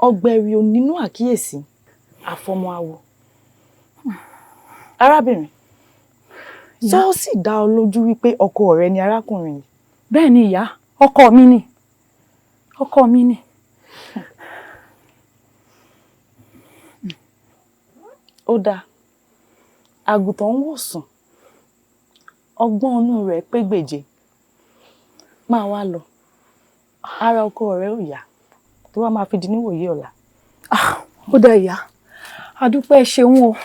Speaker 9: Ọ̀gbẹ̀rì ò nínú àkíyèsí àfọmọ awo. Arábìnrin, ṣé ó sì dá ọ lójú wípé ọkọ rẹ ni arákùnrin yìí?
Speaker 7: Bẹ́ẹ̀ ni ìyá, ọkọ mi ni. Ọkọ mi ni.
Speaker 9: Ó dáa. Àgùntàn ń wòsàn. Ọgbọ́n inú rẹ̀ pé gbèje. Máa wá lọ. Ara ọkọ rẹ ò yá. Tó wá máa fi di níwòye ọ̀la.
Speaker 7: Ó dá ìyá. Adúpẹ́ ẹ ṣeun o.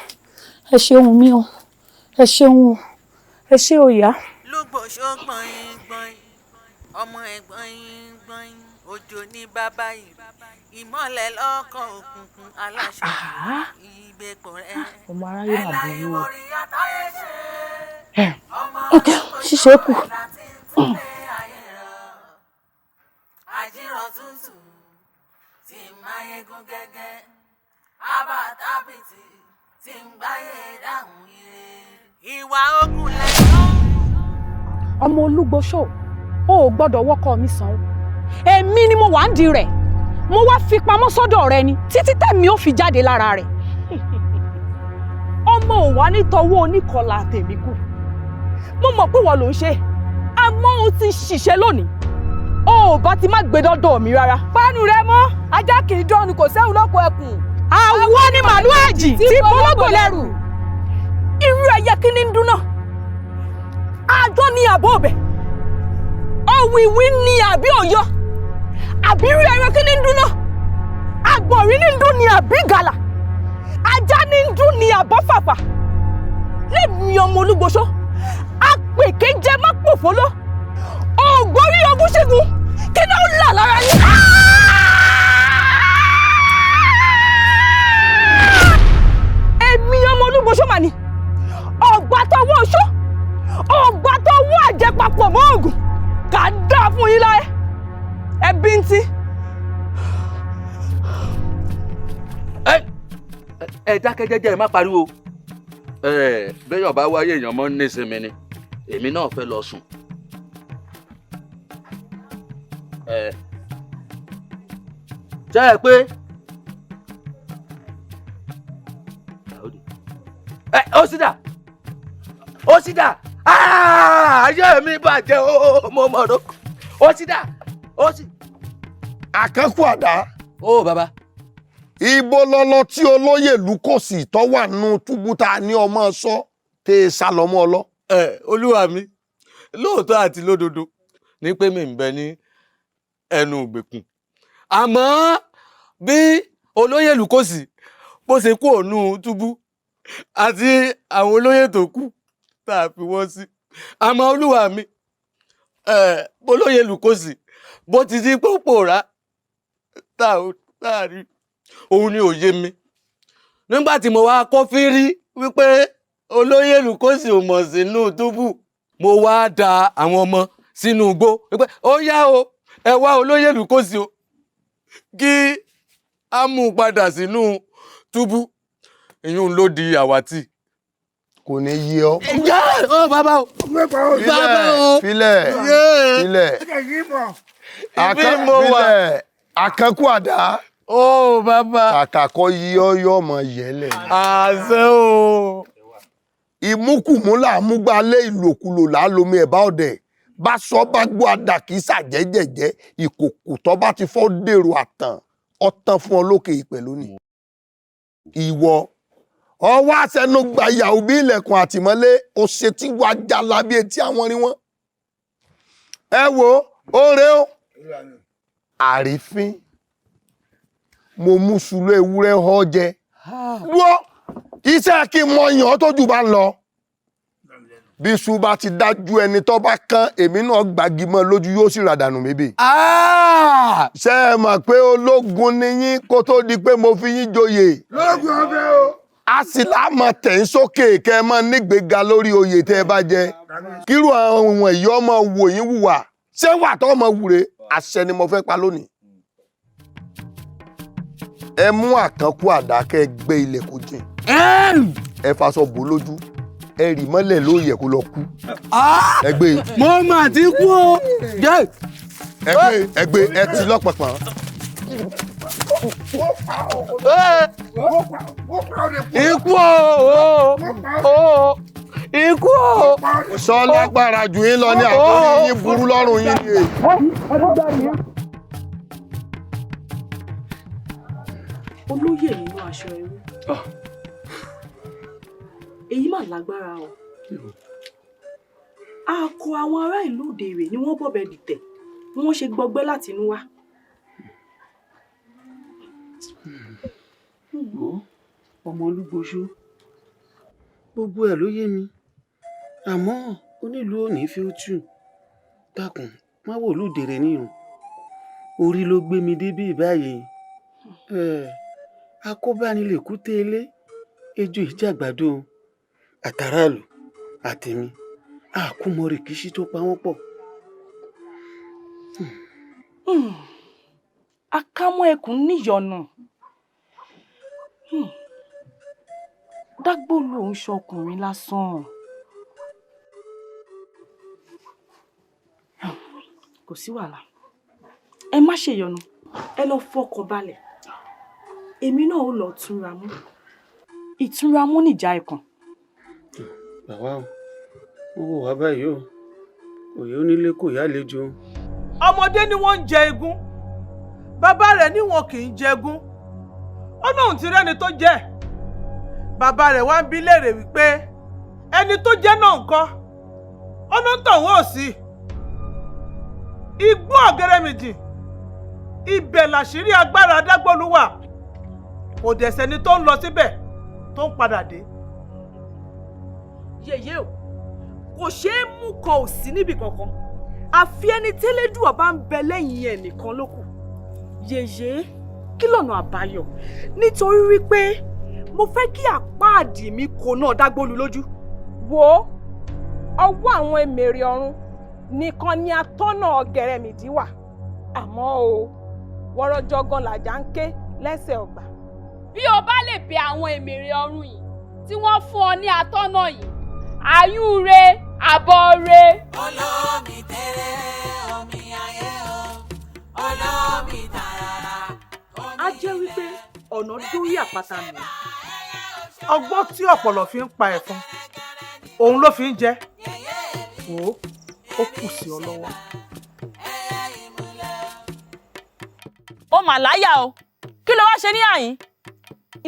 Speaker 7: Ẹ ṣeun mi o. Ẹ ṣeun o. Ẹ ṣé o ìyá.
Speaker 3: Lugboso gbọ̀nyìn gbọ̀nyìn, ọmọ ẹ̀ gbọ̀nyìn gbọ̀nyìn, òjò ní bàbá yìí, ìmọ̀lẹ̀ lọ́kàn òkùnkùn aláṣẹ ìgbẹ́pọ̀ rẹ̀.
Speaker 9: Ọmọ aráyé mà burú o.
Speaker 7: Ok, ṣíṣe kù.
Speaker 3: Àjírọ̀ tútù tí máyégún gẹ́gẹ́, àbátábìtì tí ń gbáyé dáhùn ire. Ìwà ogun lẹ́yìn.
Speaker 9: Ọmọ Olúgbòso, o ò gbọ́dọ̀ wọ́kọ mi sàn o. Èmi ni mo wà ń di rẹ̀. Mo wá fi pamọ́ sọ́dọ̀ rẹ ni títí tẹ̀mí ó fi jáde lára rẹ̀. àmọ́ ò wá ní tọwọ́ oníkọlà tèmi kù mo mọ̀ pé wọ́n ló ń ṣe àmọ́ o ti ṣiṣẹ́ lónìí o ò bá ti má gbé dọ́dọ̀ mi rárá.
Speaker 2: pánú rẹ mọ́ ajá kì í dọ́nu kò sẹ́hùn lóko ẹkùn.
Speaker 9: àwọn ni màlúù àjì tí pológbò lẹ́rù. irú ẹyẹ kí ni ń dún náà àjọ ní àbọ̀ ọbẹ̀ ọ̀wìwí ni àbí ọ̀yọ́ àbí irú ẹyẹ kí ni ń dún náà àgbọ̀nrín ní ń dún ni àbí gàlà ajá ní ń dún ni àbọ̀ fàfà lèmi ọmọ Olúgbòsó àpèké jẹ má pòfóló ògbórí ogún ṣẹ́gun kí ló ń là lára yín. èmi ọmọ Olúgbòsó mà ní ọ̀gbà tọwọ́ oṣó ọ̀gbà tọwọ́ àjẹpapọ̀ mọ́ ògùn kà á dà fún yín láyé ẹbí ń tí.
Speaker 11: ẹ dákẹ́ jẹ́jẹ́ ẹ má pariwo bẹ́yàn bá wáyé èèyàn mọ́ nísinmi ni èmi náà fẹ́ lọ sùn. jẹ́ ẹ pé ó sì dà ayé mi bàjẹ́ mo mọ̀ ọ́ ó sì dà ó sì.
Speaker 8: àkánkù àdá.
Speaker 11: ó bàbá.
Speaker 8: ibo lọlọ tí olóyè Lugboso tó wà nínú túbú tá ní ọmọ sọ tẹ ẹ sá lọmọ ọlọ.
Speaker 20: olúwa mi lóòótọ́ àti lódodo ní pé mi ń bẹ ní ẹnu ìgbèkùn àmọ́ bí olóyè Lugboso bó ṣe kú ònú túbú àti àwọn olóyè tó kù tá a fi wọ́n sí àmọ́ olúwa mi olóyè Lugboso bó ti di pòpòrá tá a rí òun ni òye mi nígbà tí mo wá kọ́fí rí wípé olóyè Lugboso ò mọ̀ sínú túbú mo wá da àwọn ọmọ sínú igbó wípé ó yá o ẹ wá olóyè Lugboso kí a mú un padà sínú túbú ìyún ló di àwátì.
Speaker 8: kò ní yí ọ.
Speaker 20: ìyá ọ bàbá o bàbá o
Speaker 8: filẹ̀ àkánkù àdá.
Speaker 20: ó bàbá.
Speaker 8: àkàkọ yíyọ ọmọ yẹlẹ.
Speaker 20: àṣẹ o.
Speaker 8: ìmúkùmúlà àmúgbálé ìlòkulò làálómi ẹ̀bá ọ̀dẹ̀ bá sọ bá gbọ́ àdàkísà jẹ́jẹ̀jẹ́ ìkòkò tó bá ti fọ́ dèrò àtàn ọ̀tàn fún ọ lókè ìpẹ́ lónìí. ìwọ ọwọ́ àṣẹnú gba ìyàwó bí ilẹ̀kùn àtìmọ́lé ó ṣe tí wàá já lábí etí àwọn rí wọn. ẹ wo oore o àrífín mo mú sùlọ ewúrẹ́ họ jẹ dúró iṣẹ́ kí n mọ yàn tójú bá ń lọ bí iṣu bá ti dájú ẹni tó bá kán èmi náà gbági mọ́ lójú yóò sì ràdànù mébè. ṣé ẹ mọ̀ pé ológun ni yín kó tó di pé mo fi yín joyè.
Speaker 19: lóògùn ọbẹ̀ o.
Speaker 8: a sì láàmọ̀ tẹ̀ ń sókè kẹ́ ẹ mọ́ nígbèga lórí oyè tẹ́ ẹ bá jẹ kírú àwọn ohun ẹ̀yọ́ ọmọ wò yín wùwà ṣé wà tó ọmọ wùrẹ́ àṣẹ ni mo fẹ́ pa lónìí. ẹ mú àkánkù àdá kẹ́ ẹ gbé ilẹ̀ kó jìn ẹ faṣọ bò lójú ẹ rì mọ́lẹ̀ lóye kó lọ kú. ẹ gbé.
Speaker 20: mo mà ti kú o.
Speaker 8: ẹ gbé ẹ ti lọ́pọ̀pọ̀.
Speaker 20: ikú o ikú o.
Speaker 8: sọ lágbára jù yín lọ ní àkórí yín burú lọ́rùn yín ni.
Speaker 14: olóyè nínú aṣọ ẹrú èyí mà lágbára o akọ àwọn ará ìlú Ìdèrè ni wọ́n bọ̀bẹ̀ dìtẹ̀ bí wọ́n ṣe gbọgbẹ́ láti inú wá.
Speaker 5: ọmọ Lugboso gbogbo ẹ̀ ló yé mi àmọ́ onílù òní fi ó tù dákun má wò lú Ìdèrè níhùn orí ló gbé mi débí báyìí akóbánilẹ̀kú tẹ́lẹ̀ ejò ìjàgbádùn àtàràlù àtẹ̀mí àkúmọ̀ rìkíṣí tó pa wọ́n pọ̀.
Speaker 14: akámọ́ ẹkùn níyọnu Dágbólu òun ṣọkùnrin lásán. Kò sí wàhálà. Ẹ má ṣèyọnu. Ẹ lọ fọkàn balẹ̀. Èmi náà ó lọ túnra mú. Ìtúnra mú nìjà ẹkùn.
Speaker 16: bàbá o ó wò wá báyìí o kò yẹ onílé kò yá àlejò.
Speaker 21: ọmọdé ni wọ́n ń jẹ igún bàbá rẹ̀ ní wọn kì í jẹgún ó lóun ti rẹ́ni tó jẹ́ bàbá rẹ̀ wá ń bi léèrè wípé ẹni tó jẹ́ náà ńkọ́ ó ló ń tàn wọ́n sí igbó ọ̀gẹ̀rẹ̀mìdì ibẹ̀ làṣírí agbára Adágbólu wà kò dẹ̀ sẹ́ni tó ń lọ síbẹ̀ tó ń padà dé.
Speaker 9: yèyé o kò ṣeé mú kan ò sí níbì kankan àfi ẹni tẹ́lẹ́dùà bá ń bẹ lẹ́yìn ẹ̀ nìkan ló kù. yèyé kí lọ̀nà àbáyọ nítorí wípé mo fẹ́ kí àpáàdì mi kò náà Dágbólu lójú.
Speaker 2: wo ọwọ́ àwọn èmèrè ọ̀run nìkan ni atọ́nà ọ̀gẹ̀rẹ̀mìdì wà àmọ́ o wọ́rọ́jọ́gán làjà ń ké lẹ́sẹ̀ ọgbà. bí o bá lè bẹ àwọn èmèrè ọ̀run yìí tí wọ́n fún ọ ní atọ́nà yìí àyùnre àbọ̀re.
Speaker 3: olómi tẹ́rẹ́ omi ayé o olómi tààrà.
Speaker 9: á jẹ́ wípé ọ̀nà dórí àpáta mi.
Speaker 21: ọgbọ́n tí ọ̀pọ̀lọ́ fi ń pa ẹ̀fọn òun ló fi ń jẹ wò ó kù sí ọ lọ́wọ́.
Speaker 9: ó mà láyà o kí ló wá ṣe ní àyín.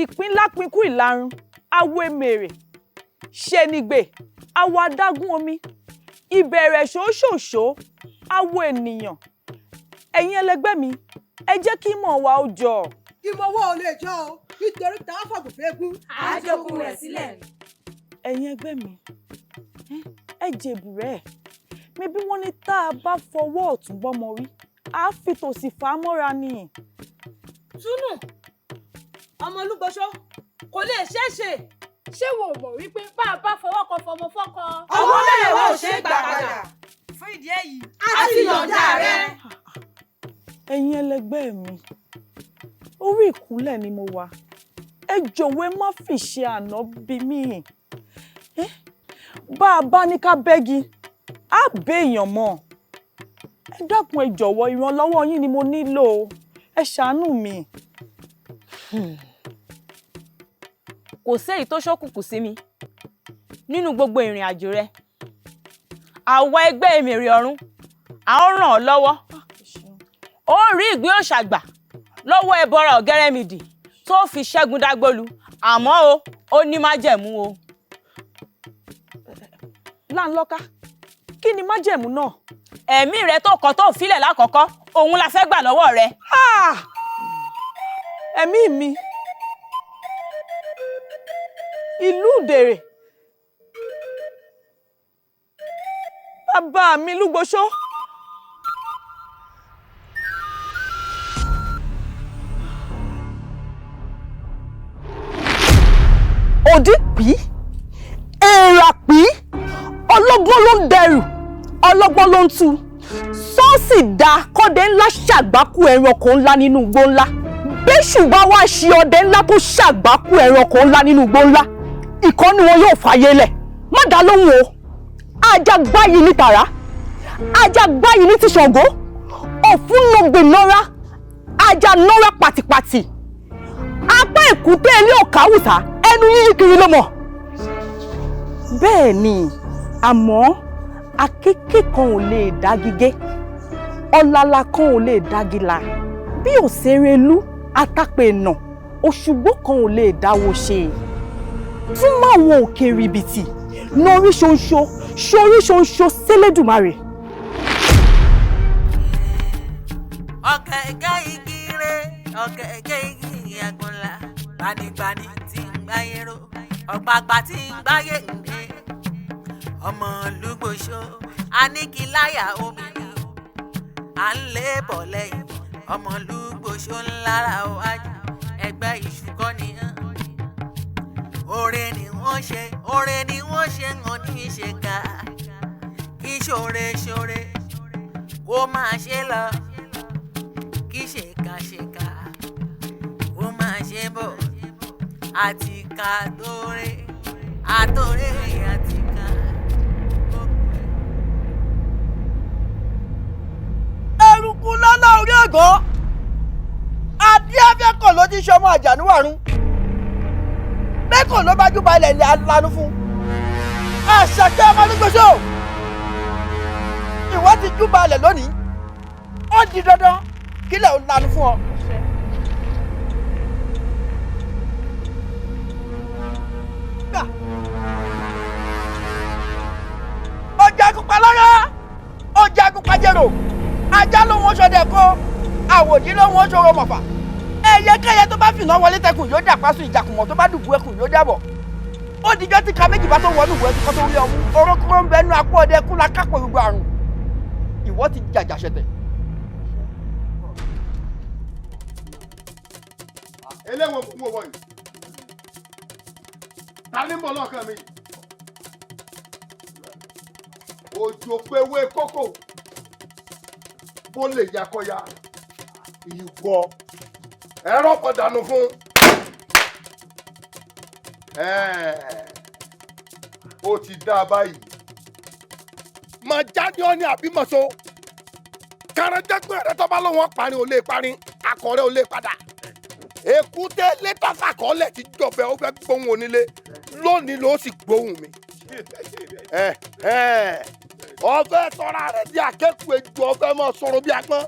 Speaker 9: ìpín lápínkù ìlarun awo emèrè ṣe nígbè awo adágún omi ìbẹ̀rẹ̀ ṣóṣòṣó awo ènìyàn ẹ̀yin ẹlẹgbẹ́ mi ẹ jẹ́ kí ìmọ̀ wa ó jọ.
Speaker 6: ìmọ̀ wa ò lè jọ o nítorí tá a fàgùn fẹ́ gún.
Speaker 2: àjọkùn rẹ̀ sílẹ̀.
Speaker 9: ẹ̀yin ẹgbẹ́ mi ẹ jèbù rẹ̀ mi bí wọ́n ní tá a bá fọwọ́ ọ̀tún bọ́mọ rí a fi tòsì fà á mọ́ra ni.
Speaker 14: túnú ọmọ Lugboso kò lè ṣeé ṣe.
Speaker 2: ṣé wo mọ̀ wípé bá a bá fọwọ́ kan fọmọ fọ́kọ.
Speaker 14: ọwọ́ mẹ́rẹ̀ wá ò ṣe é gbà padà. fún ìdí èyí a ti yọ̀ǹda rẹ̀.
Speaker 9: ẹ̀yin ẹlẹgbẹ́ mi orí ìkúnlẹ̀ ni mo wà ẹ jọ̀wọ́ má fi ṣe àná bí mi bá a bá ní ká bẹ́gi á bẹ́ èèyàn mọ́ ẹ dákun ẹ jọ̀wọ́ ìrànlọ́wọ́ yín ni mo nílò ẹ ṣàánú mi.
Speaker 17: kò séyìí tó ṣókùnkùn sí mi nínú gbogbo ìrìn àjò rẹ àwa ẹgbẹ́ èmèrè ọ̀run à ń ràn ọ́ lọ́wọ́ ó rí ìgbín òṣàgbà lọ́wọ́ ẹbọra ọ̀gẹ̀rẹ̀mìdì tó fi ṣẹ́gun Dágbólu àmọ́ ó ní májẹ̀mú o.
Speaker 9: láńlọ́ká kí ni májẹ̀mú náà.
Speaker 17: ẹ̀mí rẹ tó kọ́ tó filẹ̀ lákọ̀ọ́kọ́ òun la fẹ́ gbà lọ́wọ́ rẹ.
Speaker 9: ẹ̀mí mi ìlú Ìdèrè bàbá mi Lugboso. òdì pí èèrà pí ọlọ́gbọ́n ló ń dẹrù ọlọ́gbọ́n ló ń tú sọ́ọ̀sì dá kọ́dẹ ńlá ṣàgbákù ẹranko ńlá nínú igbó ńlá bẹ́ṣù bá wá ṣe ọdẹ ńlá tó ṣàgbákù ẹranko ńlá nínú igbó ńlá ìkọ́ni wọn yóò fàyè lẹ̀ má dá lóhùn o ajá gbáyìí ní tàrá ajá gbáyìí ní ti Ṣàngó òfun lọ́gbẹ̀ nọ́ra ajá nọ́ra pàtìpàtì apá èkúté ilé òkàwùsà ẹnu yíyí kiri ló mọ̀. bẹ́ẹ̀ ni àmọ́ akéké kan ò lè dágigé ọ̀làlà kan ò lè dágìlà bí òṣèrélú atápẹ̀nà òṣùgbó kan ò lè dáwó ṣe fún máwọn òkè rìbìtì lórí ṣoṣo sórí ṣoṣo s'Ẹlẹ́dùmarè.
Speaker 3: ọ̀kẹ́kẹ́ igi rẹ̀ ọ̀kẹ́kẹ́ igi Agboola gbanigbani tí ń gbáyé ró ọ̀gbàgbà tí ń gbáyé ǹdẹ ọmọ Lugboso aníkìláyà obìnrin à ń lé bọ̀ lẹ́yìn ọmọ Lugboso ńlára wájú ẹgbẹ́ iṣu kọ́ nìyẹn oore ni wọ́n ṣe wọn ní ṣe ká kí ṣoore ṣoore kó máa ṣe lọ kí ṣèkà ṣèkà kó máa ṣe bọ̀ àti ká tóore àtóore àti ká.
Speaker 23: eruku lọ́lá orí ẹ̀gọ́ adíáfẹ́kọ̀ ló ti ṣọmọ àjànúwàrún bẹ́ẹ̀kọ̀ ló bá júbà ilẹ̀ ní alánú fún Àṣàkẹ́ ọmọ Lugboso ìwọ ti júbalẹ̀ lónìí ó di dandan kílẹ̀ ò lanu fún ọ. ọjà àgùnpá lára ọjà àgùnpá jẹrò ajá ló wọn ṣọdẹ kọ àwòdì ló wọn ṣòro mọ̀fà ẹyẹkẹyẹ tó bá fìnà wọlé tẹkùn yóò dà pásù ìjàkùmọ̀ tó bá dùbú ẹkùn yóò dàbọ̀ ó dijọ́ tí ka méjì bá tó wọnú ìwé ẹtí kan tó rí ọmú orókúrò ń bẹnu apó ọdẹ kú la kápò gbogbo àrùn ìwọ ti jàjà ṣẹtẹ.
Speaker 8: eléwọ̀n fún owó yìí ta ní bọ̀ lọ́kàn mi òjò péwé kókò bó lè yakọya ìwọ ẹ̀rọ pàdánù fún ó ti dá a báyìí máa jáde ọ ní àbímọ̀so kárẹ́jẹ́gbẹ́ rẹ tó bá lọ́wọ́ parin ò lè parin akọ̀rẹ́ ò lè padà èkúté létàfàkọ́lẹ̀ ti jọ̀bẹ ó fẹ́ gbóhùn onílé lónìí ló sì gbóhùn mi ọfẹ́ sọ́ra rẹ di akẹ́kọ̀ọ́ ejò ọfẹ́ mọ́ sọ̀rọ̀ bí agbọ́n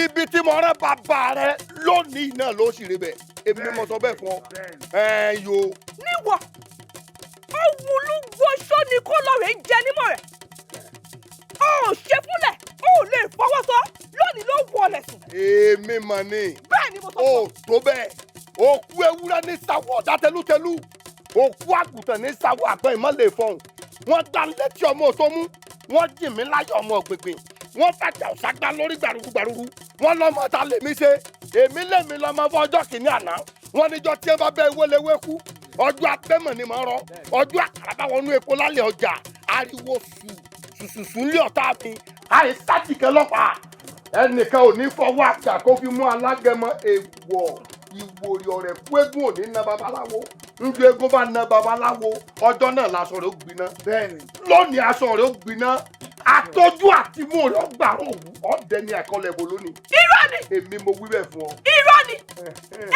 Speaker 8: ibi tí mo rẹ́ bàbá rẹ lónìí náà ló sì rí bẹ́ẹ̀ èmi mo sọ bẹ́ẹ̀ fún ọ yo.
Speaker 9: níwọ̀ Olugboso ni kó lọ rè jẹ nímọ̀ rẹ̀ ó ṣe fúnlẹ̀ ó lè fọwọ́ sọ lónìí ló wọlé sùn.
Speaker 8: èmi mà ní.
Speaker 9: bẹ́ẹ̀ ni mo sọ fún ọ.
Speaker 8: ó tó bẹ́ẹ̀ òkú ewúrẹ́ ní sáwọ́ ọ̀dá tẹlútẹlú òkú àgùntàn ní sáwọ́ àgbọn ìmọ̀lẹ̀ fọ̀hún wọ́n dá létí ọmọ tó mú wọ́n jì mí láyọ̀ ọmọ gbìngbìn wọ́n fàjà ọ̀ságbá lórí gbàrúgbàrúgbù wọ́n lọ́mọ ta lèmi ṣe èmi lèmi lọ́mọ fọjọ́ kìíní àná wọ́n níjọ́ tí ẹ bá bẹ́ ewéléwé kú ọjọ́ apẹ́mọ̀ ni màá rọ ọjọ́ àkàràbà wọnú epo lálẹ́ ọjà ariwo sùsùsù ńlẹ̀ ọ̀tá mi àìsàtìkẹ́ lọ́pàá ẹnìkan ò ní fọwọ́ àjà kó fi mú alágẹmọ èèwọ̀ ìwòrì ọ̀rẹ́ fún eégún òní ná babaláwo njọ eégún bá ná babaláwo ọjọ́ náà laṣọ rẹ̀ ó gbiná lónìí aṣọ rẹ̀ ó gbiná àtọ́jú àti mú rẹ̀ ó gbàrún òwú ọ̀dẹ ní àkọlẹ̀ bò lónìí.
Speaker 9: irọ́ ni.
Speaker 8: èmi mo wí bẹ́ẹ̀ fún ọ.
Speaker 9: irọ́ ni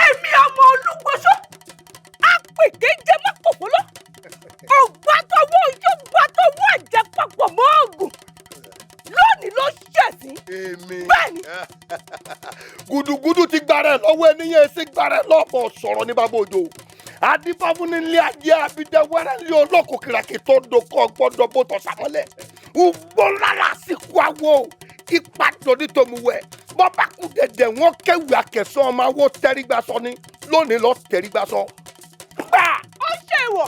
Speaker 9: èmi ọmọ Olugboso apèké jẹ mọ́ kòkòló ògbàtọ̀wọ́ ojú gbàtọ̀wọ́ ẹ̀jẹ̀ papọ̀ mọ́ ògùn lónìí ló ṣẹ̀sín.
Speaker 8: èmi
Speaker 9: bẹ́ẹ̀ni.
Speaker 8: gudugudu ti gbàrẹ lọ́wọ́ ẹniyẹn sí gbàrẹ lọ́pọ̀ sọ̀rọ̀ ní bàbá òjò adífáfún nílé ajé abidẹ wẹrẹ lé olóko kìràkì tó dokọ gbọ́dọ̀ bó tọ sàmọlẹ ugbọnlára síkú awo ipa dòdì tó mu wẹ bọba kú dẹdẹ wọn kẹwì akẹsàn ọmọ awo tẹrígbàsọ ni lónìí lọ tẹrígbàsọ.
Speaker 9: ó ṣe ìwọ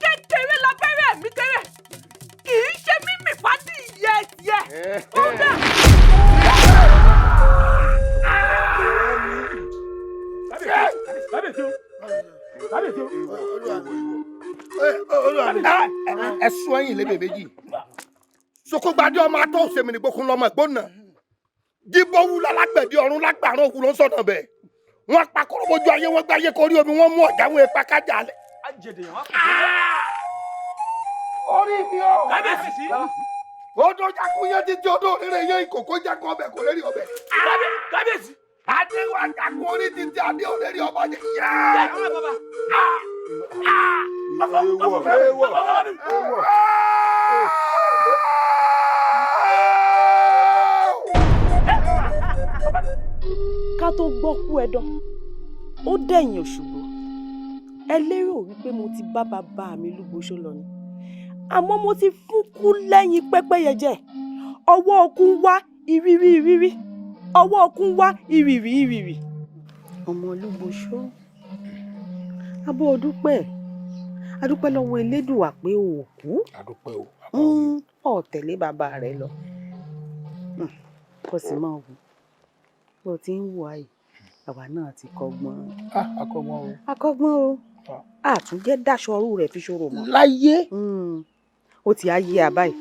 Speaker 9: kékeré lábẹ́rẹ́ mi kéré kì í ṣe mímì fádì ìyẹ́ ẹ̀tìẹ́ ó dà.
Speaker 8: ẹsùn ẹ̀yìn lébè méjì sokogbadé ọmọ atọ òsèmìnì gbókun lọmọ ìgbóná jíbọ wú lálágbẹ̀dẹ ọ̀run lágbàrún òkú ló ń sọdọ bẹ́ẹ̀ wọn pa kọrọbọjú ayé wọn gbáyé korí omi wọn mú ọjà wọn ipa kájà alẹ. orí mi o odò jakun yẹn títí odò rere yẹn ìkòkò jakun ọbẹ kò lérí ọbẹ. kábíyèsí adé wa jakun orí títí adé ò lérí ọba jẹ.
Speaker 14: ká tó gbọ́ kú ẹdán ó dẹ̀yìn òṣùgbọ́ ẹ lérò wípé mo ti bá bàbá mi Lugboso lọ ni àmọ́ mo ti fún kú lẹ́yìn pẹ́pẹ́yẹ jẹ ọwọ́ ọkùn wá ìrírí ìrírí ọwọ́ ọkùn wá ìrírí ìrírí. ọmọ Lugboso abọ́ adúpẹ́ lọ́wọ́ elédùà pé o ò kú ọ̀ tẹ̀lé bàbá rẹ lọ kò sì máa wù bó ti ń wù ayé àwa náà ti kọ́gbọ́n. akọ́gbọ́n o àtúnjẹ́ dáṣọ ọrú rẹ̀ fi ṣòro mọ́.
Speaker 8: láyé.
Speaker 14: ó ti á yé a báyìí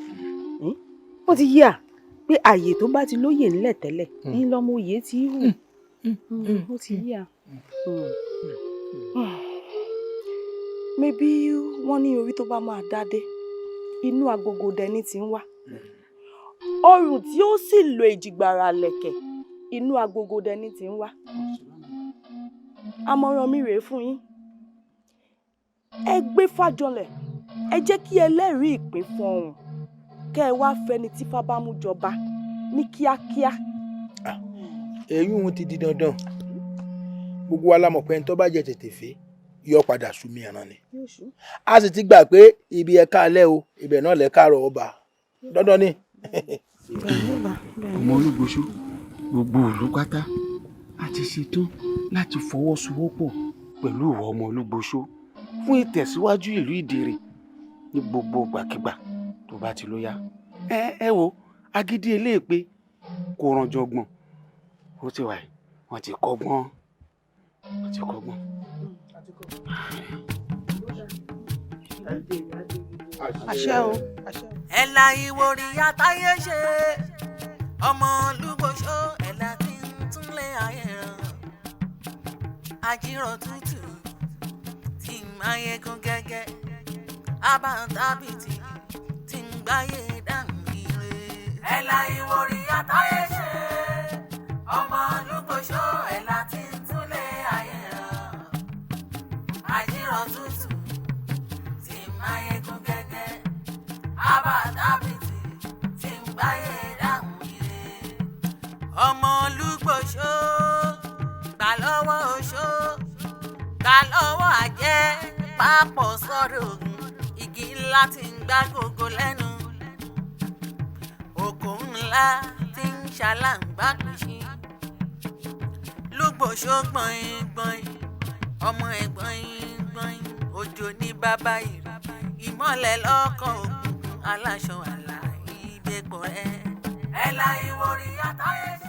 Speaker 14: ó ti yé a pé àyè tó bá ti lóye ńlẹ̀ tẹ́lẹ̀ ní lọ́mọ òye tí hù ó ti yé a. mébí wọ́n ní orí tó bá máa dádé inú agogo dẹni tí ń wá ọrùn tí ó sì lo èjìgbàrà lẹ̀kẹ̀ inú agogo dẹni tí ń wá. àmọ̀ràn mi rèé fún yín ẹ gbé fàjọlẹ̀ ẹ jẹ́ kí ẹlẹ́rìí ìpín fọhùn kẹ́ ẹ wá fẹni tí fábámú jọba ní kíákíá.
Speaker 1: èyí òun ti di dandan gbogbo wa la mọ̀ pé ẹni tó bá jẹ tètè fẹ́ yọ padà sumi ẹran ni a sì ti gbà pé ibi ẹ̀ka alẹ́ o ibẹ̀ náà lẹ́ka rọ̀ ọba dandan ni.
Speaker 22: ọmọ Olúgbòsó gbogbo ìlú pátá a ti ṣetán láti fọwọ́sowọ́pọ̀ pẹ̀lú ìwọ ọmọ Olúgbòsó fún ìtẹ̀síwájú ìlú Ìdèrè ní gbogbo gbàkigbà tó bá ti lóyá. ẹ wo agídí eléèpé kò rànjọ gbọ̀n ó ti wà wọ́n ti kọ́gbọ́n wọ́n ti kọ́gbọ́n.
Speaker 6: àṣẹ o àṣẹ.
Speaker 3: ẹ̀la ìwòrì àtayé ṣe ọmọ Olúgbòsó ẹ̀la tí ń túnlé ayé ràn àjírọ̀ tútù tí ń máyégún gẹ́gẹ́ abáńtábìtì tí ń gbáyé dànù ire. ẹ̀la ìwòrì àtayé ṣe ọmọ Olúgbòsó ẹ̀la tí ń túnlé ayé ràn àjírọ̀ tútù tí ń máyégún gẹ́gẹ́ abáńtábìtì tí ń gbáyé dànù ire. ọmọ Olúgbòsó gbà lọ́wọ́ oṣó gbà lọ́wọ́ àjẹ́ pápọ̀ sọ́dọ̀ ògùn igi ńlá tí ń gbá gbogbo lẹ́nu òkò ńlá tí ń ṣàlàǹgbá pèsè Lugboso gbọ̀nyìn gbọ̀nyìn ọmọ ẹ̀gbọ̀nyìn gbọ̀nyìn òjò ní bàbá ìrù ìmọ̀lẹ̀ lọ́kàn òkùnkùn aláṣọ àlà ìgbẹ́pọ̀ ẹ̀. ẹ̀la ìwòrì àtayé.